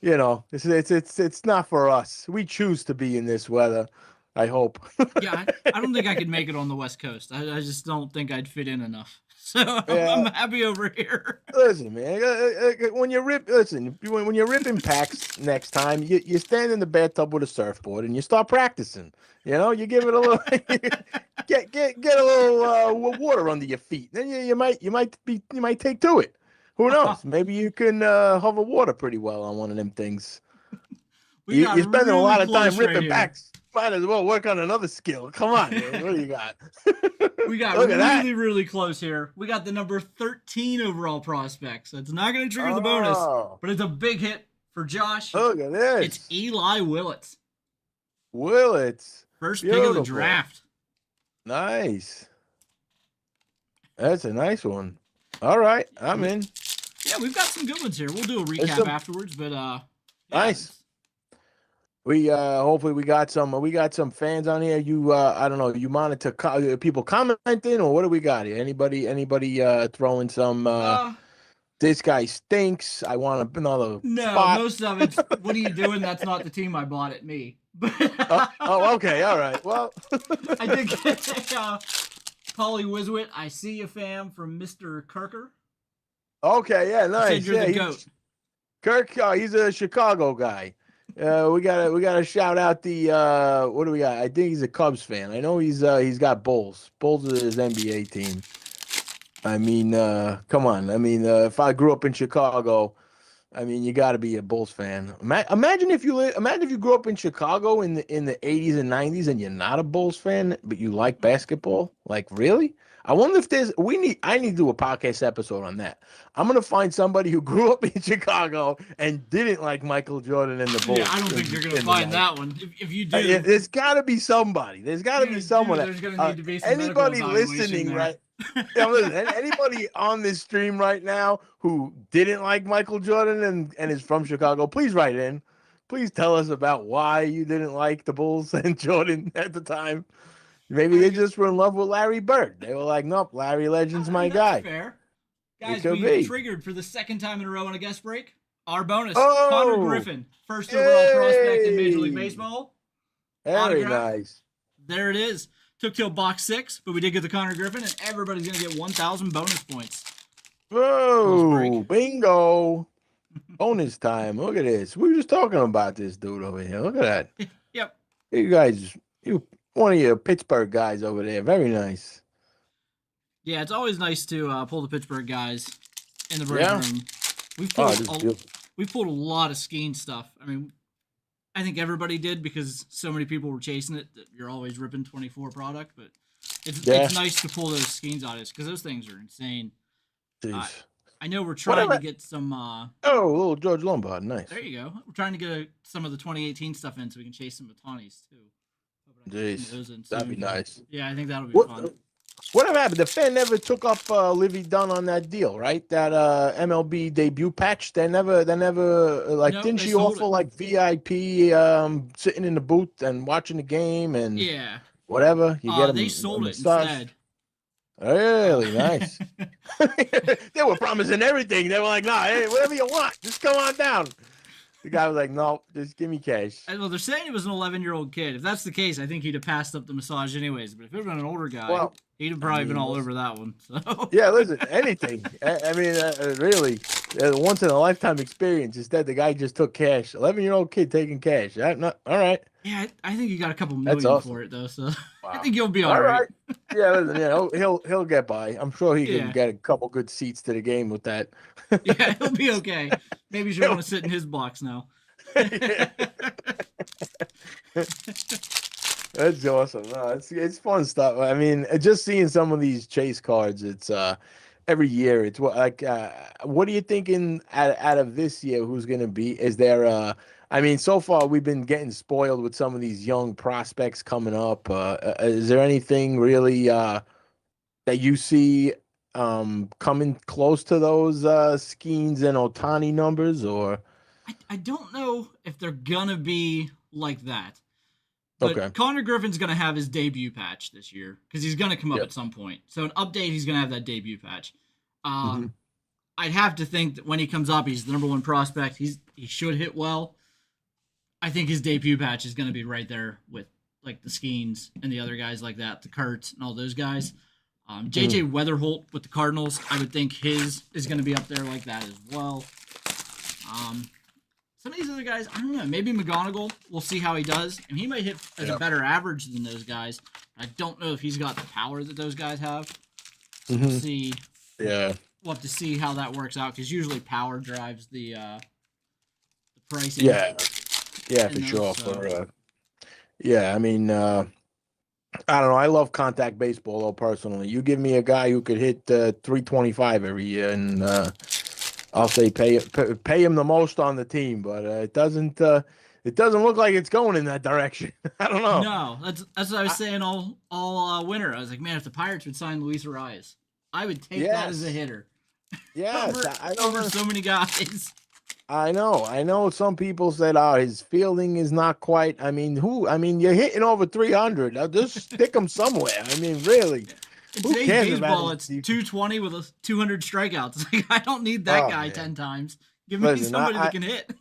it's not for us. We choose to be in this weather. I hope. Yeah, I don't think I could make it on the West Coast. I just don't think I'd fit in enough. So Yeah. I'm happy over here. Listen, man. When you're ripping packs next time, you stand in the bathtub with a surfboard and you start practicing. You give it a little, get a little water under your feet. Then you might take to it. Who knows? Maybe you can hover water pretty well on one of them things. We got You're spending a really lot of time close right ripping here. packs. Might as well work on another skill. Come on, man. What do you got? We got Look at that. really, really close here. We got the number 13 overall prospect. So it's not going to trigger the bonus, but it's a big hit for Josh. Look at this. It's Eli Willits. Willits. First Beautiful. pick of the draft. Nice. That's a nice one. All right, I'm in. Yeah, we've got some good ones here. We'll do a recap afterwards, but yeah, nice. We hopefully we got some fans on here. You I don't know, you monitor people commenting, or what do we got here? Anybody throwing some this guy stinks. I want another spot. Most of it's what are you doing? That's not the team I bought at me. Okay, all right. Well, I did get Polly Wiswit. I see you, fam, from Mr. Kirker. Okay, yeah, nice. Said you're the goat. Kirk, he's a Chicago guy. We gotta shout out the what do we got? I think he's a Cubs fan. I know he's got Bulls. Bulls is his NBA team. I mean, come on. I mean, if I grew up in Chicago, I mean, you got to be a Bulls fan. Imagine if you grew up in Chicago in the 80s and 90s and you're not a Bulls fan, but you like basketball. Like, really? I wonder if I need to do a podcast episode on that. I'm going to find somebody who grew up in Chicago and didn't like Michael Jordan and the Bulls. Yeah, I don't think you're going to find that one. If you do. There's got to be somebody. There's got to be someone. There's going to need to be some anybody listening, right? Listen, anybody on this stream right now who didn't like Michael Jordan and is from Chicago, please write in. Please tell us about why you didn't like the Bulls and Jordan at the time. Maybe they just were in love with Larry Bird. They were like, nope, Larry Legend's my guy. Fair. Guys, we triggered for the second time in a row on a guest break. Our bonus, Connor Griffin, first overall prospect in Major League Baseball. Very nice. There it is. Took till box 6, but we did get the Connor Griffin, and everybody's going to get 1,000 bonus points. Whoa, bingo. Bonus time. Look at this. We were just talking about this dude over here. Look at that. Yep. You guys, one of your Pittsburgh guys over there. Very nice. Yeah, it's always nice to pull the Pittsburgh guys in the break room. We've pulled a lot of Skeen stuff. I mean, I think everybody did because so many people were chasing it that you're always ripping 24 product, but it's nice to pull those Skeens out of this because those things are insane. I know we're trying to get some little George Lombard, nice. There you go. We're trying to get some of the 2018 stuff in so we can chase some Batanis too. Jeez, that'd be nice. Yeah, I think that'll be fun. Whatever happened? The fan never took up Livy Dunn on that deal, right? That MLB debut patch. They never didn't she offer like VIP sitting in the booth and watching the game and whatever? You get them. They sold it instead. Really nice. They were promising everything. They were like, "Nah, hey, whatever you want, just come on down." The guy was like, "No, just give me cash." Well, they're saying he was an 11-year-old kid. If that's the case, I think he'd have passed up the massage anyways. But if it had been an older guy, he'd have probably been all over that one. So. Yeah, listen, anything. I mean, really, once in a lifetime experience. Instead, the guy just took cash. 11-year-old kid taking cash. All right. Yeah, I think you got a couple million for it though. So I think you'll be all right. Yeah, listen, he'll get by. I'm sure he can get a couple good seats to the game with that. Yeah, he'll be okay. Maybe you should want to sit in his box now. That's awesome. No, it's fun stuff. I mean, just seeing some of these chase cards, it's every year. It's what are you thinking out of this year? Who's going to be? Is there I mean, so far we've been getting spoiled with some of these young prospects coming up. Is there anything really that you see coming close to those Skeens and Otani numbers, or I don't know if they're gonna be like that. okay, But Connor Griffin's going to have his debut patch this year because he's going to come up yeah, at some point. So an update, he's going to have that debut patch. hmm I'd have to think that when he comes up, he's the number one prospect. He should hit well. I think his debut patch is going to be right there with like the Skeens and the other guys like that, the Kurtz and all those guys. JJ Weatherholt with the Cardinals, I would think his is going to be up there like that as well. Some of these other guys, I don't know. Maybe McGonigal. We'll see how he does. And he might hit as a better average than those guys. I don't know if he's got the power that those guys have. So we'll see. Yeah, We'll have to see how that works out because usually power drives the pricing. yeah, for those, sure. so. Yeah, I mean, I don't know. I love contact baseball, though. Personally, you give me a guy who could hit 325 every year, and I'll say pay him the most on the team, but it doesn't look like it's going in that direction. I don't know. No, that's what I was saying all winter. I was like, man, if the Pirates would sign Luis Arias, I would take that as a hitter. Yes, over so many guys. I know. Some people said, "Oh, his fielding is not quite." I mean, you're hitting over 300. Now just stick him somewhere. I mean, really. In Who today's cares baseball, about it's 220 with 200 strikeouts. Like, I don't need that guy man. 10 times. Give me somebody that can hit.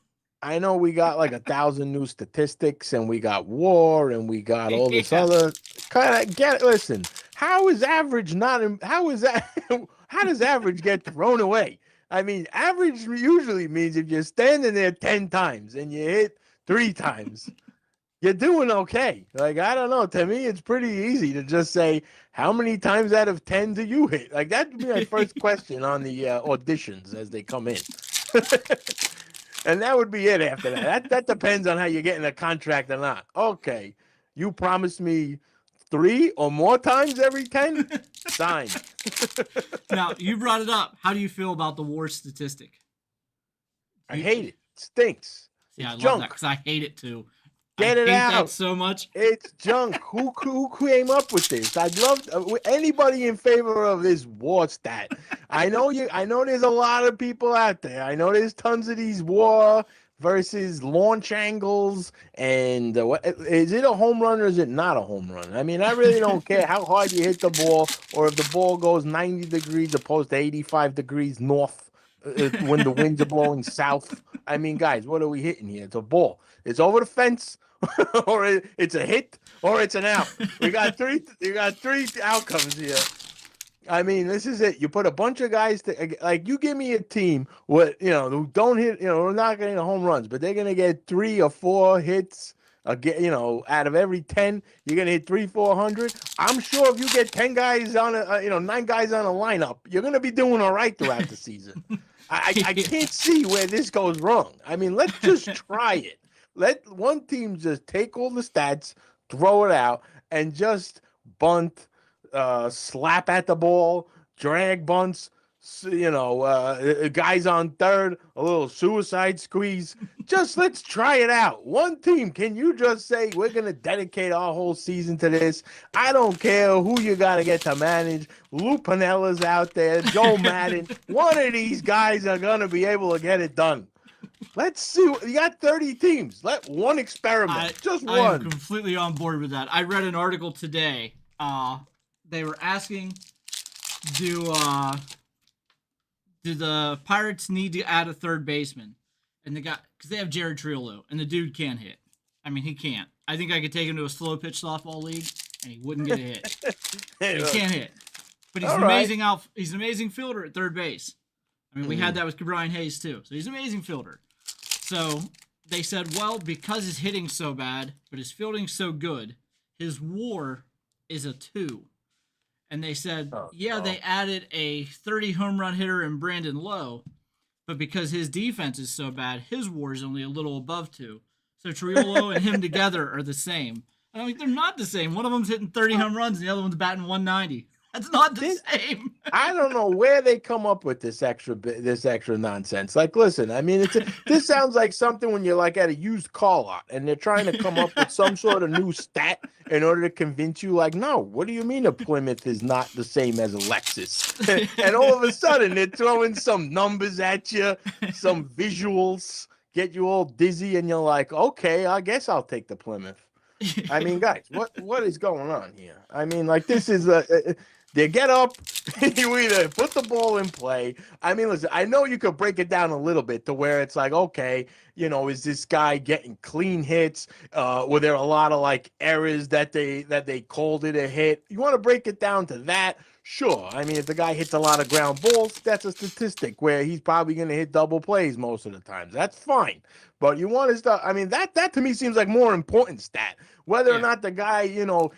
I know we got like 1,000 new statistics, and we got WAR, and we got all this other kind of Listen, how is average not? How is that? How does average get thrown away? I mean, average usually means if you're standing there 10 times and you hit 3 times, you're doing okay. Like, I don't know. To me, it's pretty easy to just say, how many times out of 10 do you hit? Like, that would be my first question on the auditions as they come in. And that would be it after that. That depends on how you're getting a contract or not. Okay, you promised me 3 or more times every 10? Sign. Now, you brought it up. How do you feel about the WAR statistic? I hate it. It stinks. Yeah, It's I love junk. that because I hate it too. Get I it hate out. that so much. It's junk. Who came up with this? I'd love anybody in favor of this WAR stat. I know there's a lot of people out there. I know there's tons of these WAR versus launch angles, and what is it, a home run or is it not a home run? I mean, I really don't care how hard you hit the ball, or if the ball goes 90 degrees opposed to 85 degrees north when the winds are blowing south. I mean, guys, what are we hitting here? It's a ball. It's over the fence. Or it's a hit, or it's an out. You got three outcomes here. I mean, this is it. You put a bunch of guys like, you give me a team who don't hit, we're not getting home runs, but they're gonna get 3 or 4 hits. Out of every 10, you're gonna hit 300-400. I'm sure if you get 10 guys on 9 guys on a lineup, you're gonna be doing all right throughout the season. I can't see where this goes wrong. I mean, let's just try it. Let one team just take all the stats, throw it out, and just bunt, slap at the ball, drag bunts, guys on third, a little suicide squeeze. Just let's try it out. One team, can you just say, we're going to dedicate our whole season to this? I don't care who you got to get to manage. Lou Pinella's out there, Joe Madden. One of these guys are going to be able to get it done. Let's see. You got 30 teams. Let one experiment. Just one. I'm completely on board with that. I read an article today. They were asking, do the Pirates need to add a third baseman? And the guy, because they have Jared Triolo, and the dude can't hit. I mean, he can't. I think I could take him to a slow pitch softball league, and he wouldn't get a hit. He can't hit. But he's amazing. He's an amazing fielder at third base. I mean, we had that with Brian Hayes too. So he's an amazing fielder. So they said, well, because his hitting's so bad, but his fielding's so good, his WAR is a 2. And they said, they added a 30 home run hitter in Brandon Lowe, but because his defense is so bad, his WAR is only a little above 2. So Triolo and him together are the same. And I mean, they're not the same. One of them's hitting 30 home runs, and the other one's batting 190. That's not the This, same. I don't know where they come up with this extra nonsense. Like, listen, I mean, this sounds like something when you're like at a used car lot and they're trying to come up with some sort of new stat in order to convince you. Like, no, what do you mean a Plymouth is not the same as a Lexus? And all of a sudden they're throwing some numbers at you, some visuals, get you all dizzy, and you're like, okay, I guess I'll take the Plymouth. I mean, guys, what is going on here? I mean, like, this is they get up, you either put the ball in play. I mean, listen, I know you could break it down a little bit to where it's like, okay, is this guy getting clean hits? Were there a lot of like errors that they called it a hit? You want to break it down to that? Sure. I mean, if the guy hits a lot of ground balls, that's a statistic where he's probably going to hit double plays most of the times. That's fine. But you want to start, I mean, that to me seems like more important stat. Whether or not the guy,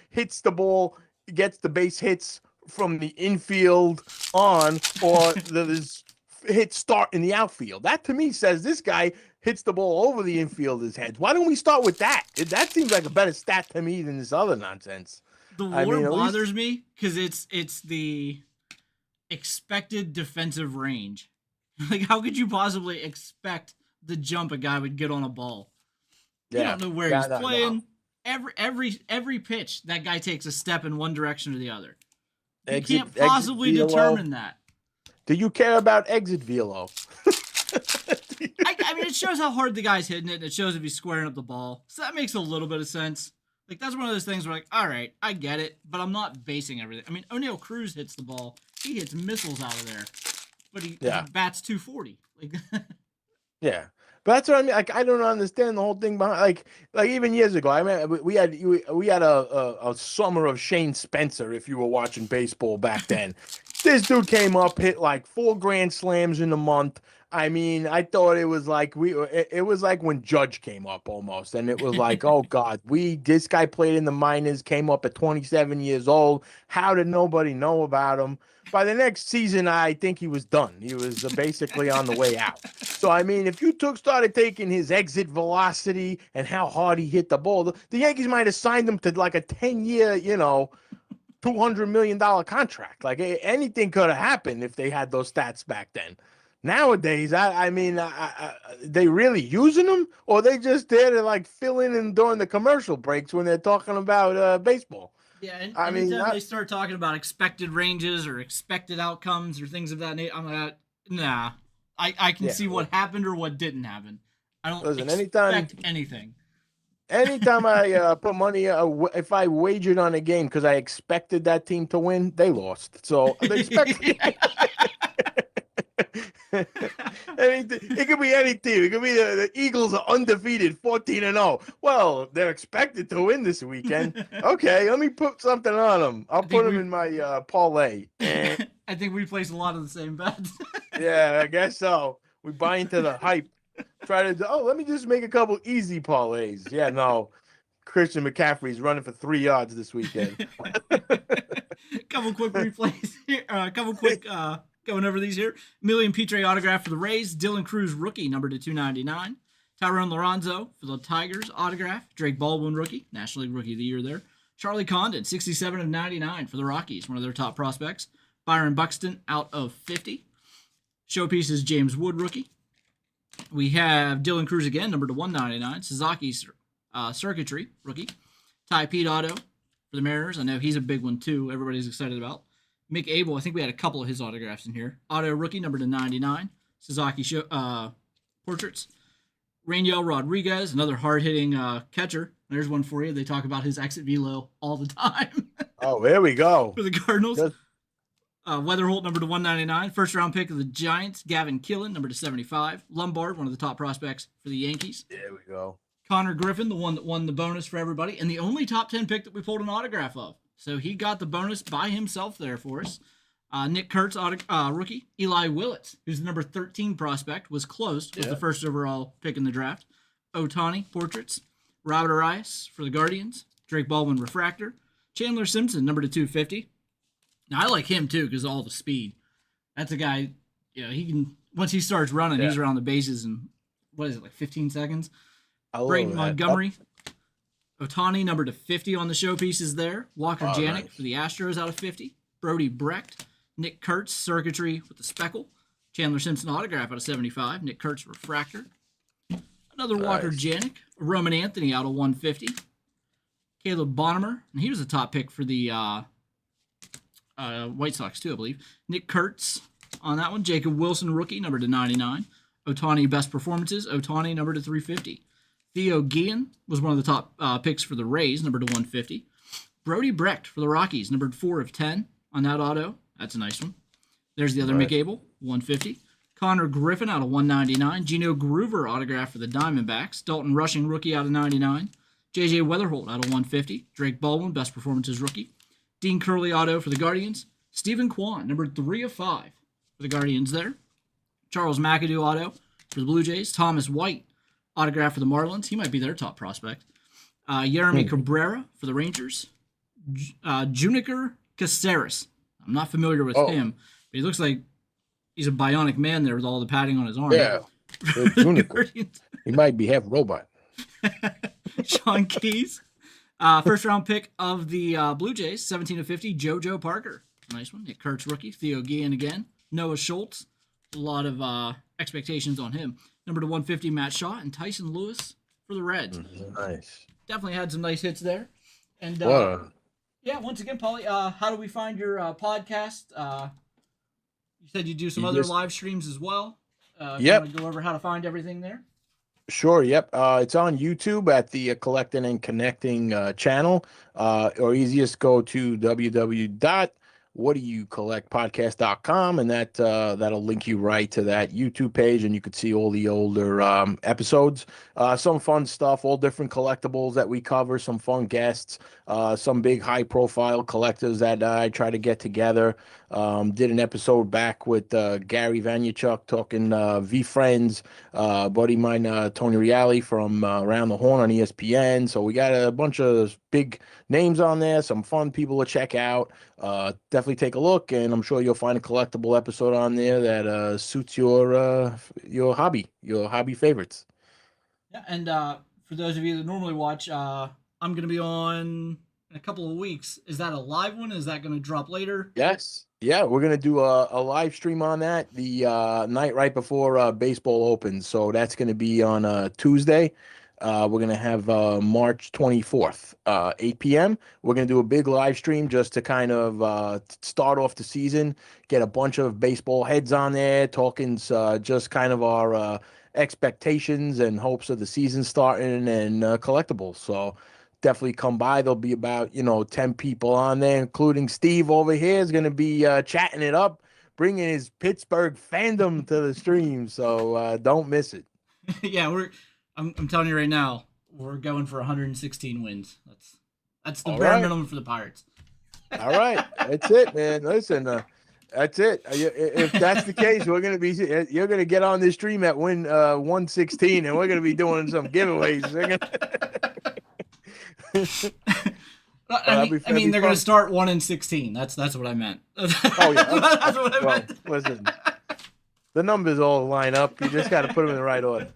hits the ball, gets the base hits from the infield on, or there's hit start in the outfield. That to me says this guy hits the ball over the infielder's heads. Why don't we start with that? That seems like a better stat to me than this other nonsense. The WAR bothers me because it's the expected defensive range. Like, how could you possibly expect the jump a guy would get on a ball? You don't know where he's playing. No. Every pitch, that guy takes a step in one direction or the other. You can't possibly determine that. Do you care about exit velo? I mean, it shows how hard the guy's hitting it, and it shows if he's squaring up the ball. So that makes a little bit of sense. Like, that's one of those things where, like, all right, I get it, but I'm not basing everything. I mean, O'Neal Cruz hits the ball. He hits missiles out of there. But he bats 240. Like, yeah. But that's what I mean. Like, I don't understand the whole thing behind. Like even years ago, I mean, we had a summer of Shane Spencer. If you were watching baseball back then, this dude came up, hit like 4 grand slams in a month. I mean, I thought it was like it was like when Judge came up almost, and it was like, oh God, this guy played in the minors, came up at 27 years old. How did nobody know about him? By the next season, I think he was done. He was basically on the way out. So, I mean, if you started taking his exit velocity and how hard he hit the ball, the Yankees might have signed him to like a 10-year, $200 million contract. Like, anything could have happened if they had those stats back then. Nowadays, I mean, they really using them, or they just there to like fill in during the commercial breaks when they're talking about baseball? Yeah, and anytime they start talking about expected ranges or expected outcomes or things of that nature, I'm like, nah. I can see what happened or what didn't happen. I don't expect anything. Anytime I put money, if I wagered on a game because I expected that team to win, they lost. So they expect. It could be any team. It could be the Eagles are undefeated, 14-0. Well, they're expected to win this weekend. Okay, let me put something on them. I'll put them in my parlay. I think we place a lot of the same bets. Yeah, I guess so. We buy into the hype. Let me just make a couple easy parlays. Yeah, no. Christian McCaffrey's running for 3 yards this weekend. Couple quick replays here. Going over these here. Emilian Pitre autograph for the Rays. Dylan Cruz rookie, number to 299. Tyrone Lorenzo for the Tigers autograph. Drake Baldwin rookie, National League Rookie of the Year there. Charlie Condon, 67 of 99 for the Rockies, one of their top prospects. Byron Buxton out of 50. Showpiece is James Wood rookie. We have Dylan Cruz again, number to 199. Sasaki Circuitry rookie. Ty Pete auto for the Mariners. I know he's a big one too. Everybody's excited about. Mick Abel, I think we had a couple of his autographs in here. Auto rookie, number to 99. Sasaki portraits. Rainiel Rodriguez, another hard-hitting catcher. There's one for you. They talk about his exit velo all the time. Oh, there we go. For the Cardinals. Weatherholt, number to 199. First-round pick of the Giants. Gavin Killen, number to 75. Lombard, one of the top prospects for the Yankees. There we go. Connor Griffin, the one that won the bonus for everybody, and the only top 10 pick that we pulled an autograph of. So he got the bonus by himself there for us. Nick Kurtz, rookie. Eli Willett, who's the number 13 prospect, was close. Was the first overall pick in the draft. Otani, portraits. Robert Arias for the Guardians. Drake Baldwin, refractor. Chandler Simpson, number to 250. Now, I like him, too, because of all the speed. That's a guy, he can, once he starts running, he's around the bases in, 15 seconds? Brayton Montgomery. Otani, number to 50 on the showpieces there. Walker Janik for the Astros out of 50. Brody Brecht, Nick Kurtz, Circuitry with the Speckle, Chandler Simpson autograph out of 75, Nick Kurtz refractor, another Walker Janik, Roman Anthony out of 150, Caleb Bonnemer, and he was a top pick for the White Sox too, I believe. Nick Kurtz on that one, Jacob Wilson rookie, number to 99, Otani best performances, Otani number to 350. Theo Guillen was one of the top picks for the Rays, number to 150. Brody Brecht for the Rockies, numbered 4 of 10 on that auto. That's a nice one. There's the other Mick Abel, 150. Connor Griffin out of 199. Gino Groover autograph for the Diamondbacks. Dalton Rushing rookie out of 99. JJ Weatherholt out of 150. Drake Baldwin, best performances rookie. Dean Curley auto for the Guardians. Stephen Kwan, numbered 3 of 5 for the Guardians there. Charles McAdoo auto for the Blue Jays. Thomas White autograph for the Marlins. He might be their top prospect. Jeremy Cabrera for the Rangers. Juniker Caceres. I'm not familiar with him, but he looks like he's a bionic man there with all the padding on his arm. Yeah. He might be half robot. Sean Keys. First round pick of the Blue Jays, 17 of 50, JoJo Parker. Nice one. Nick Kurtz rookie. Theo Guillen again. Noah Schultz. A lot of expectations on him. Number to 150, Matt Shaw, and Tyson Lewis for the Reds. Nice. Definitely had some nice hits there. And yeah, once again, Paulie, how do we find your podcast? You said you do some other live streams as well. You want to go over how to find everything there? Sure, yep. It's on YouTube at the Collecting and Connecting channel, or easiest go to www.whatdoyoucollectpodcast.com, and that'll link you right to that YouTube page, and you could see all the older episodes. Some fun stuff, all different collectibles that we cover, some fun guests, some big high-profile collectors that I try to get together. Did an episode back with Gary Vaynerchuk talking V-Friends, buddy mine, Tony Reale from Around the Horn on ESPN. So we got a bunch of big names on there, some fun people to check out. Definitely take a look, and I'm sure you'll find a collectible episode on there that suits your hobby favorites. Yeah, and for those of you that normally watch, I'm going to be on in a couple of weeks. Is that a live one? Is that going to drop later? Yes. Yeah, we're going to do a live stream on that the night right before baseball opens. So that's going to be on Tuesday. We're going to have March 24th, 8 p.m. We're going to do a big live stream just to kind of start off the season, get a bunch of baseball heads on there, talking just kind of our expectations and hopes of the season starting and collectibles. So definitely come by. There'll be about 10 people on there, including Steve over here is going to be chatting it up, bringing his Pittsburgh fandom to the stream. So don't miss it. Yeah, I'm telling you right now, we're going for 116 wins. That's the All bare right. minimum for the Pirates. All right, that's it, man. Listen, that's it. If that's the case, you're gonna get on this stream at 116, and we're gonna be doing some giveaways. I mean, they're going to start 1-16. That's what I meant. Oh yeah, That's what I meant. Listen, the numbers all line up. You just got to put them in the right order.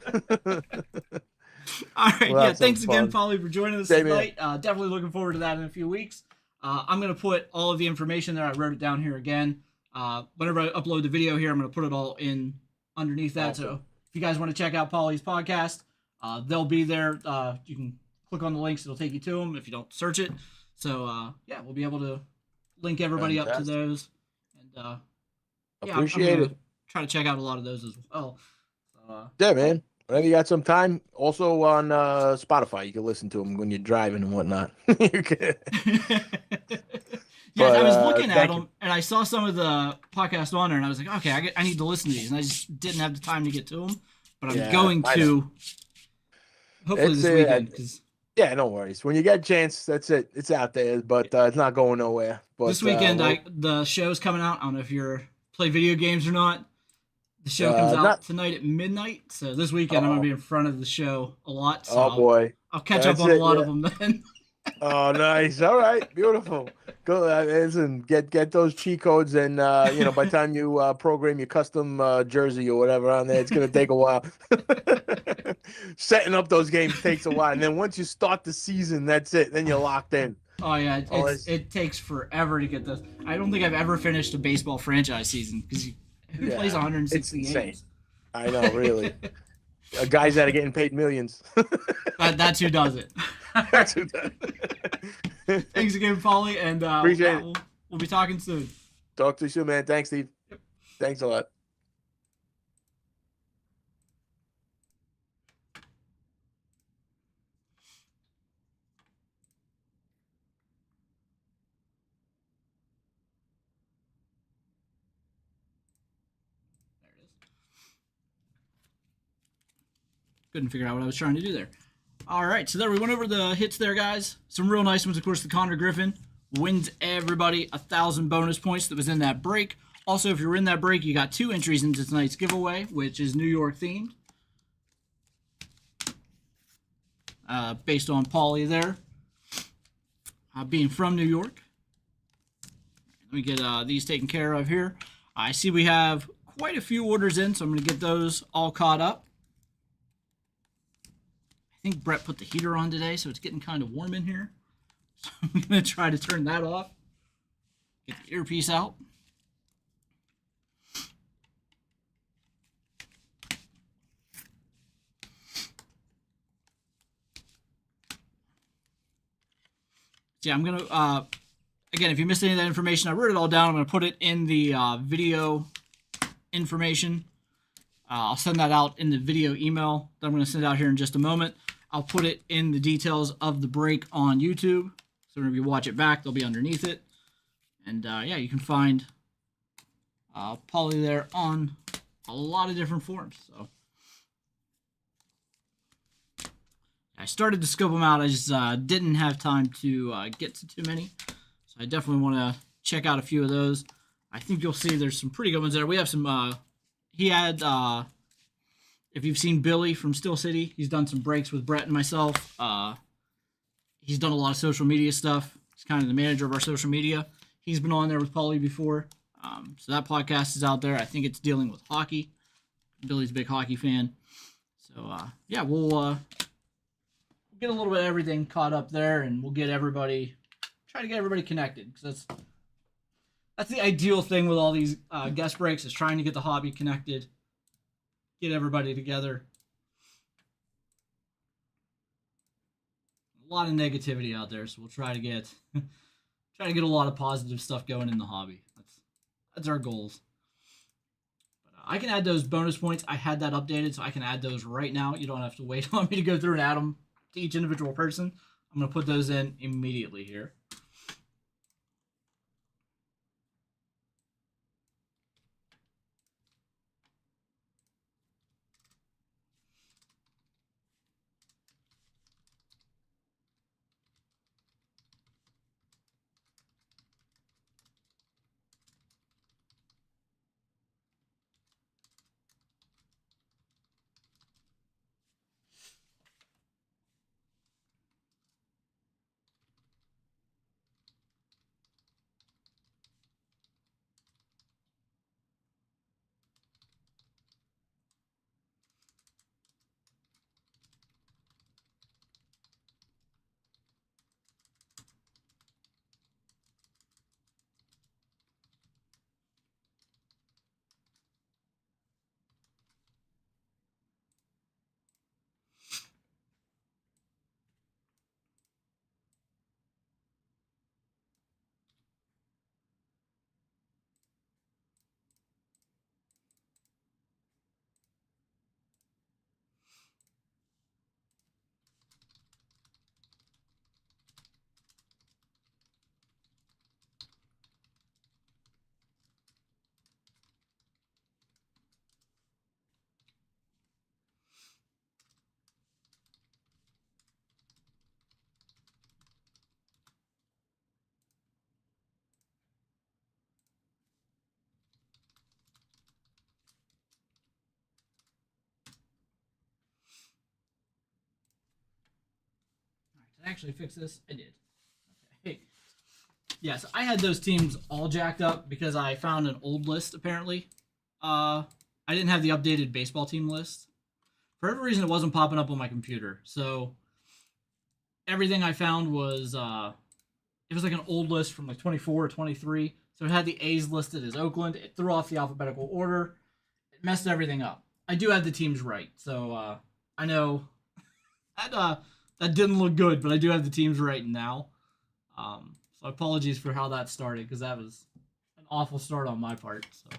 All right. Well, Yeah. Thanks again, Paulie, for joining us Same tonight. Definitely looking forward to that in a few weeks. I'm going to put all of the information there. I wrote it down here again. Whenever I upload the video here, I'm going to put it all in underneath that. Awesome. So if you guys want to check out Paulie's podcast, they'll be there. You can click on the links. It'll take you to them if you don't search it. So, yeah, we'll be able to link everybody up to those. And Appreciate it. Try to check out a lot of those as well. Yeah, man. Whenever you got some time, also on Spotify, you can listen to them when you're driving and whatnot. Yes, I was looking at them, and I saw some of the podcasts on there, and I was like, okay, I need to listen to these, and I just didn't have the time to get to them, but I'm going to, hopefully this weekend. Yeah, no worries. When you get a chance, that's it. It's out there, but it's not going nowhere. But this weekend, the show's coming out. I don't know if you're play video games or not. The show comes out tonight at midnight, so this weekend I'm going to be in front of the show a lot. So boy. I'll catch up on a lot of them then. Oh, nice. All right. Beautiful. Go listen, get those cheat codes, and by the time you program your custom jersey or whatever on there, it's gonna take a while. Setting up those games takes a while, and then once you start the season, that's it. Then you're locked in. Oh yeah, All this, it takes forever to get this. I don't think I've ever finished a baseball franchise season because who plays yeah, it's 160 insane. games? I know, really. Guys that are getting paid millions. That's who does it. That's who does. Thanks again, Polly, and Appreciate yeah, it. we'll be talking soon. Talk to you soon, man. Thanks, Steve. Thanks a lot. There it is. Couldn't figure out what I was trying to do there. All right, so there we went over the hits there, guys. Some real nice ones, of course. The Connor Griffin wins everybody 1,000 bonus points that was in that break. Also, if you're in that break, you got 2 entries into tonight's giveaway, which is New York themed, based on Paulie there, being from New York. Let me get these taken care of here. I see we have quite a few orders in, so I'm going to get those all caught up. I think Brett put the heater on today, so it's getting kind of warm in here. So I'm going to try to turn that off. Get the earpiece out. So yeah, I'm going to, again, if you missed any of that information, I wrote it all down. I'm going to put it in the video information. I'll send that out in the video email that I'm going to send out here in just a moment. I'll put it in the details of the break on YouTube. So whenever you watch it back, they'll be underneath it. And yeah, you can find Paulie there on a lot of different forms. So I started to scope them out. I just didn't have time to get to too many. So I definitely want to check out a few of those. I think you'll see there's some pretty good ones there. We have some, he had, if you've seen Billy from Steel City, he's done some breaks with Brett and myself. He's done a lot of social media stuff. He's kind of the manager of our social media. He's been on there with Paulie before. So that podcast is out there. I think it's dealing with hockey. Billy's a big hockey fan. So, yeah, we'll get a little bit of everything caught up there, and we'll get everybody, try to get everybody connected. Because that's the ideal thing with all these guest breaks, is trying to get the hobby connected. Get everybody together. A lot of negativity out there, so we'll try to get a lot of positive stuff going in the hobby. That's our goals. But I can add those bonus points. I had that updated, so I can add those right now. You don't have to wait on me to go through and add them to each individual person. I'm going to put those in immediately here. Did I actually fix this? I did. Okay. Yes, I had those teams all jacked up because I found an old list, apparently. I didn't have the updated baseball team list. For whatever reason, it wasn't popping up on my computer. So everything I found was it was like an old list from like 24 or 23. So it had the A's listed as Oakland. It threw off the alphabetical order. It messed everything up. I do have the teams right, so I know that didn't look good, but I do have the teams right now. So apologies for how that started because that was an awful start on my part. So.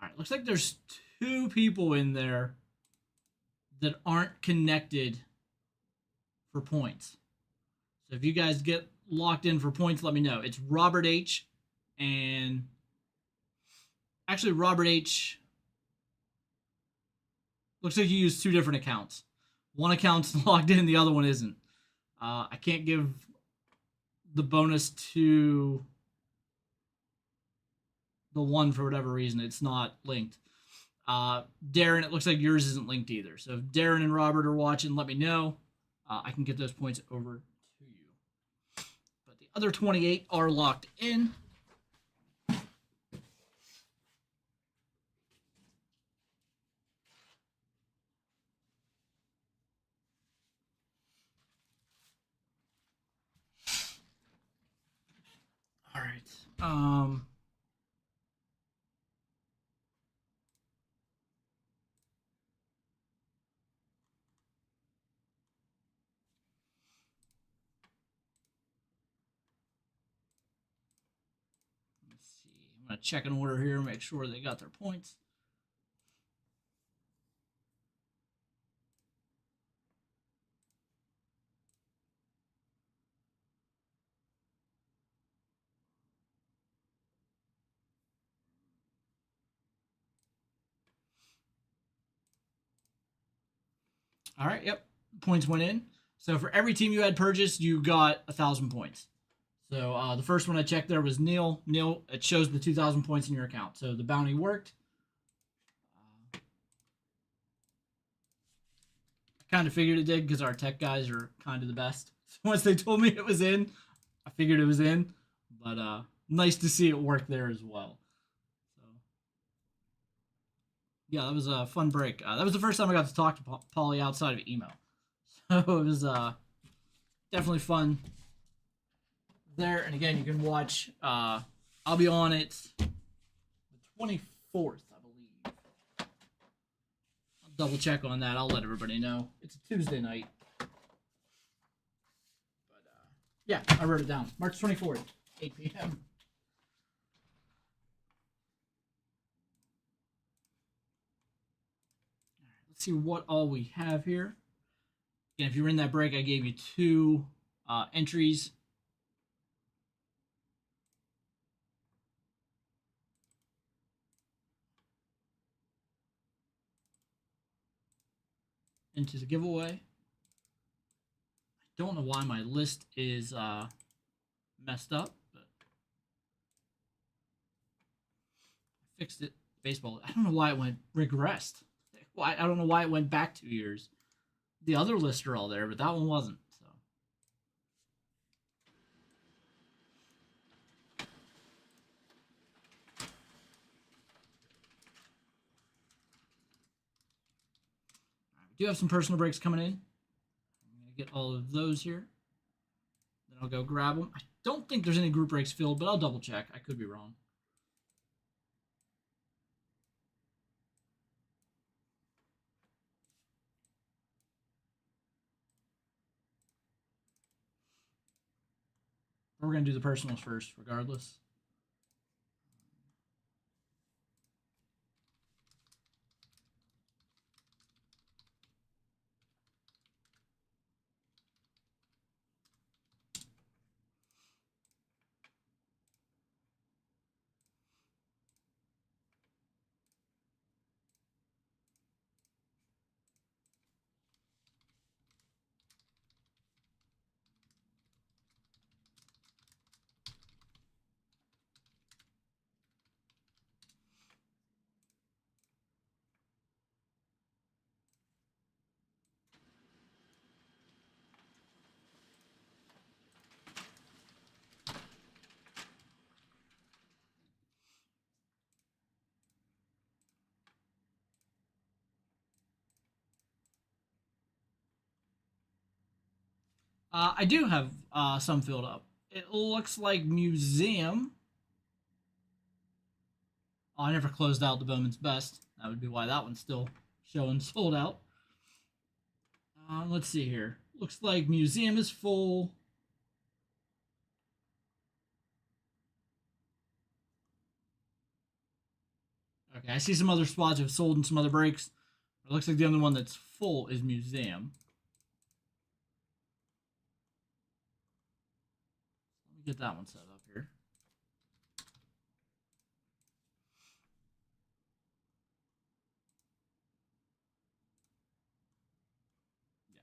All right, looks like there's two people in there that aren't connected for points. So if you guys get locked in for points, let me know. It's Robert H. and actually Robert H. Looks like you used two different accounts. One account's logged in, the other one isn't. I can't give the bonus to the one for whatever reason. It's not linked. Darren, it looks like yours isn't linked either. So if Darren and Robert are watching, let me know. I can get those points over to you. But the other 28 are locked in. All right. Let's see. I'm going to check an order here, make sure they got their points. All right, yep. Points went in. So for every team you had purchased, you got 1,000 points. So the first one I checked there was Neil. Neil, it shows the 2,000 points in your account. So the bounty worked. I kind of figured it did because our tech guys are kind of the best. So once they told me it was in, I figured it was in. But nice to see it work there as well. So yeah, that was a fun break. That was the first time I got to talk to Polly outside of email. So it was definitely fun there. And again, you can watch. I'll be on it the 24th, I believe. I'll double check on that. I'll let everybody know. It's a Tuesday night. But yeah, I wrote it down. March 24th, 8 p.m. Let's see what all we have here. Again, if you were in that break, I gave you two entries. Into the giveaway. I don't know why my list is messed up, but I fixed it. Baseball. I don't know why it went regressed. I don't know why it went back 2 years. The other lists are all there, but that one wasn't. So. We do have some personal breaks coming in. I'm going to get all of those here. Then I'll go grab them. I don't think there's any group breaks filled, but I'll double check. I could be wrong. We're going to do the personals first, regardless. I do have some filled up. It looks like museum. Oh, I never closed out the Bowman's Best. That would be why that one's still showing sold out. Let's see here. Looks like museum is full. Okay, I see some other spots have sold in some other breaks. It looks like the only one that's full is museum. Let me get that one set up here. Yes.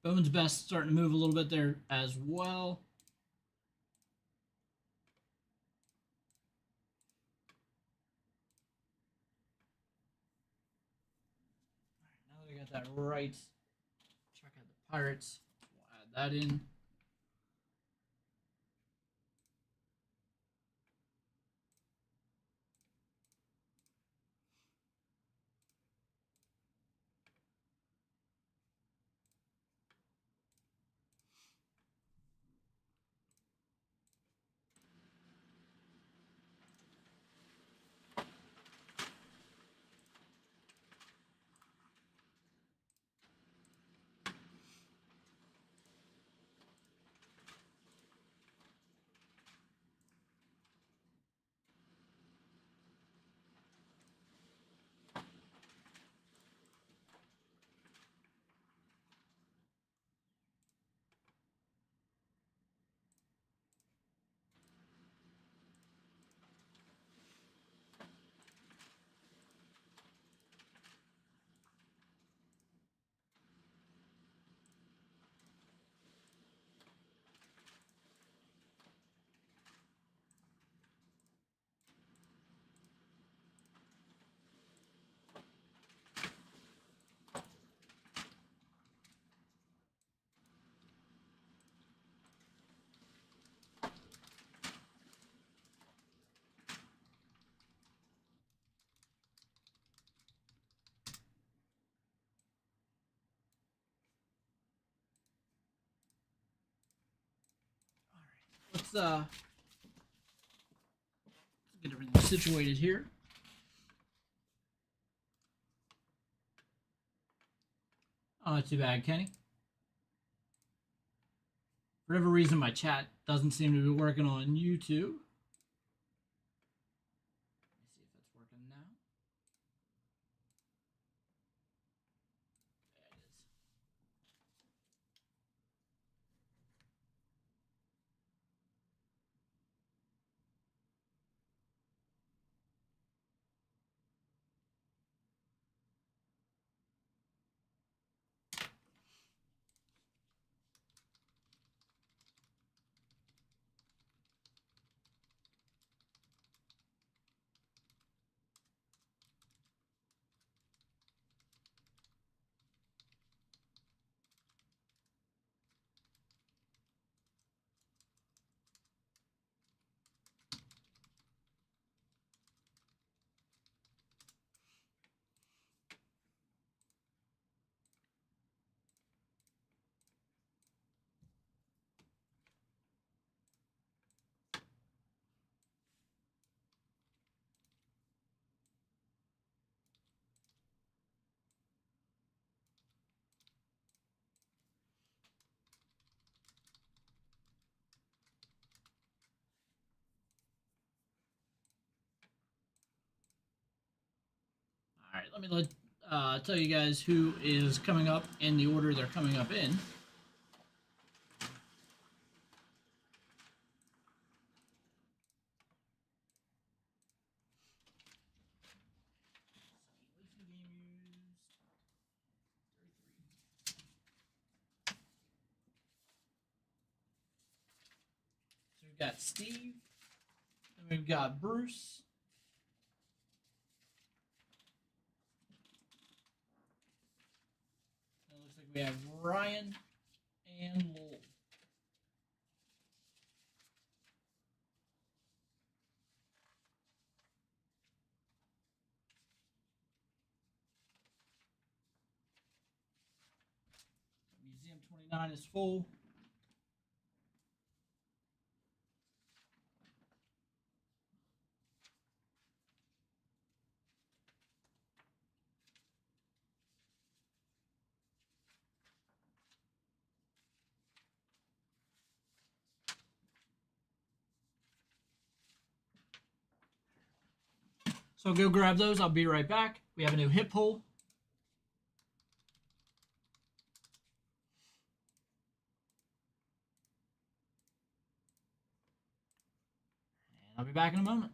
All right. Bowman's Best starting to move a little bit there as well. Now that I got that right, check out the Pirates. We'll add that in. Let's get everything situated here. Oh, not too bad, Kenny. For whatever reason, my chat doesn't seem to be working on YouTube. Let me see if it's working now. There it is. let me tell you guys who is coming up in the order they're coming up in. So we've got Steve, and we've got Bruce. And it looks like we have Ryan and Lowell. Museum 29 is full. So I'll go grab those. I'll be right back. We have a new hip pull. And I'll be back in a moment.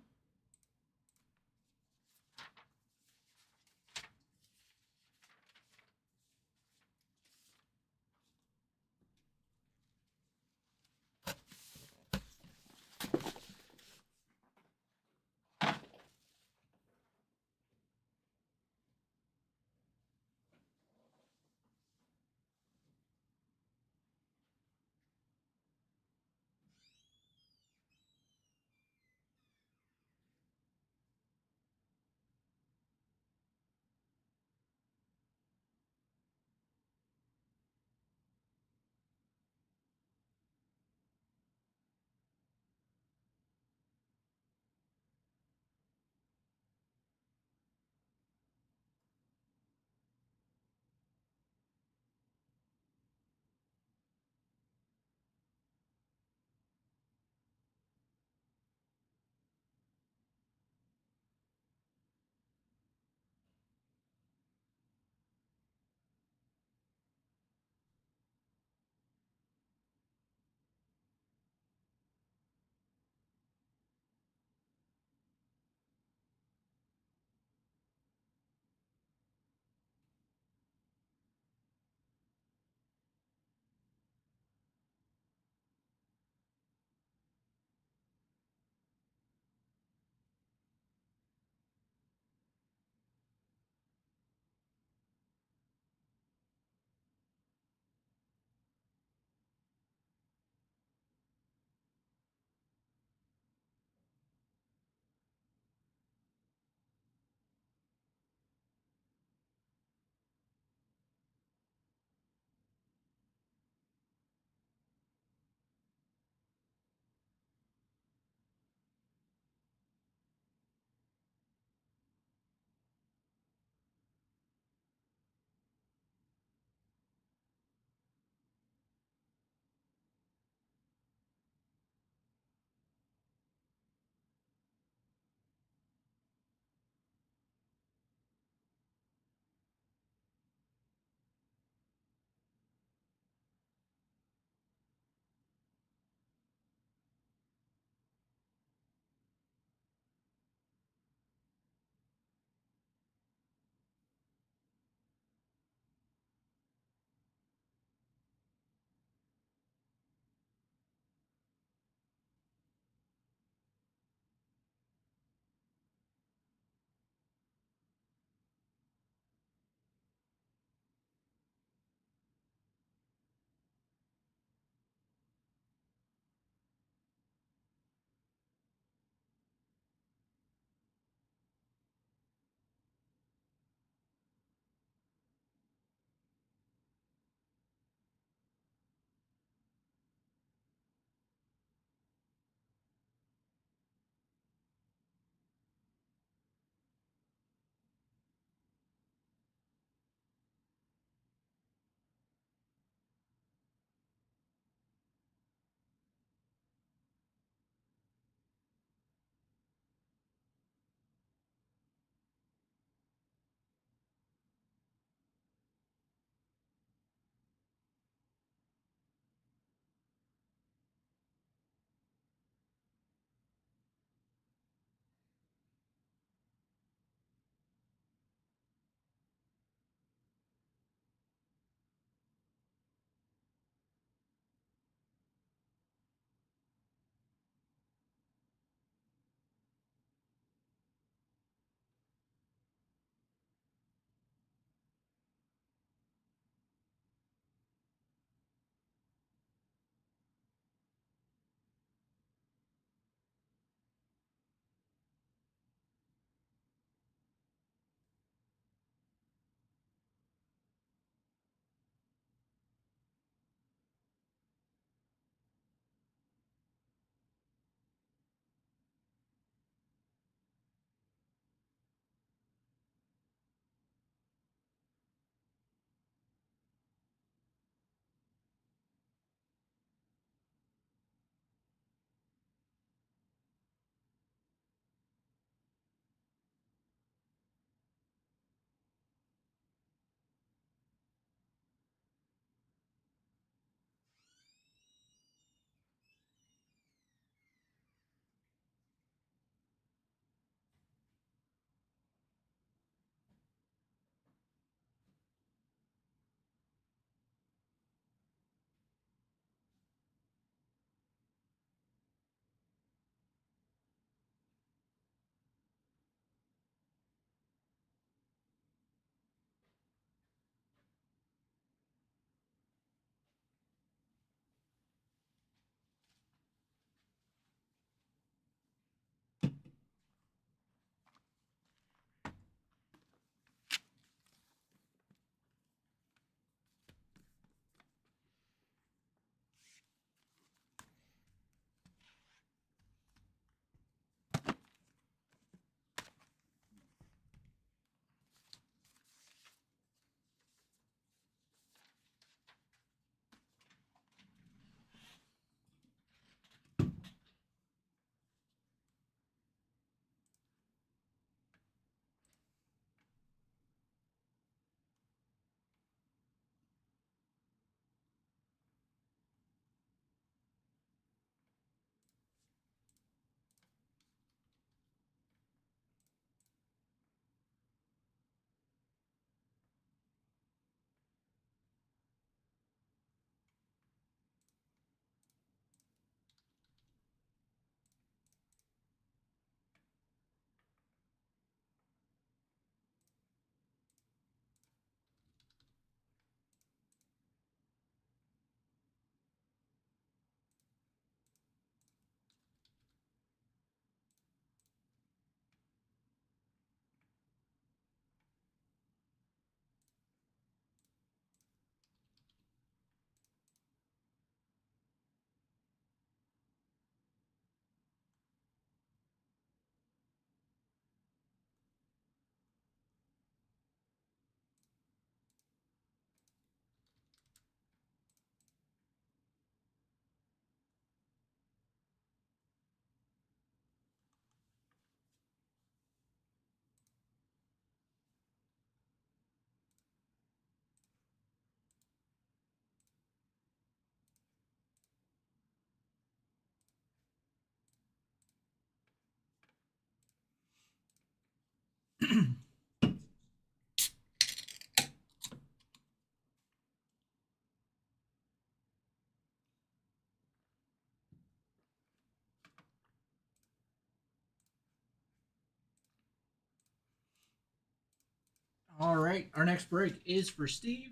All right, our next break is for Steve.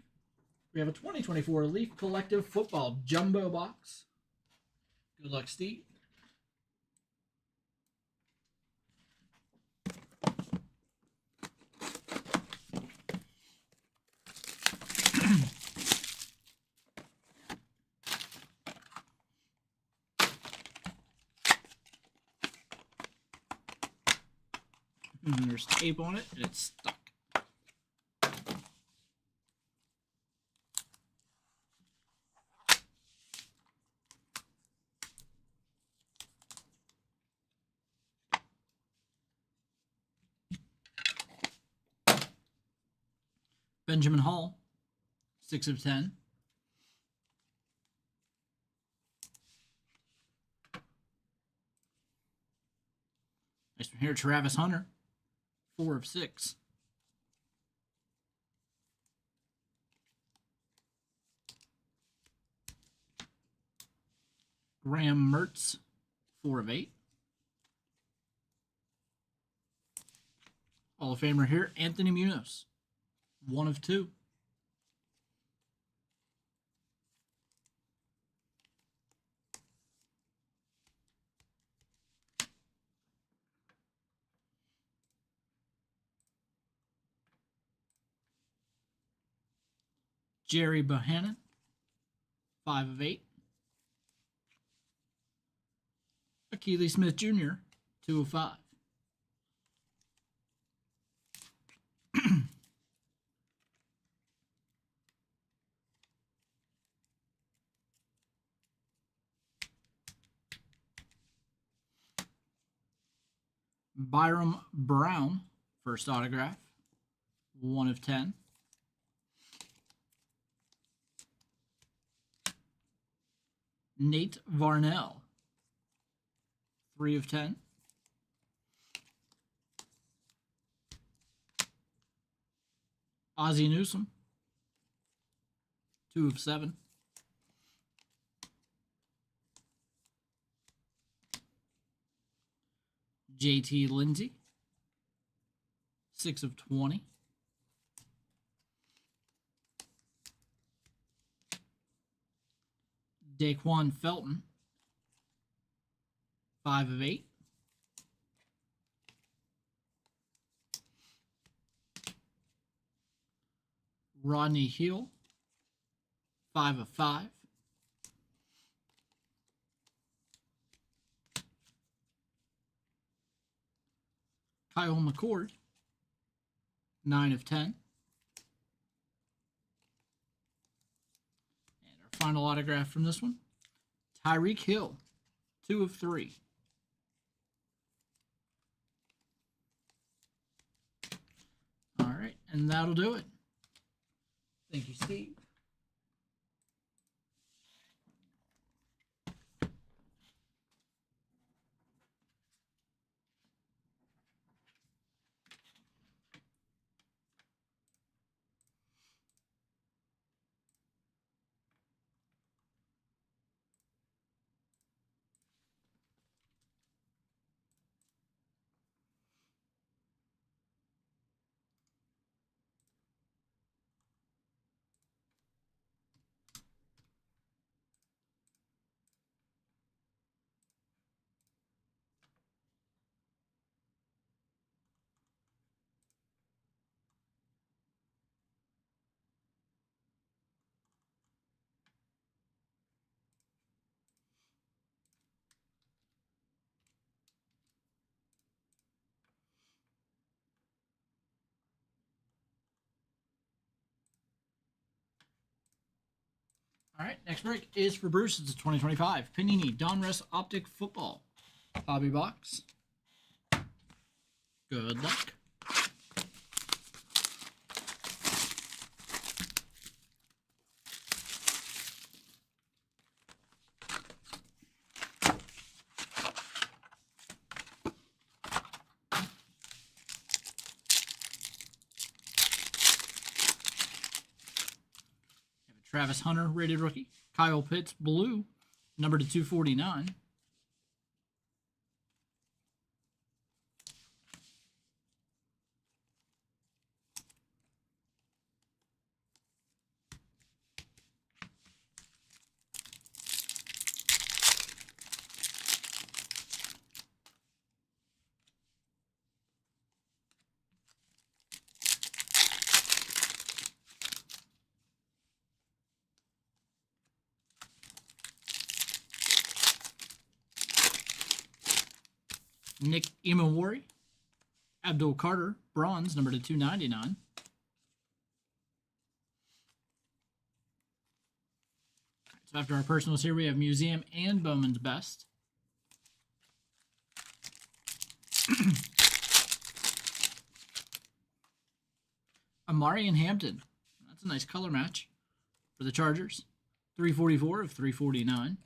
We have a 2024 Leaf Collective Football Jumbo Box. Good luck, Steve. And there's tape on it, and it's stuck. Benjamin Hall, 6 of 10. Next one here, Travis Hunter, 4 of 6. Graham Mertz, 4 of 8. Hall of Famer here, Anthony Munoz, 1 of 2. Jerry Bohannon, 5 of 8. Akili Smith Jr., 2 of 5. Byram Brown, first autograph, 1 of 10. Nate Varnell, 3 of 10. Ozzie Newsome, 2 of 7. JT Lindsay, 6 of 20. Daquan Felton, 5 of 8. Rodney Hill, 5 of 5. Kyle McCord, 9 of 10. And our final autograph from this one, Tyreek Hill, 2 of 3. All right, and that'll do it. Thank you, Steve. All right, next break is for Bruce. It's a 2025 Panini Donruss Optic Football Hobby Box. Good luck. Travis Hunter, rated rookie. Kyle Pitts, blue, numbered to 249. Nick Imawari. Abdul Carter, bronze, number to 299. So after our personals here, we have Museum and Bowman's Best. Amari and Hampton. That's a nice color match for the Chargers. 344 of 349.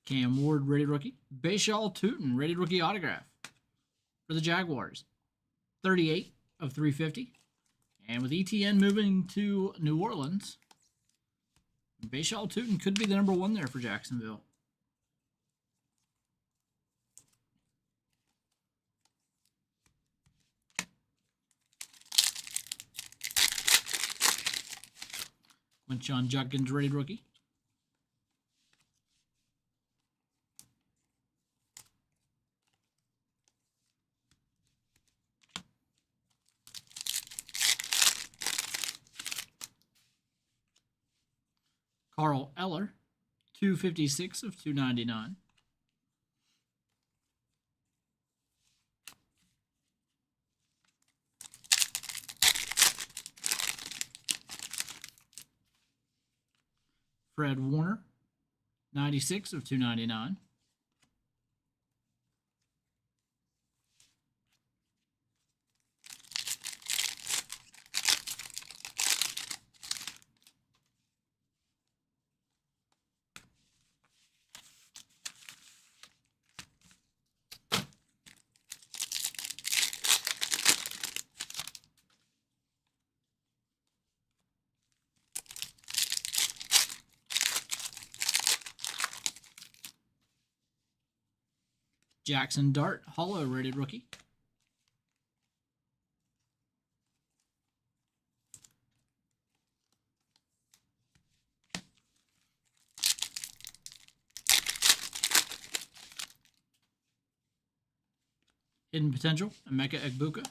Cam Ward, rated rookie. Bayshaw Tootin, rated rookie autograph for the Jaguars. 38 of 350. And with ETN moving to New Orleans, Bayshaw Tootin could be the number 1 there for Jacksonville. Quinshon Judkins, rated rookie. Carl Eller, 256 of 299. Fred Warner, 96 of 299. Jackson Dart, hollow rated rookie. Hidden Potential, Emeka Egbuka.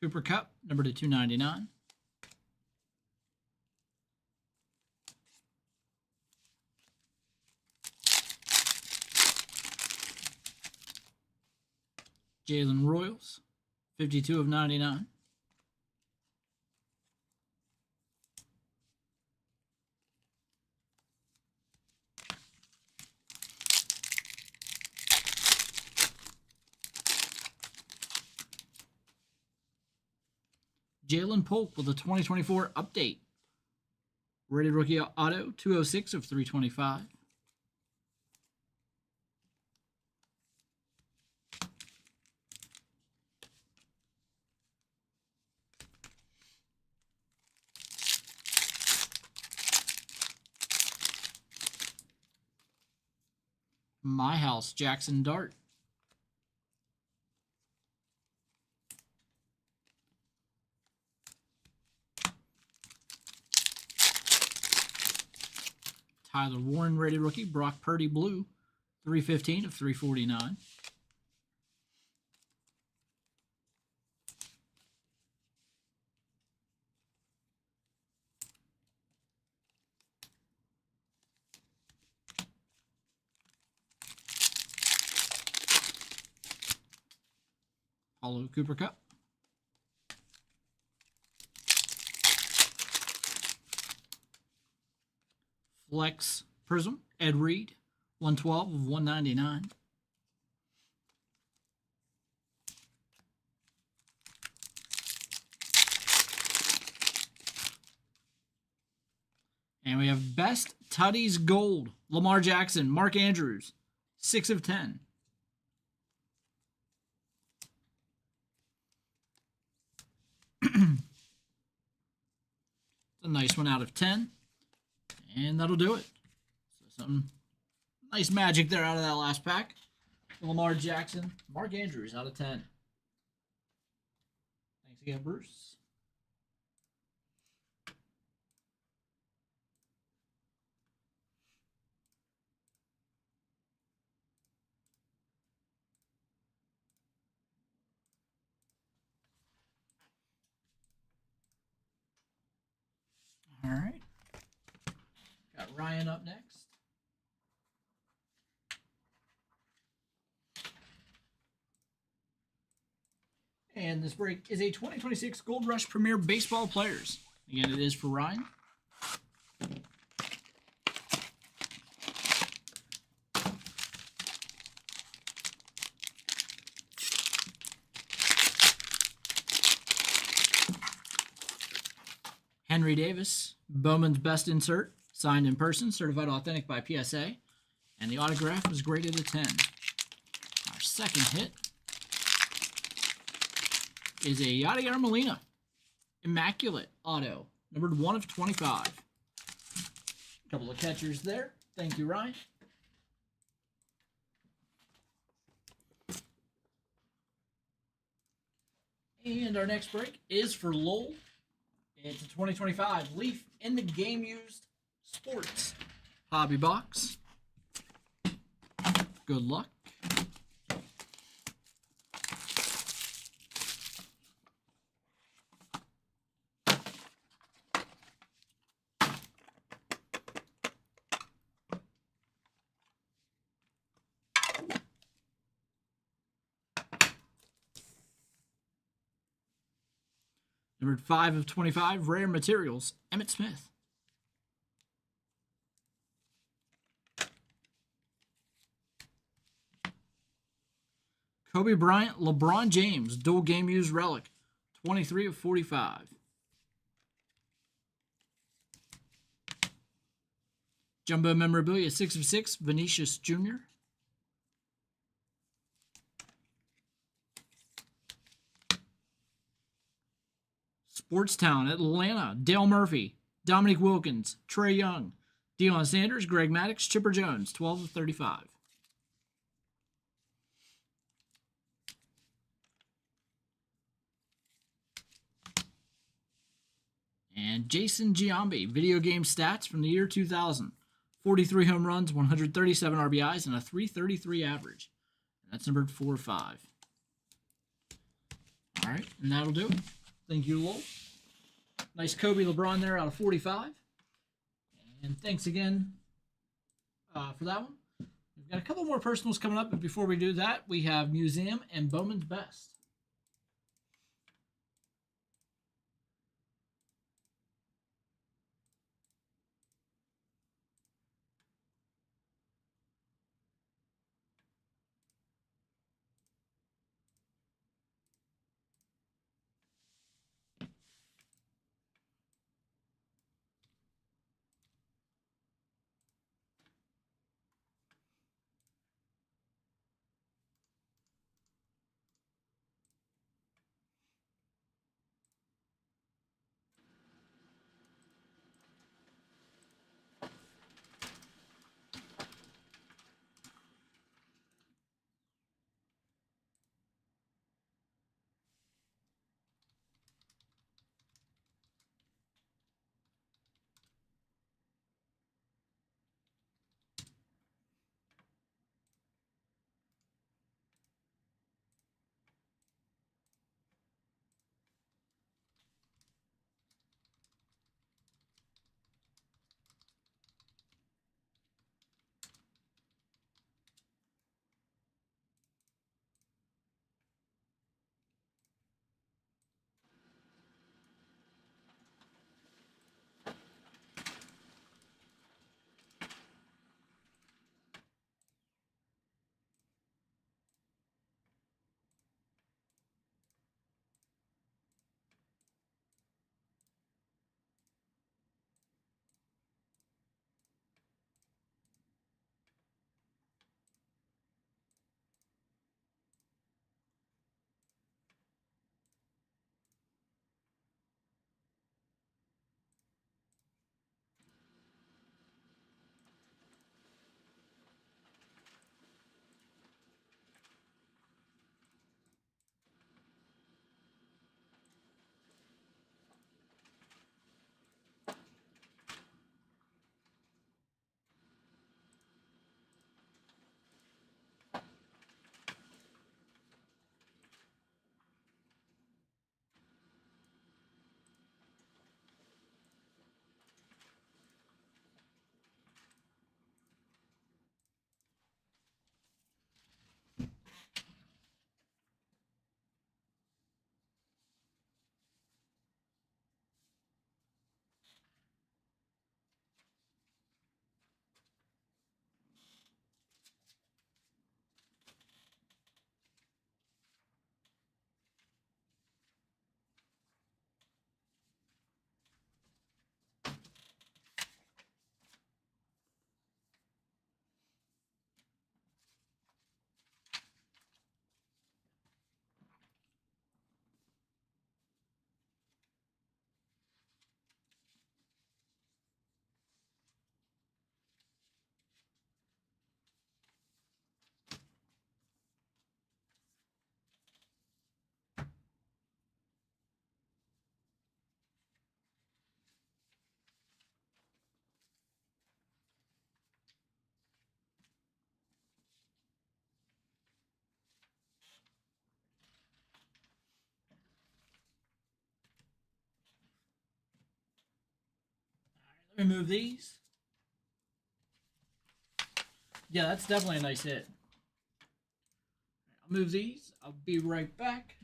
Cooper Kupp, number to 299. Jalen Royals, 52 of 99. Jalen Polk with a 2024 update. Rated rookie auto, 206 of 325. My House, Jackson Dart. Tyler Warren, rated rookie. Brock Purdy, blue. 315 of 349. Hollow Cooper Kupp. Flex Prism, Ed Reed, 112 of 199. And we have Best Tutties Gold, Lamar Jackson, Mark Andrews, 6 of 10. It's a nice one out of 10. And that'll do it. So some nice magic there out of that last pack. Lamar Jackson, Mark Andrews out of 10. Thanks again, Bruce. Ryan up next. And this break is a 2026 Gold Rush Premier Baseball Players. Again, it is for Ryan. Henry Davis, Bowman's Best Insert, signed in person, certified authentic by PSA, and the autograph was graded a 10. Our second hit is a Yadier Molina, Immaculate Auto, numbered 1 of 25. A couple of catchers there. Thank you, Ryan. And our next break is for Lowell. It's a 2025 Leaf in the Game Used Sports Hobby Box. Good luck. Numbered 5 of 25, Rare Materials, Emmitt Smith. Kobe Bryant, LeBron James, dual game used relic, 23 of 45. Jumbo memorabilia, 6 of 6, Vinicius Jr. Sportstown, Atlanta, Dale Murphy, Dominique Wilkins, Trey Young, Deion Sanders, Greg Maddux, Chipper Jones, 12 of 35. And Jason Giambi, video game stats from the year 2000. 43 home runs, 137 RBIs, and a 333 average. And that's numbered 4 of 5. All right, and that'll do it. Thank you, Lowell. Nice Kobe LeBron there out of 45. And thanks again for that one. We've got a couple more personals coming up, but before we do that, we have Museum and Bowman's Best. Remove these. Yeah, that's definitely a nice hit. I'll move these. I'll be right back.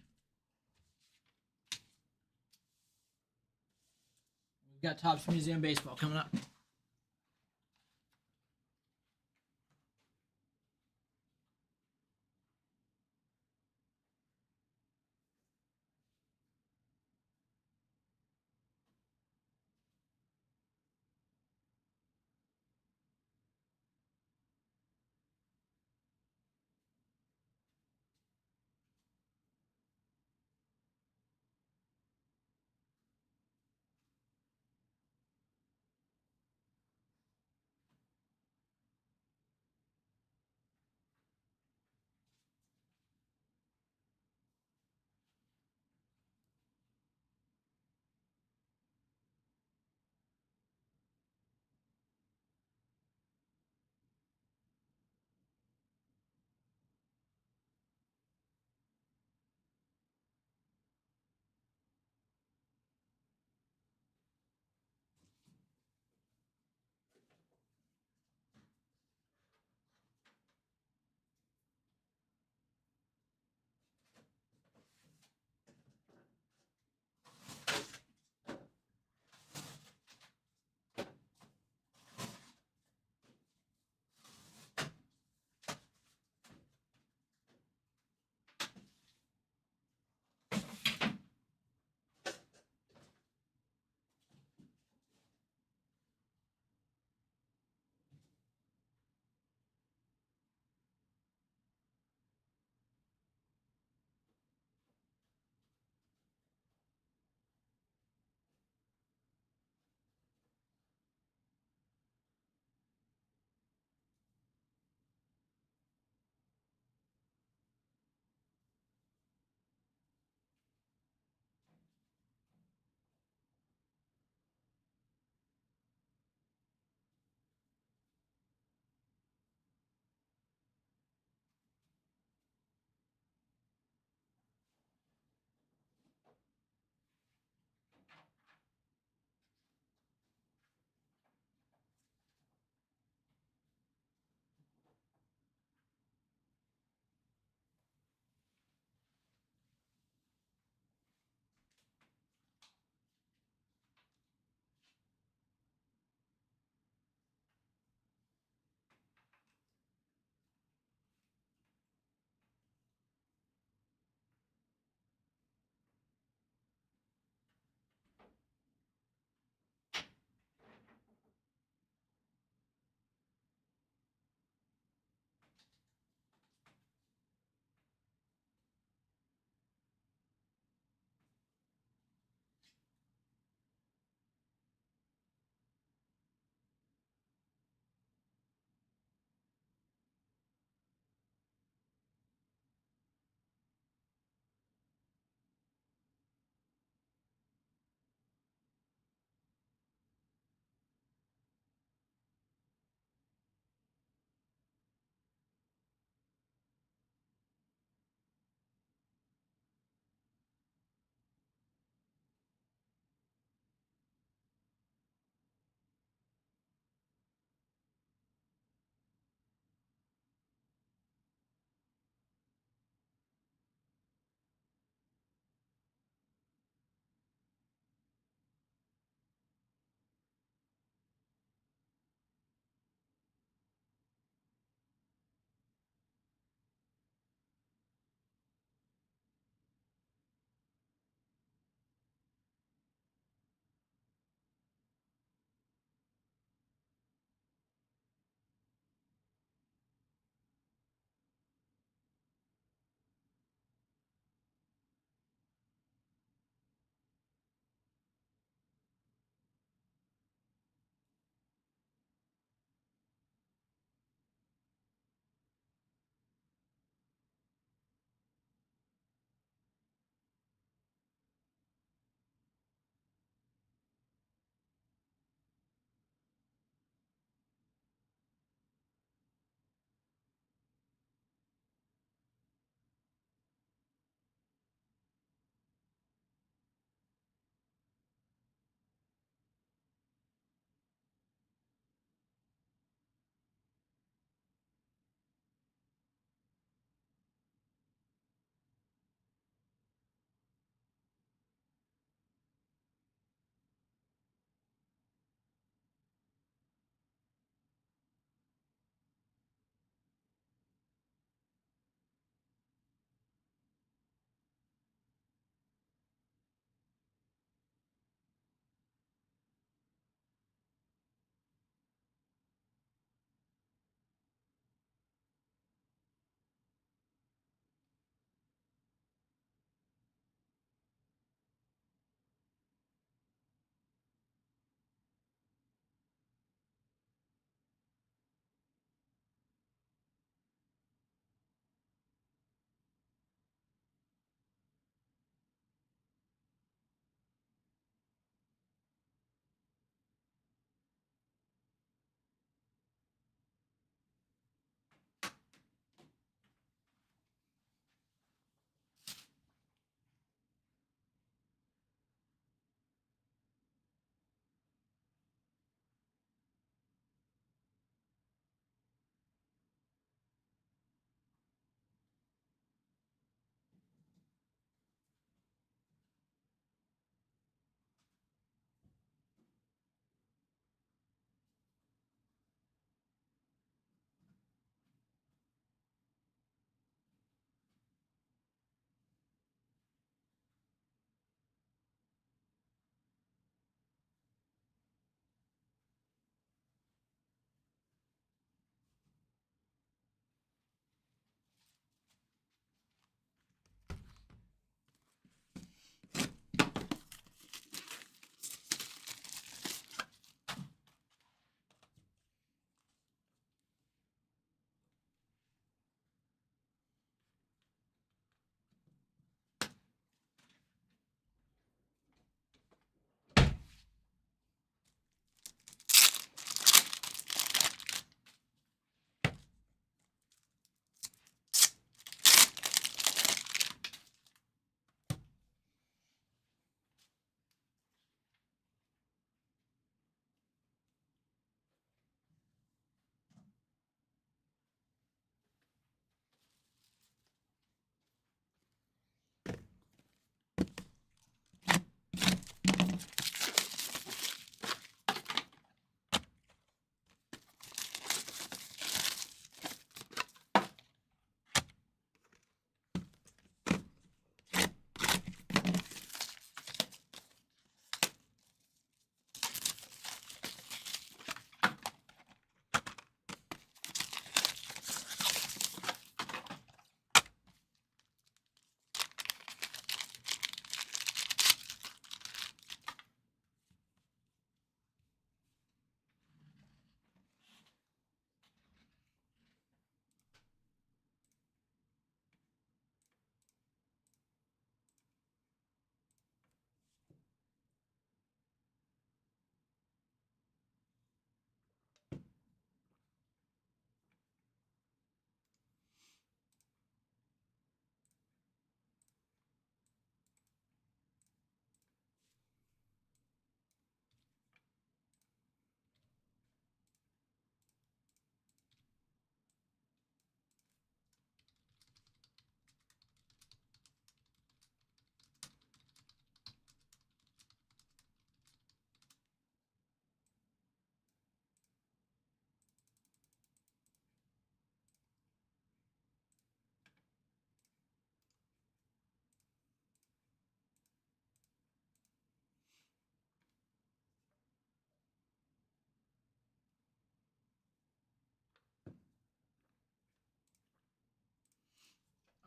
We've got Topps Museum Baseball coming up.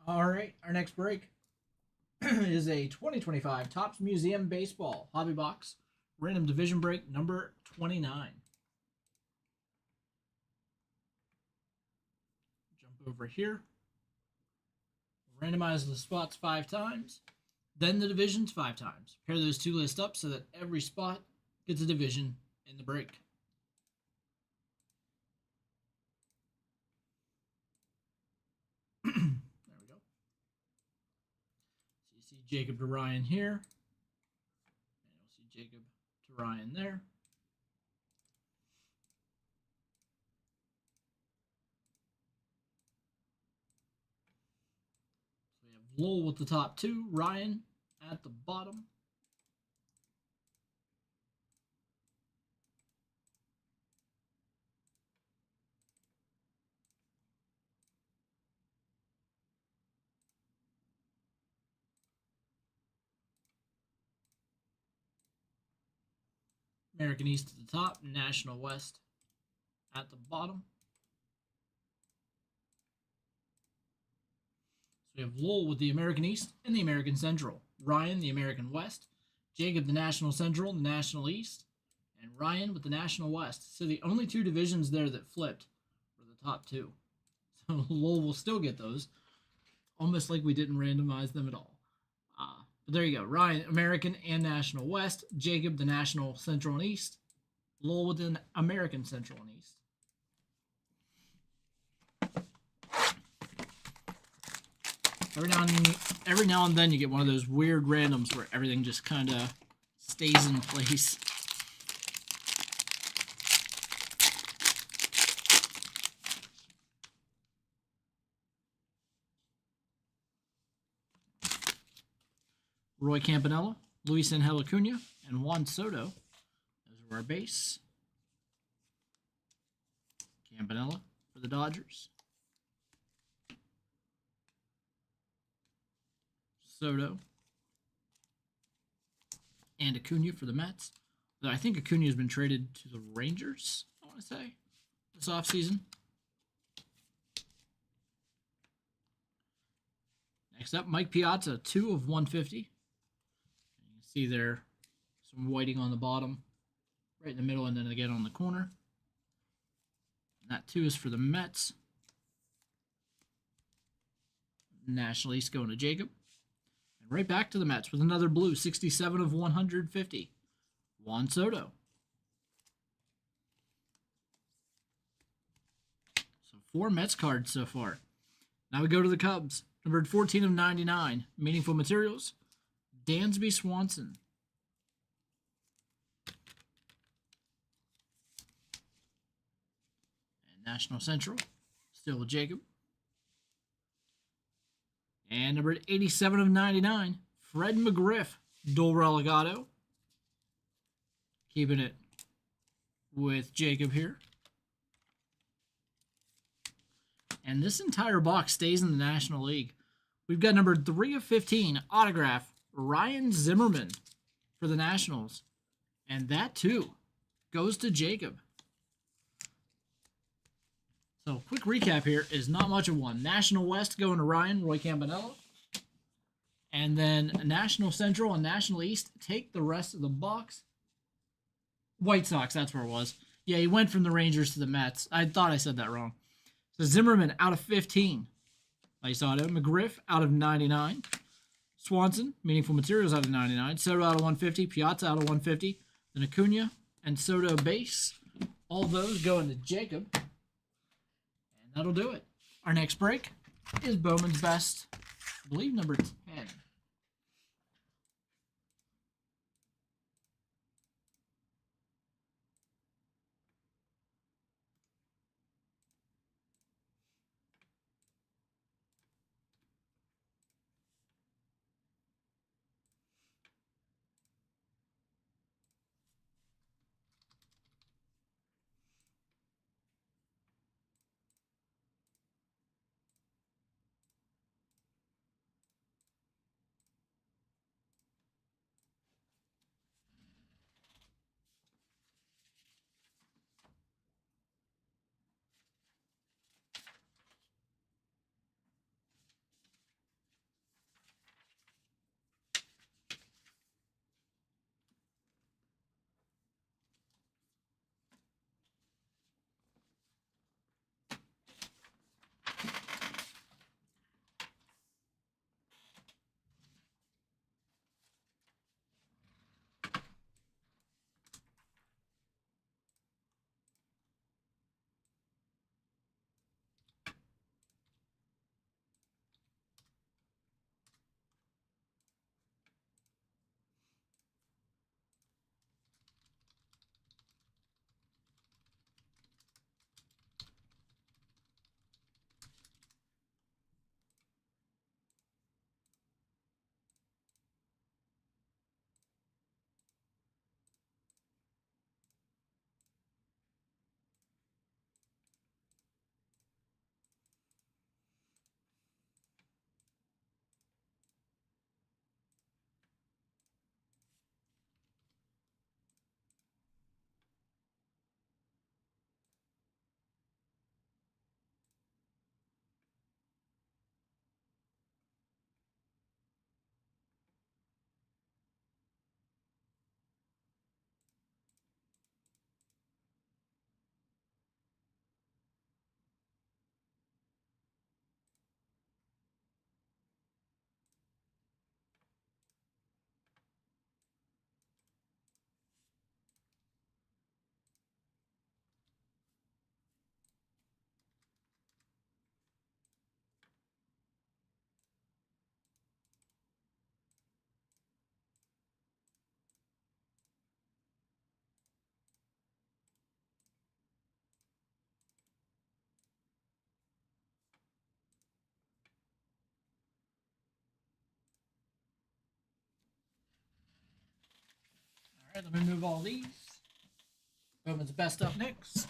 All right, our next break is a 2025 Topps Museum Baseball Hobby Box Random Division Break number 29. Jump over here. Randomize the spots 5 times, then the divisions 5 times. Pair those two lists up so that every spot gets a division in the break. There we go. So you see Jacob to Ryan here, and you'll see Jacob to Ryan there. So we have Lowell with the top 2, Ryan at the bottom. American East at the top, National West at the bottom. So we have Lowell with the American East and the American Central, Ryan the American West, Jacob the National Central and the National East, and Ryan with the National West. So the only 2 divisions there that flipped were the top 2. So Lowell will still get those, almost like we didn't randomize them at all. But there you go. Ryan, American and National West. Jacob, the National Central and East. Lowell with the American Central and East. Every now and then you get one of those weird randoms where everything just kind of stays in place. Roy Campanella, Luis Angel Acuna, and Juan Soto. Those are our base. Campanella for the Dodgers. Soto. And Acuna for the Mets. I think Acuna has been traded to the Rangers, I want to say, this offseason. Next up, Mike Piazza, 2 of 150. You can see there some whiting on the bottom, right in the middle, and then again on the corner. And that 2 is for the Mets. National East going to Jacob. And right back to the Mets with another blue, 67 of 150. Juan Soto. So 4 Mets cards so far. Now we go to the Cubs. Numbered 14 of 99. Meaningful Materials. Dansby Swanson. And National Central. Still with Jacob. And numbered 87 of 99. Fred McGriff. Dual Relegado. Keeping it with Jacob here. And this entire box stays in the National League. We've got number 3 of 15, autograph, Ryan Zimmerman for the Nationals. And that, too, goes to Jacob. So, quick recap here is not much of one. National West going to Ryan, Roy Campanella. And then National Central and National East take the rest of the box. White Sox, that's where it was. Yeah, he went from the Rangers to the Mets. I thought I said that wrong. So Zimmerman out of 15. Nice auto. McGriff out of 99. Swanson, Meaningful Materials out of 99. Soto out of 150. Piazza out of 150. Then Acuna and Soto base. All those go into Jacob. And that'll do it. Our next break is Bowman's Best. I believe number 10. right, let me move all these. Bowman's best up next.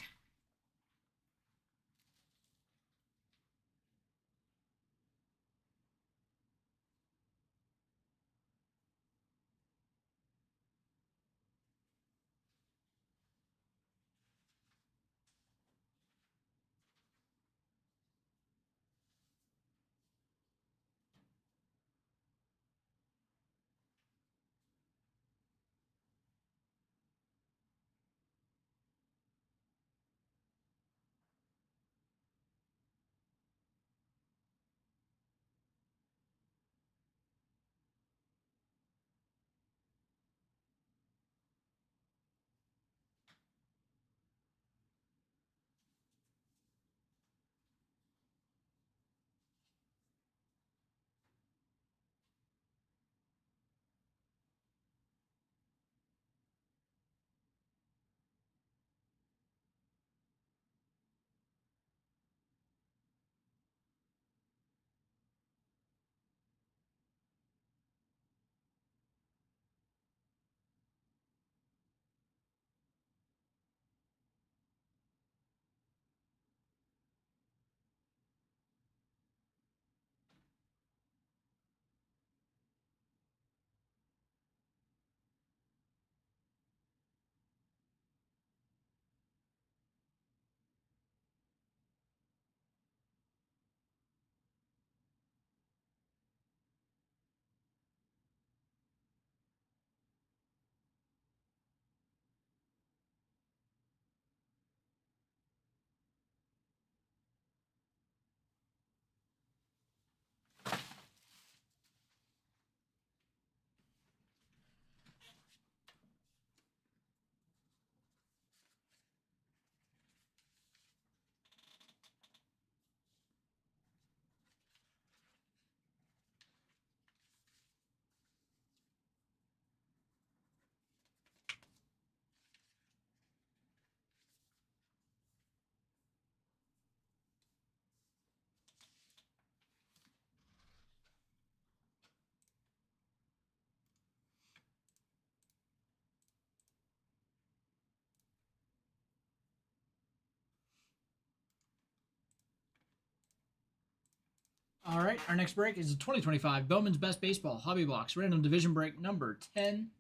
All right, our next break is the 2025 Bowman's Best Baseball Hobby Box Random Division Break number 10.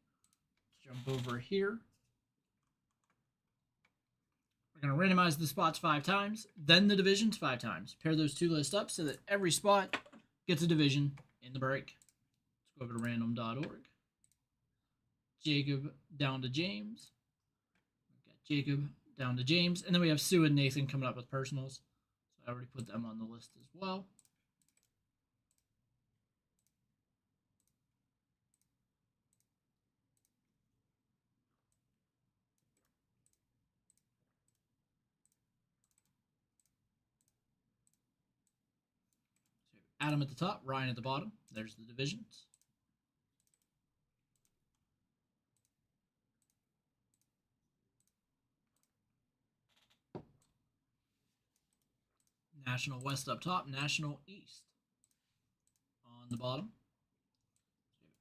Let's jump over here. We're going to randomize the spots 5 times, then the divisions 5 times. Pair those two lists up so that every spot gets a division in the break. Let's go over to random.org. Jacob down to James. We've got Jacob down to James. And then we have Sue and Nathan coming up with personals. So I already put them on the list as well. Adam at the top, Ryan at the bottom. There's the divisions. National West up top, National East on the bottom.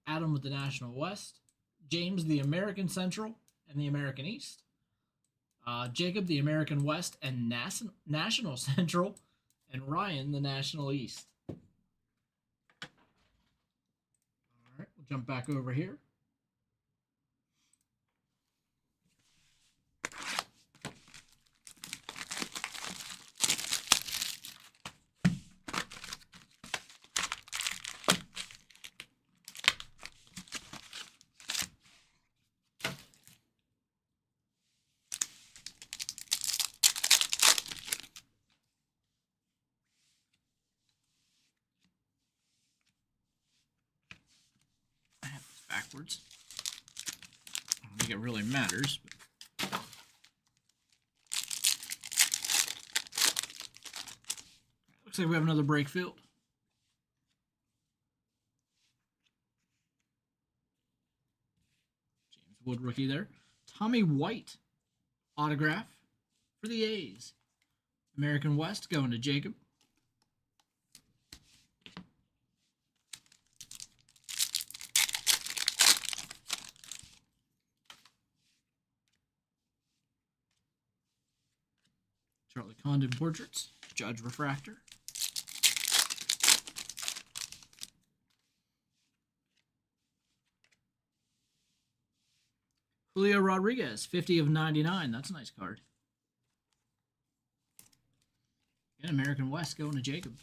Adam with the National West, James the American Central and the American East, Jacob the American West and National Central, and Ryan the National East. All right, we'll jump back over here. I have this backwards. I don't think it really matters. But... looks like we have another break field. James Wood rookie there. Tommy White autograph for the A's. American West going to Jacob. Charlie Condon Portraits, Judge Refractor. Julio Rodriguez, 50 of 99. That's a nice card. And American West going to Jacob.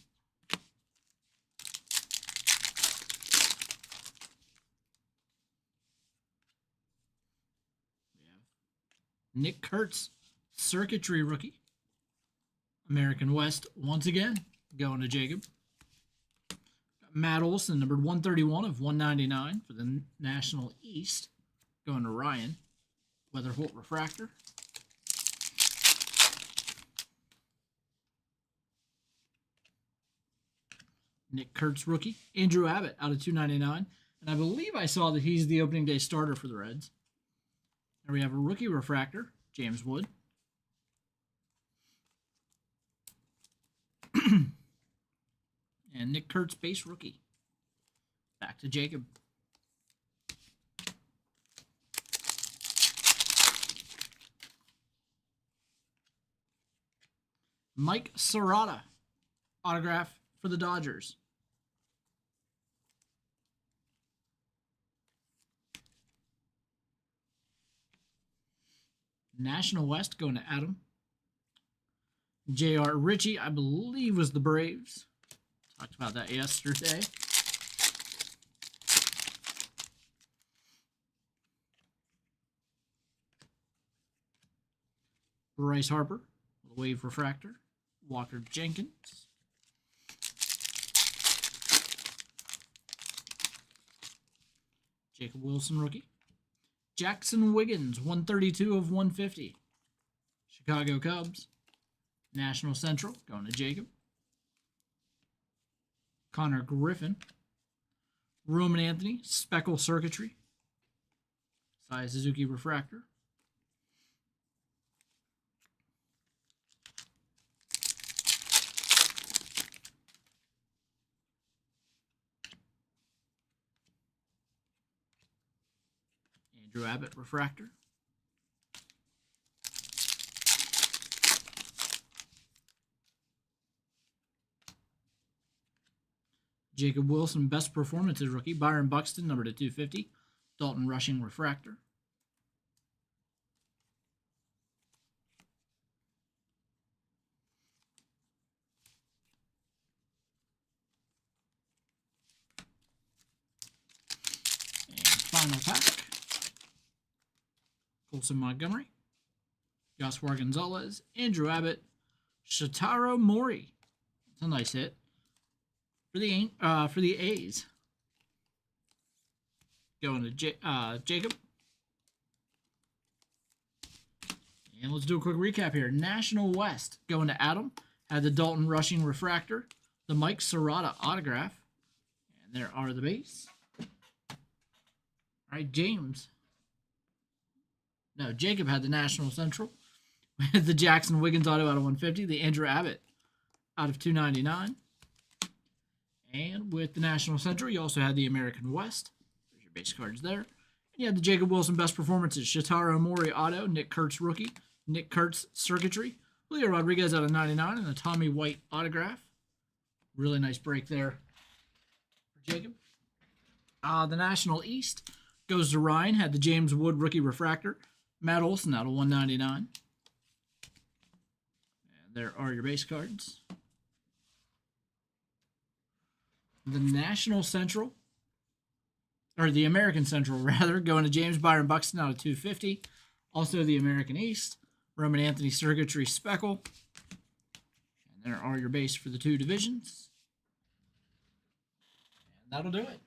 We have Nick Kurtz, Circuitry rookie. American West once again going to Jacob. Matt Olson, numbered 131 of 199 for the National East, going to Ryan. Weather Holt Refractor. Nick Kurtz rookie. Andrew Abbott out of 299. And I believe I saw that he's the opening day starter for the Reds. And we have a rookie refractor, James Wood. And Nick Kurtz base rookie. Back to Jacob. Mike Serrata, autograph for the Dodgers. National West going to Adam. J.R. Ritchie, I believe, was the Braves. Talked about that yesterday. Bryce Harper, Wave Refractor. Walker Jenkins. Jacob Wilson, rookie. Jackson Wiggins, 132 of 150. Chicago Cubs. National Central, going to Jacob. Connor Griffin. Roman Anthony, Speckle Circuitry. Sai Suzuki Refractor. Andrew Abbott Refractor. Jacob Wilson, Best Performances rookie. Byron Buxton, number to 250. Dalton Rushing Refractor. And final pack. Colson Montgomery. Joshua Gonzalez. Andrew Abbott. Shotaro Mori. That's a nice hit. For the A's. Going to Jacob. And let's do a quick recap here. National West going to Adam. Had the Dalton Rushing Refractor. The Mike Serrata autograph. And there are the base. All right, James. No, Jacob had the National Central. We had the Jackson Wiggins auto out of 150. The Andrew Abbott out of 299. And with the National Central, you also had the American West. There's your base cards there. And you had the Jacob Wilson Best Performances. Shotaro Mori auto. Nick Kurtz rookie. Nick Kurtz Circuitry. Julio Rodriguez out of 99. And a Tommy White autograph. Really nice break there for Jacob. The National East goes to Ryan. Had the James Wood rookie refractor. Matt Olson out of 199. And there are your base cards. The National Central, or the American Central, rather, going to James Byron Buxton out of 250. Also the American East, Roman Anthony Circuitry Speckle. And there are your base for the two divisions. And that'll do it.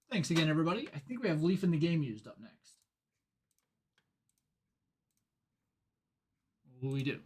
Thanks again, everybody. I think we have Leaf in the Game used up next. We do.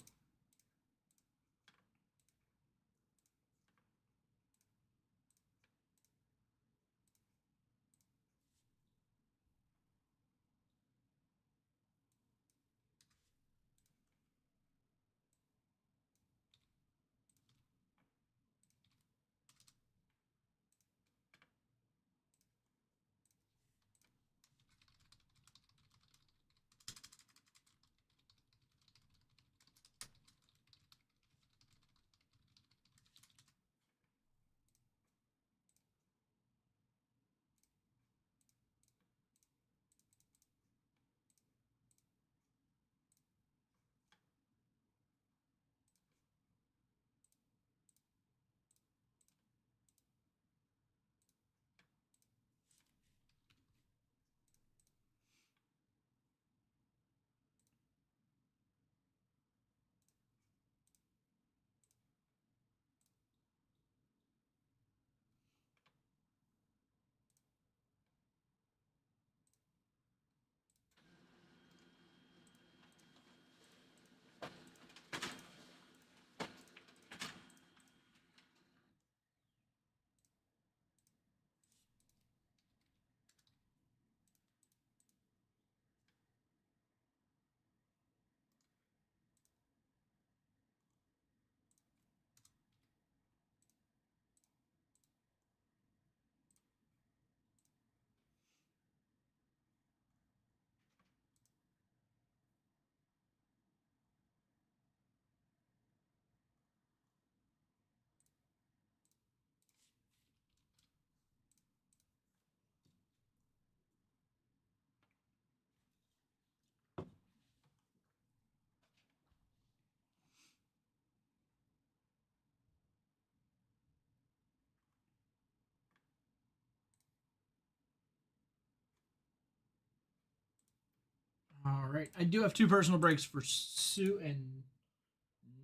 All right. I do have 2 personal breaks for Sue and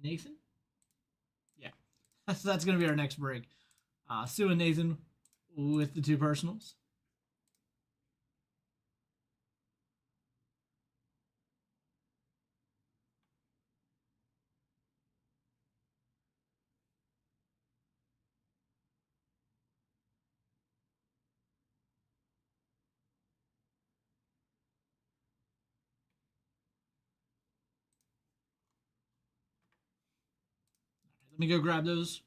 Nathan. Yeah. That's going to be our next break. Sue and Nathan with the 2 personals. Let me go grab those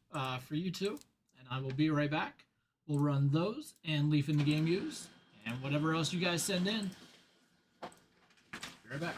for you two, and I will be right back. We'll run those and Leaf in the Game Use, and whatever else you guys send in. Be right back.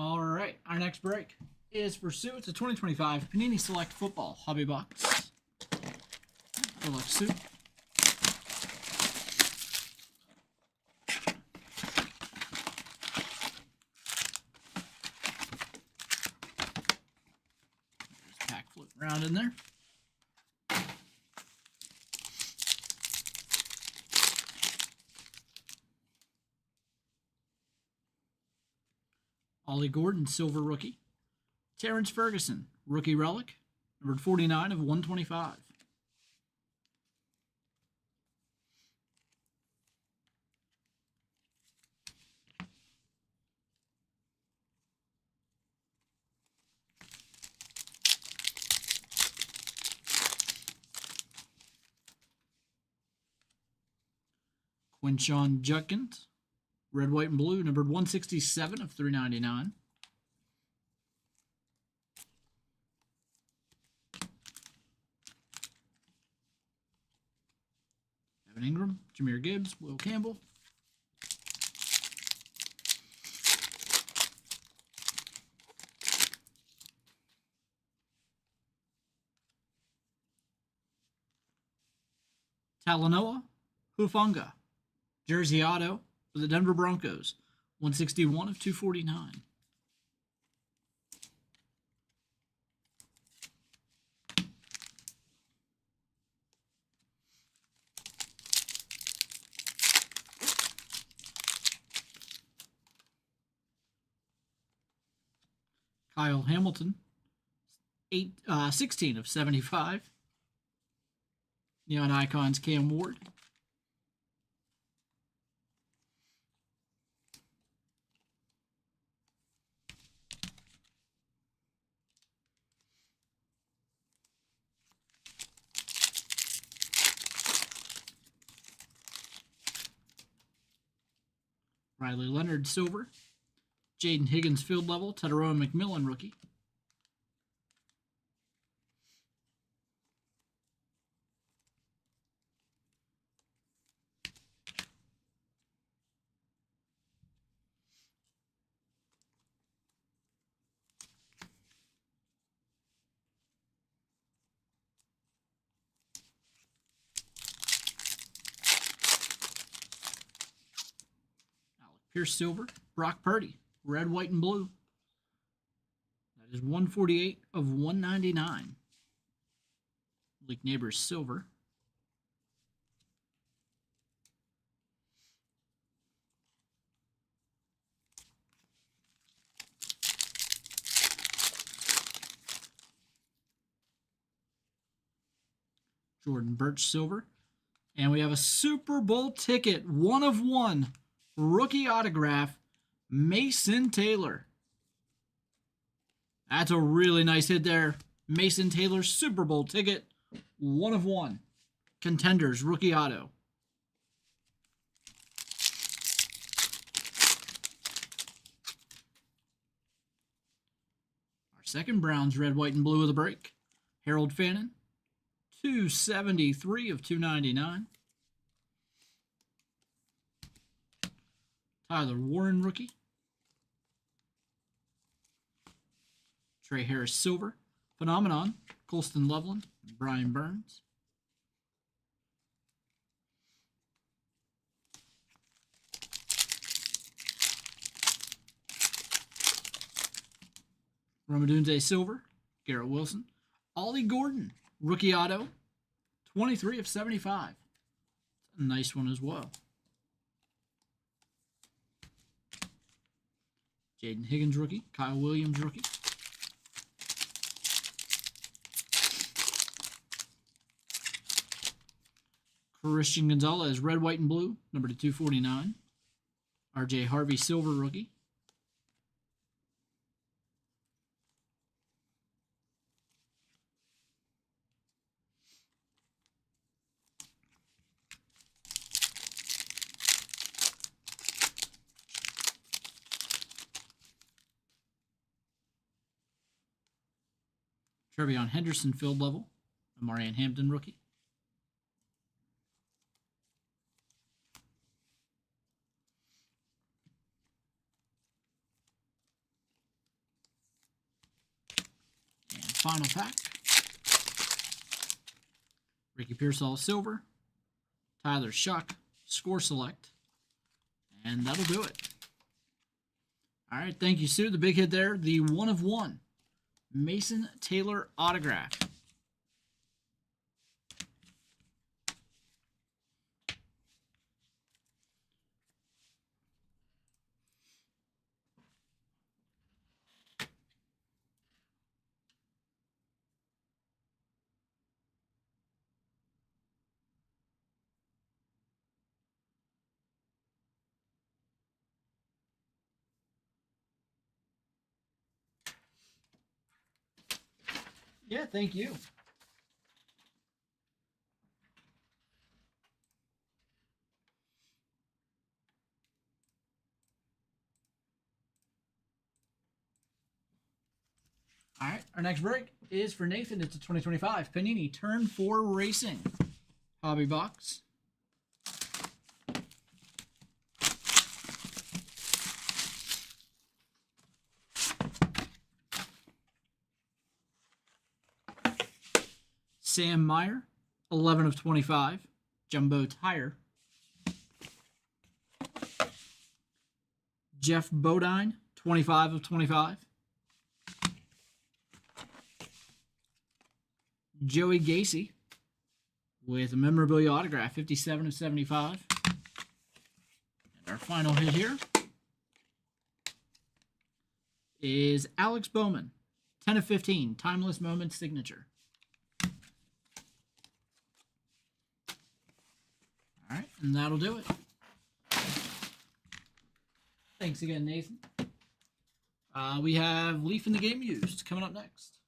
All right, our next break is for Sue. It's a 2025 Panini Select Football Hobby Box. Good luck, Sue. There's pack floating around in there. Ollie Gordon, silver rookie. Terrence Ferguson, rookie relic, numbered 49 of 125. Quinshon Judkins, red, white, and blue, numbered 167 of 399. Evan Ingram, Jahmyr Gibbs, Will Campbell. Talanoa Hufanga, jersey auto for the Denver Broncos, 161 of 249. Kyle Hamilton, 16 of 75. Neon Icons Cam Ward. Riley Leonard, silver. Jaden Higgins, field level. Tedderoa McMillan, rookie. Alec Pierce, silver. Brock Purdy, red, white, and blue. That is 148 of 199. Malik Neighbors, silver. Jordan Birch, silver. And we have a Super Bowl ticket, 1 of 1. Rookie autograph, Mason Taylor. That's a really nice hit there. Mason Taylor, Super Bowl ticket, 1 of 1. Contenders, rookie auto. Our second Browns, red, white, and blue of the break. Harold Fannin, 273 of 299. Tyler Warren, rookie. Trey Harris, silver. Phenomenon, Colston Loveland, and Brian Burns. Romadunze, silver. Garrett Wilson. Ollie Gordon, rookie auto, 23 of 75. A nice one as well. Jaden Higgins, rookie. Kyle Williams, rookie. Christian Gonzalez, red, white, and blue, number 249. RJ Harvey, silver, rookie. Trevion Henderson, field level. Marian Hampton, rookie. final pack. Ricky Pearsall Silver, Tyler Shuck, Score Select, and that'll do it. All right, thank you, Sue. The big hit there, the 1 of 1 Mason Taylor autograph. Yeah, thank you. All right, our next break is for Nathan. It's a 2025 Panini Turn 4 Racing Hobby Box. Sam Meyer, 11 of 25, Jumbo Tire. Jeff Bodine, 25 of 25. Joey Gacy with a memorabilia autograph, 57 of 75. And our final hit here is Alex Bowman, 10 of 15, Timeless Moment signature. All right, and that'll do it. Thanks again, Nathan. We have Leaf in the Game Used coming up next.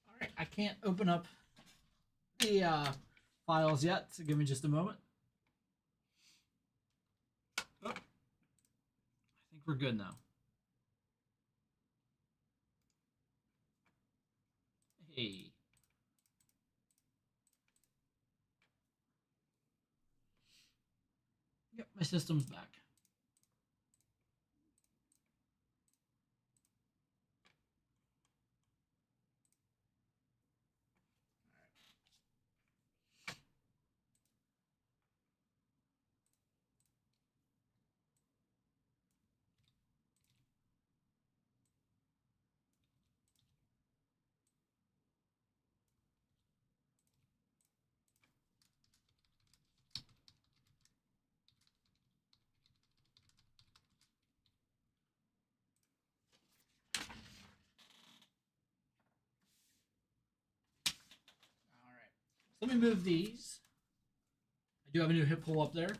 All right, I can't open up the files yet, so give me just a moment. Oh, I think we're good now. Hey. Yep, my system's back. All right. So let me move these. I do have a new hit pull up there. Then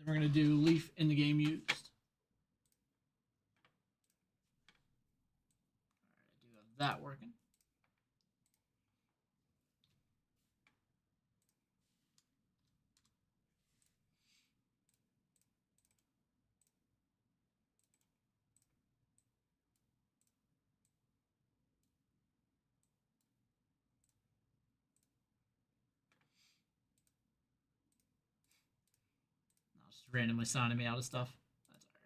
we're going to do Leaf in the game used. All right, I do have that working. Now just randomly signing me out of stuff. That's all right.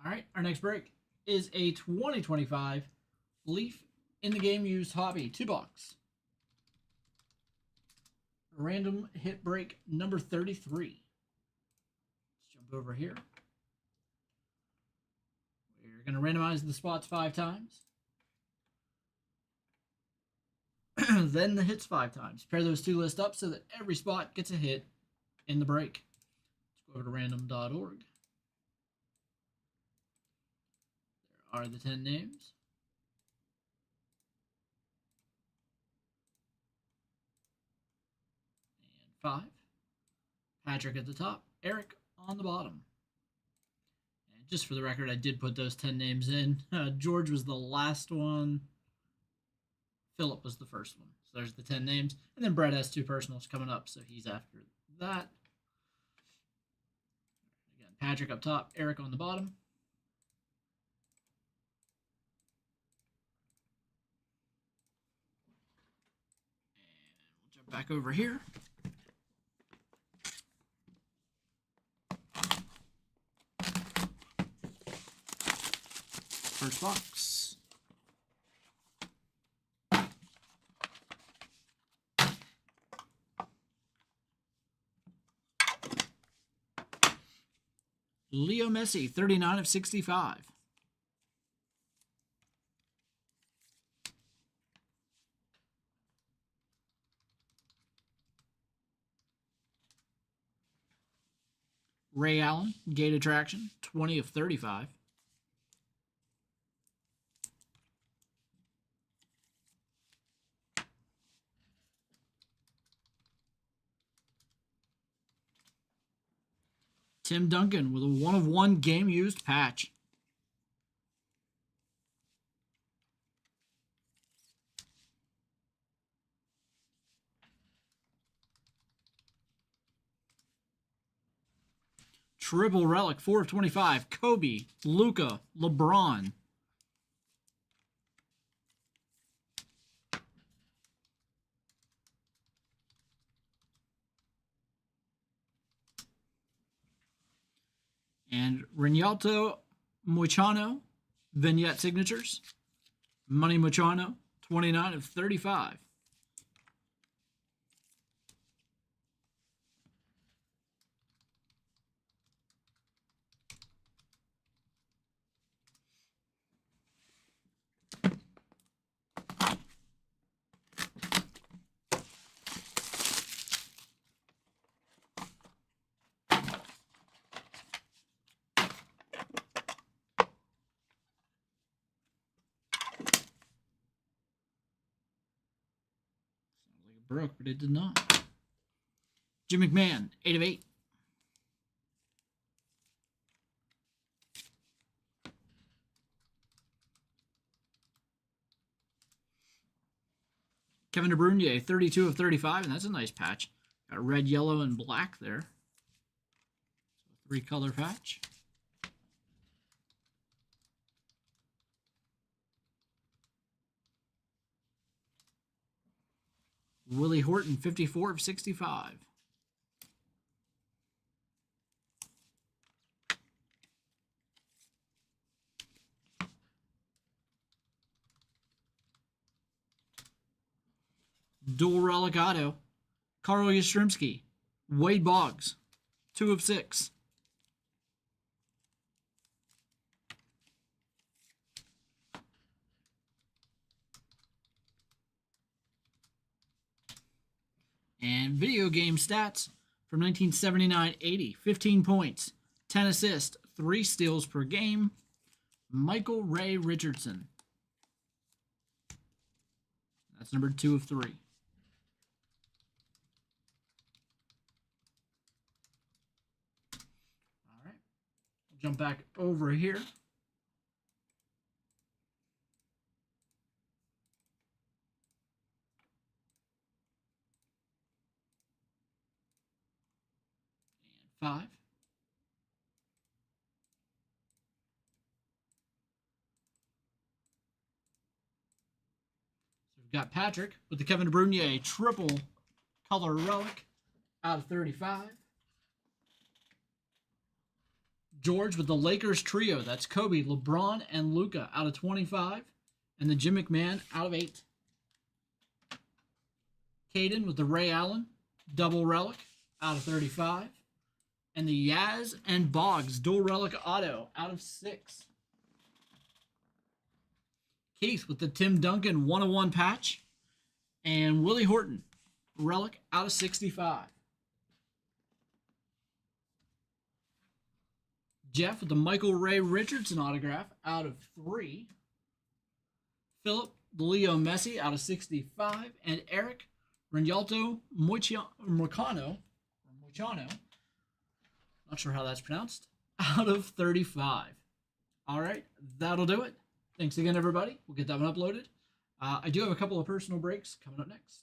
All right, our next break is a 2025 Leaf in the game used hobby 2-box. Random hit break number 33. Let's jump over here. We're going to randomize the spots 5 times. Then the hits 5 times. Pair those two lists up so that every spot gets a hit in the break. Let's go over to random.org. There are the 10 names. And 5. Patrick at the top, Eric on the bottom. And just for the record, I did put those 10 names in. George was the last one. Philip was the first one. So there's the 10 names. And then Brett has 2 personals coming up, so he's after that. Again, Patrick up top, Eric on the bottom. And we'll jump back over here. First box. Leo Messi, 39 of 65. Ray Allen, Gate Attraction, 20 of 35. Tim Duncan with a 1-of-1 game-used patch. Triple relic, 4 of 25. Kobe, Luka, LeBron. And Renato Moicano, vignette signatures. Money Moicano, 29 of 35. Broke, but it did not. Jim McMahon, 8 of 8. Kevin De Bruyne, 32 of 35, and that's a nice patch. Got red, yellow, and black there. So 3-color patch. Willie Horton, 54 of 65. Dual relic auto. Carl Yastrzemski, Wade Boggs, 2 of 6. And video game stats from 1979-80. 15 points, 10 assists, 3 steals per game. Michael Ray Richardson. That's number 2 of 3. All right. We'll jump back over here. And 5. So we've got Patrick with the Kevin De Bruyne triple color relic out of 35. George with the Lakers trio. That's Kobe, LeBron, and Luka out of 25. And the Jim McMahon out of 8. Caden with the Ray Allen double relic out of 35. And the Yaz and Boggs dual relic auto out of 6. Keith with the Tim Duncan 101 patch. And Willie Horton relic out of 65. Jeff with the Michael Ray Richardson autograph out of 3. Philip, the Leo Messi out of 65. And Eric Reynaldo Moicano, not sure how that's pronounced, out of 35. All right, that'll do it. Thanks again, everybody. We'll get that one uploaded. I do have a couple of personal breaks coming up next.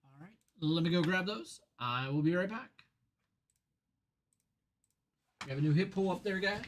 All right, let me go grab those. I will be right back. We have a new hit pull up there, guys.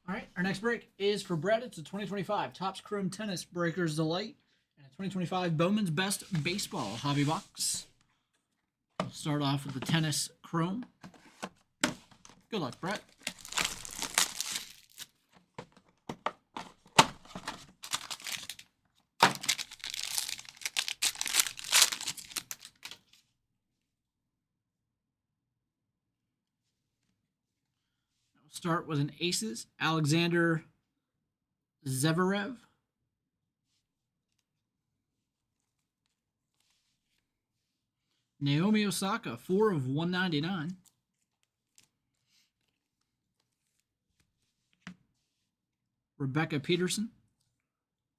All right, our next break is for Brett. It's a 2025 Topps Chrome Tennis Breakers Delight and a 2025 Bowman's Best Baseball Hobby Box. We'll start off with the Tennis Chrome. Good luck, Brett. We'll start with an Aces, Alexander Zverev. Naomi Osaka, 4 of 199. Rebecca Peterson,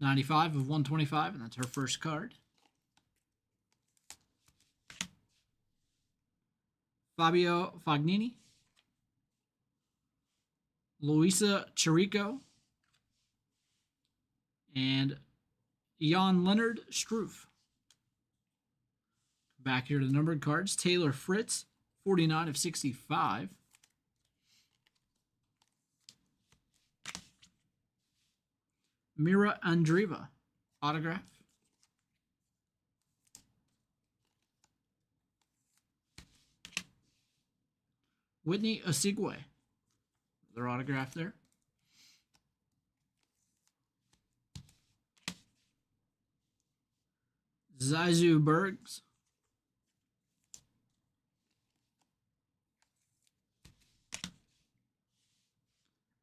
95 of 125, and that's her first card. Fabio Fognini. Luisa Chirico. And Jan Leonard Struff. Back here to the numbered cards. Taylor Fritz, 49 of 65. Mira Andreeva, autograph. Whitney Osigwe, their autograph there. Zaizu Bergs.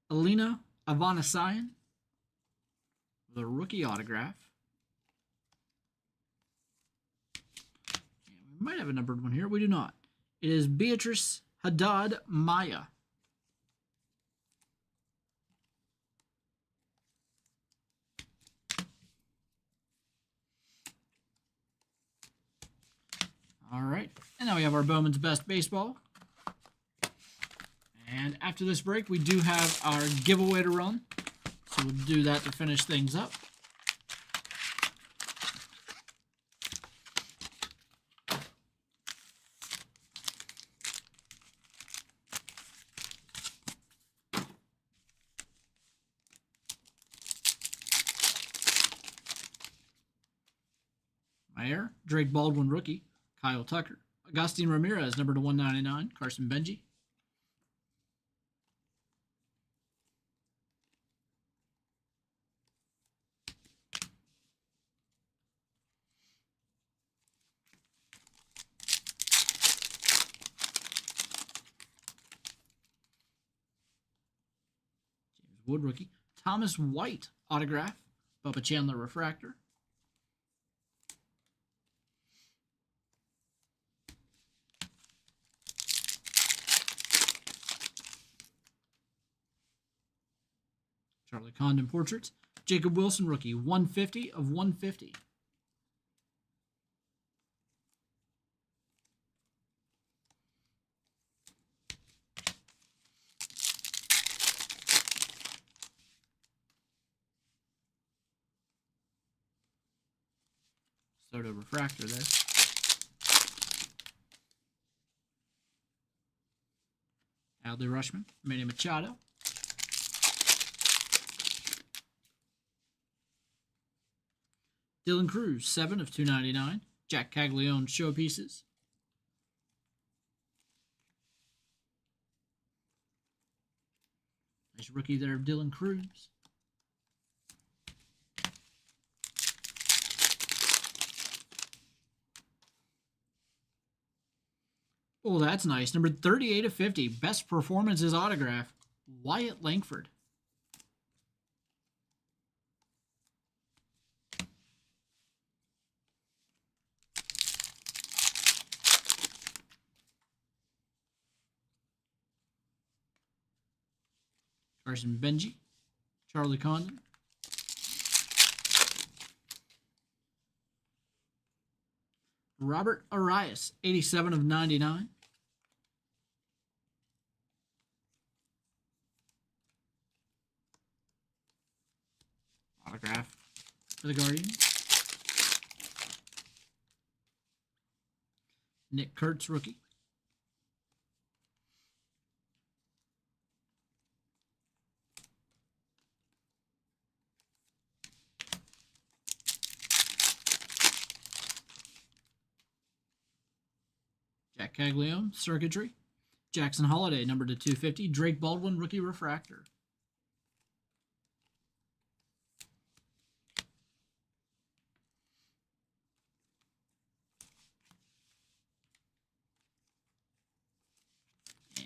Alina Avanasian, the rookie autograph. And we might have a numbered one here. We do not. It is Beatrice Haddad Maya. All right. And now we have our Bowman's Best Baseball. And after this break, we do have our giveaway to run. So we'll do that to finish things up. Mayer, Drake Baldwin rookie, Kyle Tucker, Agustin Ramirez number to 199, Carson Benji. Wood rookie. Thomas White autograph. Bubba Chandler refractor. Charlie Condon portraits. Jacob Wilson rookie. 150 of 150. Soto refractor there. Adley Rushman, Manny Machado. Dylan Cruz, 7 of 299. Jack Caglione showpieces. Nice rookie there of Dylan Cruz. Oh, that's nice. Number 38 of 50. Best performances autograph. Wyatt Langford. Carson Benji. Charlie Condon. Robert Arias, 87 of 99. Autograph for the Guardians. Nick Kurtz, rookie. Jack Caglione, Circuitry. Jackson Holiday, number to 250. Drake Baldwin, Rookie Refractor.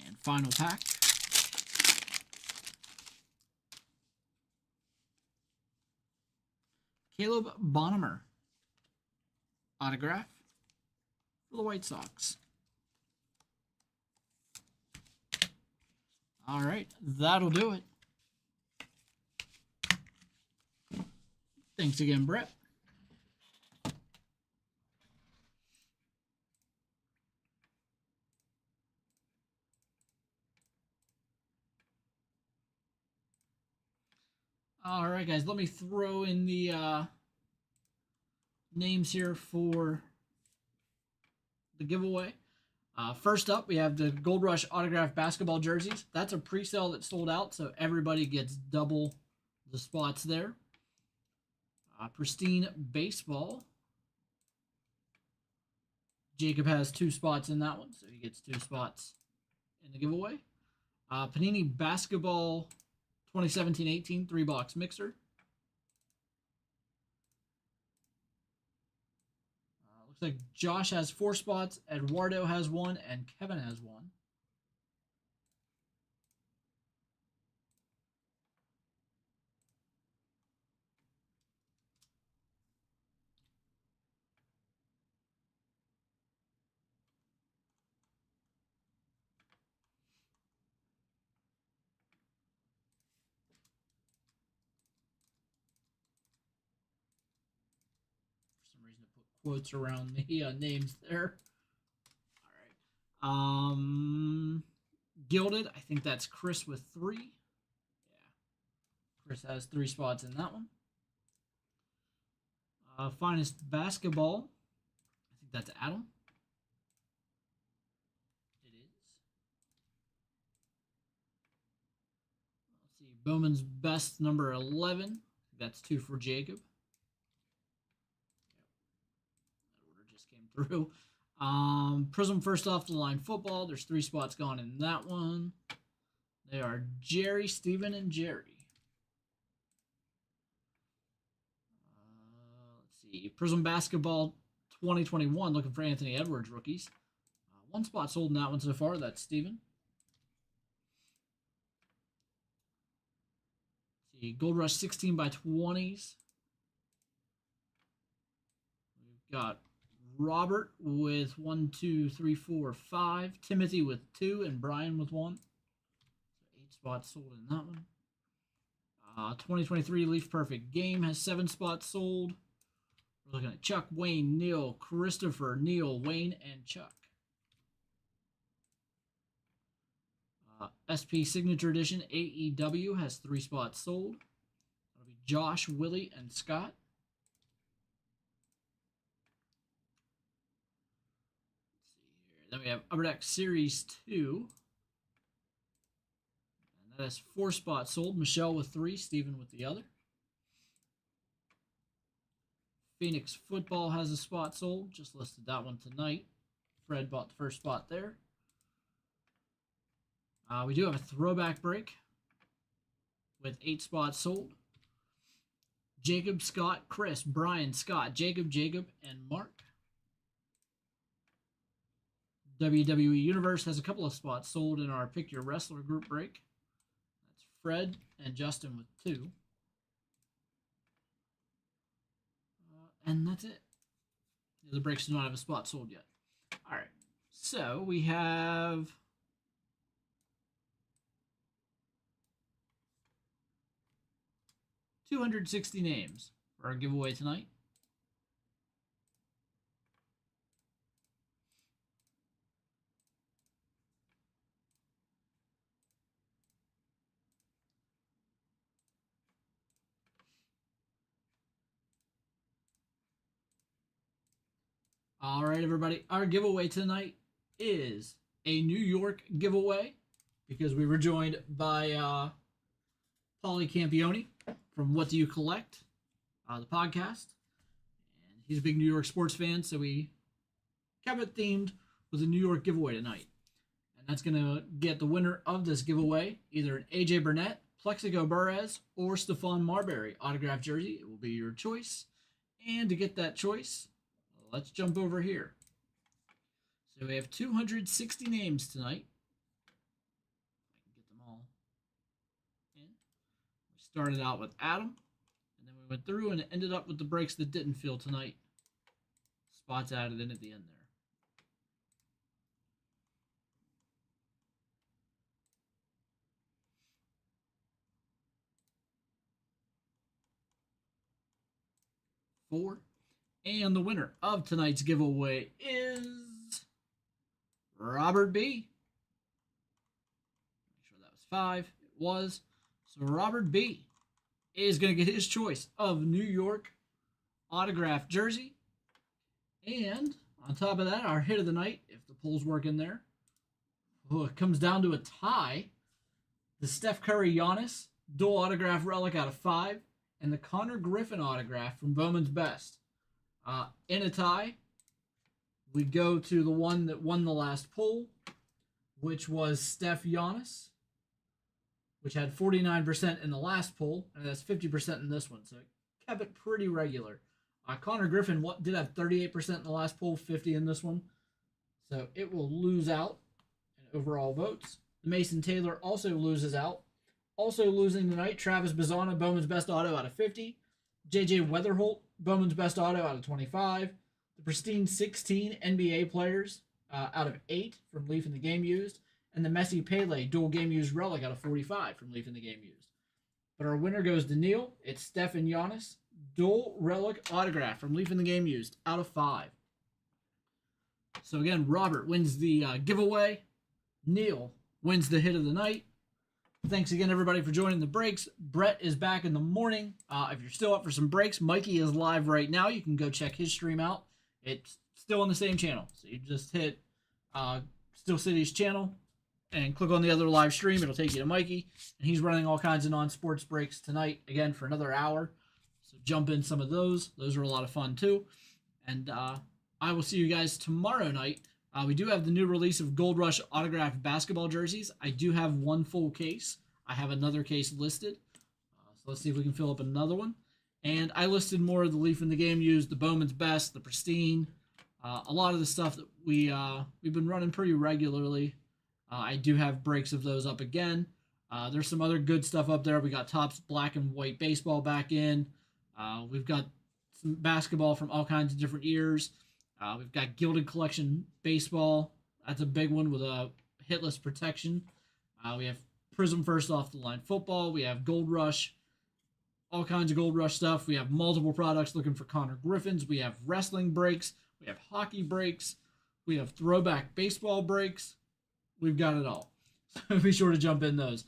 And final pack. Caleb Bonham, autograph for the White Sox. All right, that'll do it. Thanks again, Brett. All right, guys, let me throw in the names here for the giveaway. First up, we have the Gold Rush autographed basketball jerseys. That's a pre-sale that sold out, so everybody gets double the spots there. Pristine baseball. Jacob has 2 spots in that one, so he gets 2 spots in the giveaway. Panini basketball 2017-18 3-box mixer. Looks like Josh has 4 spots, Eduardo has 1, and Kevin has 1. For some reason, I put quotes around the names there. All right. Gilded, I think that's Chris with 3. Yeah. Chris has 3 spots in that one. Finest basketball, I think that's Adam. It is. Let's see, Bowman's best, number 11. That's 2 for Jacob. Yep. That order just came through. Prism first off the line football. There's 3 spots gone in that one. They are Jerry, Steven, and Jerry. Let's see. Prism basketball 2021. Looking for Anthony Edwards rookies. 1 spot sold in that one so far. That's Steven. Let's see. Gold Rush 16 by 20s. We've got Robert with 1, 2, 3, 4, 5. Timothy with 2, and Brian with 1. So 8 spots sold in that one. 2023 Leaf Perfect Game has 7 spots sold. We're looking at Chuck, Wayne, Neil, Christopher, Neil, Wayne, and Chuck. SP Signature Edition AEW has 3 spots sold. That'll be Josh, Willie, and Scott. Then we have Upper Deck Series 2. And that has 4 spots sold. Michelle with 3, Steven with the other. Phoenix Football has a spot sold. Just listed that one tonight. Fred bought the first spot there. We do have a throwback break with 8 spots sold. Jacob, Scott, Chris, Brian, Scott, Jacob, and Mark. WWE Universe has a couple of spots sold in our Pick Your Wrestler group break. That's Fred and Justin with 2. And that's it. The breaks do not have a spot sold yet. All right. So we have 260 names for our giveaway tonight. All right, everybody. Our giveaway tonight is a New York giveaway because we were joined by Paulie Campione from What Do You Collect, the podcast. And he's a big New York sports fan, so we kept it themed with a New York giveaway tonight. And that's going to get the winner of this giveaway either an AJ Burnett, Plexico Burress, or Stephon Marbury autographed jersey. It will be your choice. And to get that choice, let's jump over here. So we have 260 names tonight. I can get them all in. We started out with Adam, and then we went through and ended up with the breaks that didn't fill tonight. Spots added in at the end there. Four. And the winner of tonight's giveaway is Robert B. Make sure that was 5. It was. So Robert B is going to get his choice of New York autographed jersey. And on top of that, our hit of the night, if the polls work in there, it comes down to a tie. The Steph Curry Giannis dual autograph relic out of 5. And the Connor Griffin autograph from Bowman's Best. In a tie, we go to the one that won the last poll, which was Steph Giannis, which had 49% in the last poll, and that's 50% in this one. So it kept it pretty regular. Connor Griffin did have 38% in the last poll, 50 in this one. So it will lose out in overall votes. Mason Taylor also loses out. Also losing tonight, Travis Bazzana, Bowman's Best Auto out of 50. JJ Weatherholt, Bowman's Best Auto out of 25. The Pristine 16 NBA players out of 8 from Leaf in the Game Used. And the Messi Pele dual Game Used relic out of 45 from Leaf in the Game Used. But our winner goes to Neil. It's Steph and Giannis. Dual relic autograph from Leaf in the Game Used out of 5. So again, Robert wins the giveaway. Neil wins the hit of the night. Thanks again, everybody, for joining the breaks. Brett is back in the morning. If you're still up for some breaks, Mikey is live right now. You can go check his stream out. It's still on the same channel. So you just hit Steel City's channel and click on the other live stream. It'll take you to Mikey. And he's running all kinds of non-sports breaks tonight, again, for another hour. So jump in some of those. Those are a lot of fun, too. And I will see you guys tomorrow night. We do have the new release of Gold Rush autographed basketball jerseys. I do have one full case. I have another case listed. So let's see if we can fill up another one. And I listed more of the Leaf in the Game Used, the Bowman's Best, the Pristine, a lot of the stuff that we've been running pretty regularly. I do have breaks of those up again. There's some other good stuff up there. We got Topps Black and White Baseball back in. We've got some basketball from all kinds of different years. We've got Gilded Collection Baseball. That's a big one with a hitless protection. We have Prism First Off the Line Football. We have Gold Rush. All kinds of Gold Rush stuff. We have multiple products looking for Connor Griffins. We have wrestling breaks. We have hockey breaks. We have throwback baseball breaks. We've got it all. So be sure to jump in those.